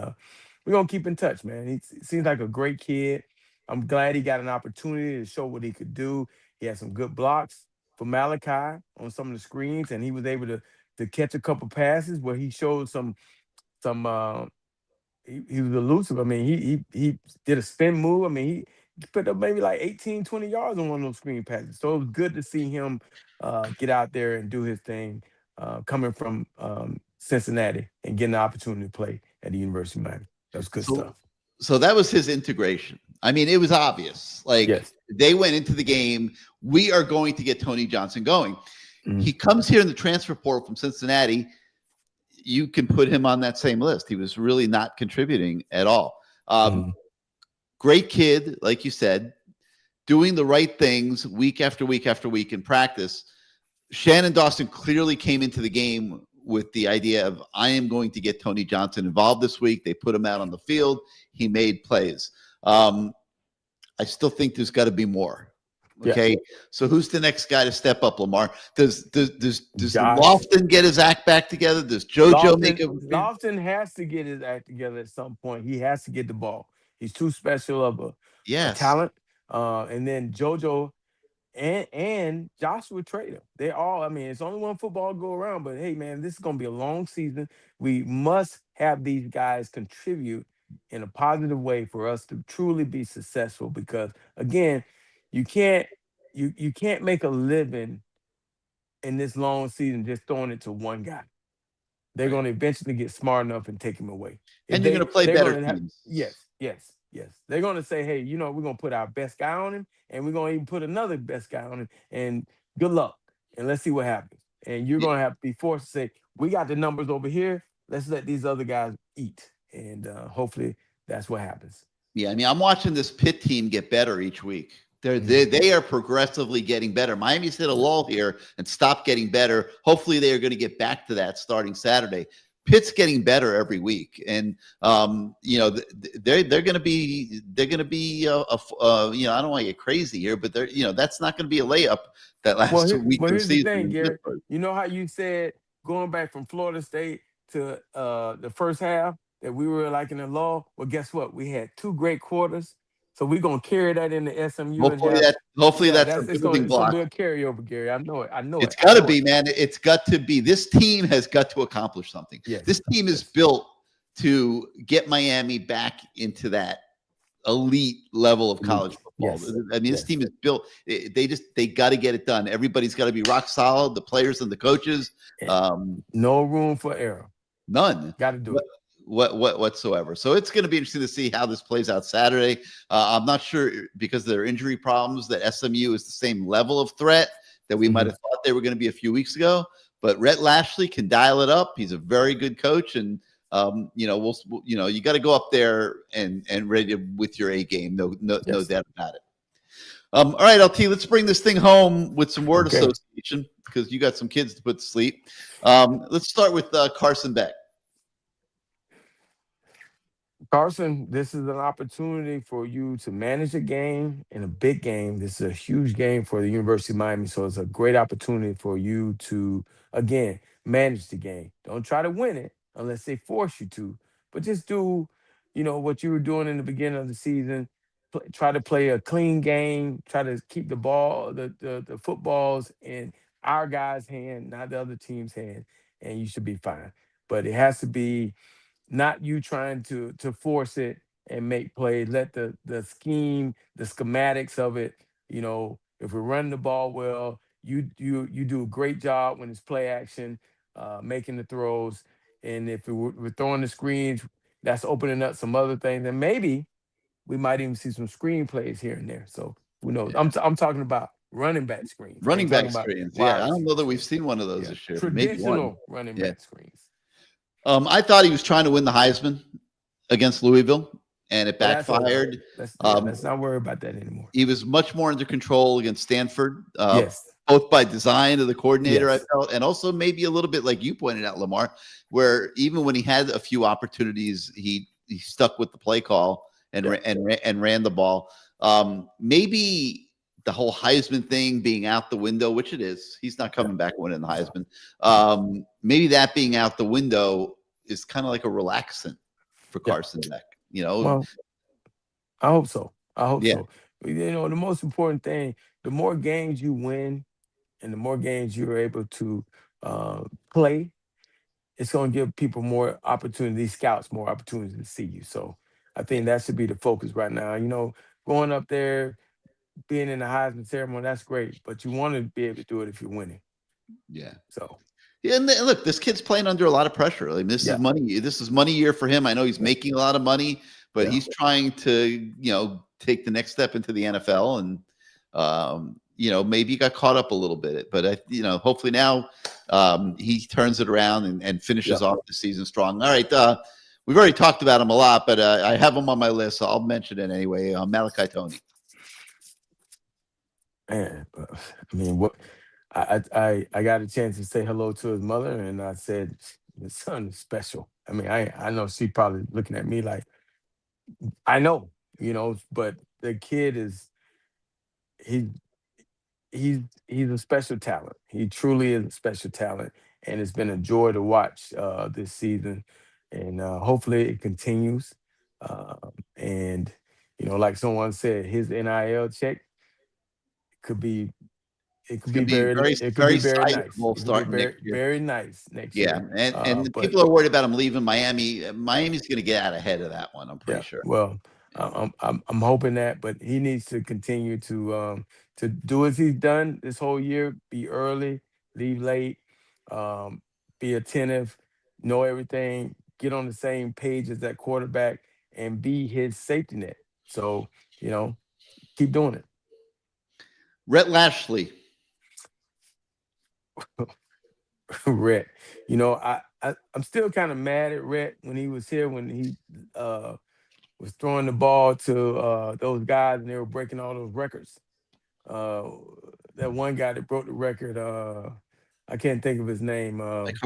we're going to keep in touch, man. He seems like a great kid. I'm glad he got an opportunity to show what he could do. He had some good blocks for Malachi on some of the screens, and he was able to catch a couple passes where he showed some he was elusive. I mean, he did a spin move. I mean, he put up maybe like 18, 20 yards on one of those screen passes. So it was good to see him get out there and do his thing, coming from Cincinnati and getting the opportunity to play at the University of Miami. That was good stuff. So that was his integration. I mean, it was obvious. They went into the game, we are going to get Tony Johnson going. He comes here in the transfer portal from Cincinnati. You can put him on that same list. He was really not contributing at all. Great kid, like you said, doing the right things week after week after week in practice. Shannon Dawson clearly came into the game with the idea of, I am going to get Tony Johnson involved this week. They put him out on the field. He made plays. I still think there's got to be more. Okay, so who's the next guy to step up, Lamar? Does Lofton get his act back together? Does JoJo Lofton has to get his act together at some point. He has to get the ball. He's too special of a talent. And then JoJo and Joshua Trader. They all, I mean, it's only one football go around, but hey, man, this is going to be a long season. We must have these guys contribute in a positive way for us to truly be successful, because again, you can't make a living in this long season just throwing it to one guy. They're going to eventually get smart enough and take him away. And you're going to play better teams. Yes. They're going to say, hey, we're going to put our best guy on him, and we're going to even put another best guy on him, and good luck, and let's see what happens. And you're going to have to be forced to say, we got the numbers over here. Let's let these other guys eat. And hopefully that's what happens. Yeah, I mean, I'm watching this Pitt team get better each week. They are progressively getting better. Miami's hit a lull here and stopped getting better. Hopefully, they are going to get back to that starting Saturday. Pitt's getting better every week, and they're going to be I don't want to get crazy here, but that's not going to be a layup that last week. Well, here's the thing, Gary. You know how you said going back from Florida State to the first half that we were like in a lull? Well, guess what? We had 2 great quarters. So we're gonna carry that into SMU. Hopefully that's a building block. It's gonna be a carryover, Gary. I know it. It's got to be, man. It's got to be. This team has got to accomplish something. Yes. This team is built to get Miami back into that elite level of college football. Yes. I mean, this team is built. They got to get it done. Everybody's got to be rock solid. The players and the coaches. No room for error. None. Got to do it. Whatsoever. So it's going to be interesting to see how this plays out Saturday. I'm not sure, because of their injury problems, that SMU is the same level of threat that we might have thought they were going to be a few weeks ago. But Rhett Lashley can dial it up. He's a very good coach, and you got to go up there and ready with your A game. No doubt about it. All right, LT, let's bring this thing home with some word association, because you got some kids to put to sleep. Let's start with Carson Beck. Carson, this is an opportunity for you to manage a game in a big game. This is a huge game for the University of Miami, so it's a great opportunity for you to, again, manage the game. Don't try to win it unless they force you to, but just do, what you were doing in the beginning of the season. Try to play a clean game. Try to keep the ball, the footballs in our guys' hand, not the other team's hand, and you should be fine. but it has to be not you trying to force it and make plays. Let the scheme, the schematics of it, if we're running the ball well, you do a great job when it's play action, making the throws. And if we're throwing the screens, that's opening up some other things. And maybe we might even see some screen plays here and there. So who knows? Yeah. I'm talking about running back screens. I Running ain't back talking about screens. wide Yeah, I don't know that receiver we've screens. seen one of those Yeah. this year. Maybe one. Traditional running Yeah. back screens. I thought he was trying to win the Heisman against Louisville, and it But that's over. backfired. Let's not worry about that anymore. He was much more under control against Stanford, Yes. both by design of the coordinator, Yes. I felt, and also maybe a little bit like you pointed out, Lamar, where even when he had a few opportunities, he stuck with the play call and ran the ball. Maybe the whole Heisman thing being out the window, which it is, he's not coming back winning the Heisman. Maybe that being out the window is kind of like a relaxant for Carson Beck. Well, I hope so. I hope Yeah. so. The most important thing, the more games you win and the more games you're able to play, it's going to give people more opportunities, scouts more opportunities to see you. So I think that should be the focus right now. Going up there, being in the Heisman ceremony, that's great, but you want to be able to do it if you're winning. Yeah. So. Yeah, and look, this kid's playing under a lot of pressure. I mean, this is money. This is money year for him. I know he's making a lot of money, but he's trying to, take the next step into the NFL, and maybe he got caught up a little bit. But hopefully now he turns it around and finishes off the season strong. All right, we've already talked about him a lot, but I have him on my list, so I'll mention it anyway. Malachi Tony. Man, I mean, what? I got a chance to say hello to his mother, and I said his son is special. I mean, I know she probably looking at me like, I know, but the kid he's a special talent. He truly is a special talent, and it's been a joy to watch this season, and hopefully it continues. And like someone said, his NIL check could be. It could be very nice. It could be very very nice next year. And people are worried about him leaving Miami. Miami's going to get out ahead of that one, I'm pretty sure. Well, I'm hoping that, but he needs to continue to do as he's done this whole year. Be early, leave late, be attentive, know everything, get on the same page as that quarterback, and be his safety net. So keep doing it. Rhett Lashley. Rhett, I'm still kind of mad at Rhett when he was here, when he was throwing the ball to those guys and they were breaking all those records. That one guy that broke the record, I can't think of his name.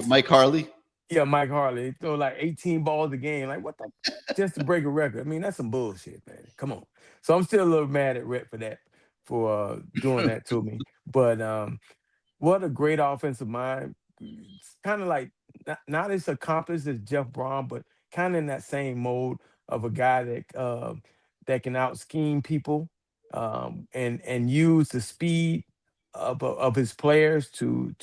Mike Harley? Yeah, Mike Harley. He threw like 18 balls a game. Like, what the? Just to break a record. I mean, that's some bullshit, man. Come on. So I'm still a little mad at Rhett for that, for doing that to me. But what a great offensive mind. It's kind of like not as accomplished as Jeff Braun, but kind of in that same mode of a guy that can out scheme people and use the speed of his players to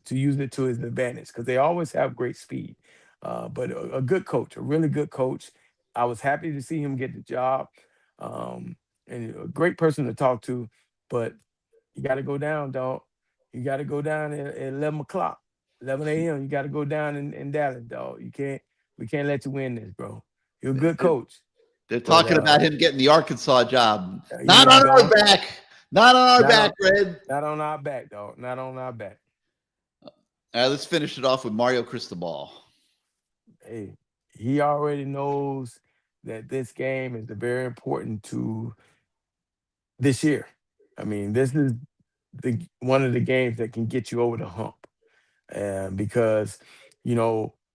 use it to his advantage, because they always have great speed. But a good coach, a really good coach. I was happy to see him get the job, and a great person to talk to. But you got to go down, dog. You got to go down at 11 o'clock, 11 a.m. You got to go down in Dallas, dog. We can't let you win this, bro. You're a good coach. They're talking about him getting the Arkansas job. Not on our back. Not on our back, Red. Not on our back, dog. Not on our back. All right, let's finish it off with Mario Cristobal. Hey, he already knows that this game is very important to this year. I mean, this is one of the games that can get you over the hump. Because,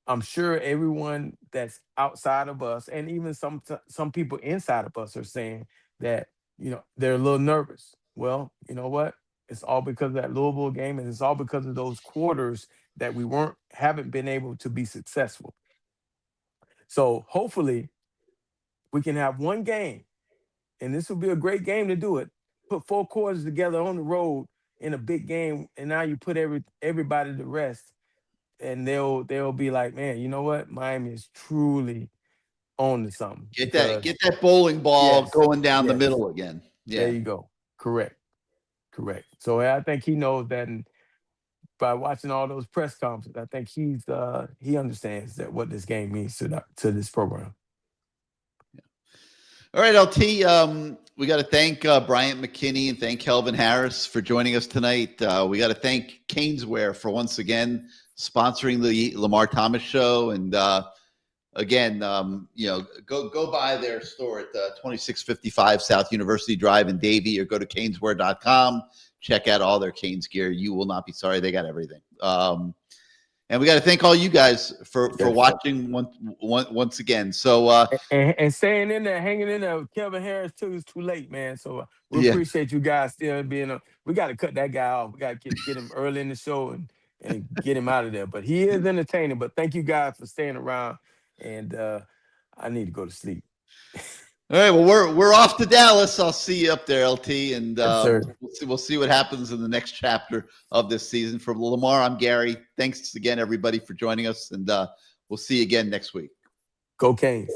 I'm sure everyone that's outside of us, and even some people inside of us, are saying that, they're a little nervous. Well, you know what? It's all because of that Louisville game, and it's all because of those quarters that we haven't been able to be successful. So hopefully we can have one game, and this will be a great game to do it. Put 4 quarters together on the road in a big game, and now you put everybody to rest. and they'll be like, man, you know what? Miami is truly on to something. Get that bowling ball going down the middle again. Yeah. There you go. Correct. So I think he knows that, and by watching all those press conferences, I think he understands that what this game means to this program. All right, LT. We got to thank Bryant McKinnie and thank Kelvin Harris for joining us tonight. We got to thank Caneswear for once again sponsoring the Lamar Thomas Show. And again, go by their store at 2655 South University Drive in Davie, or go to caneswear.com. Check out all their Canes gear. You will not be sorry. They got everything. And we got to thank all you guys for watching once again. So and staying in there, hanging in there with Kelvin Harris too is too late, man. So we appreciate you guys still being. We got to cut that guy off. We got to get him early in the show and get him out of there. But he is entertaining. But thank you guys for staying around. And I need to go to sleep. All right, well, we're off to Dallas. I'll see you up there, LT, and Yes, we'll see what happens in the next chapter of this season. From Lamar, I'm Gary. Thanks again, everybody, for joining us, and we'll see you again next week. Go Canes.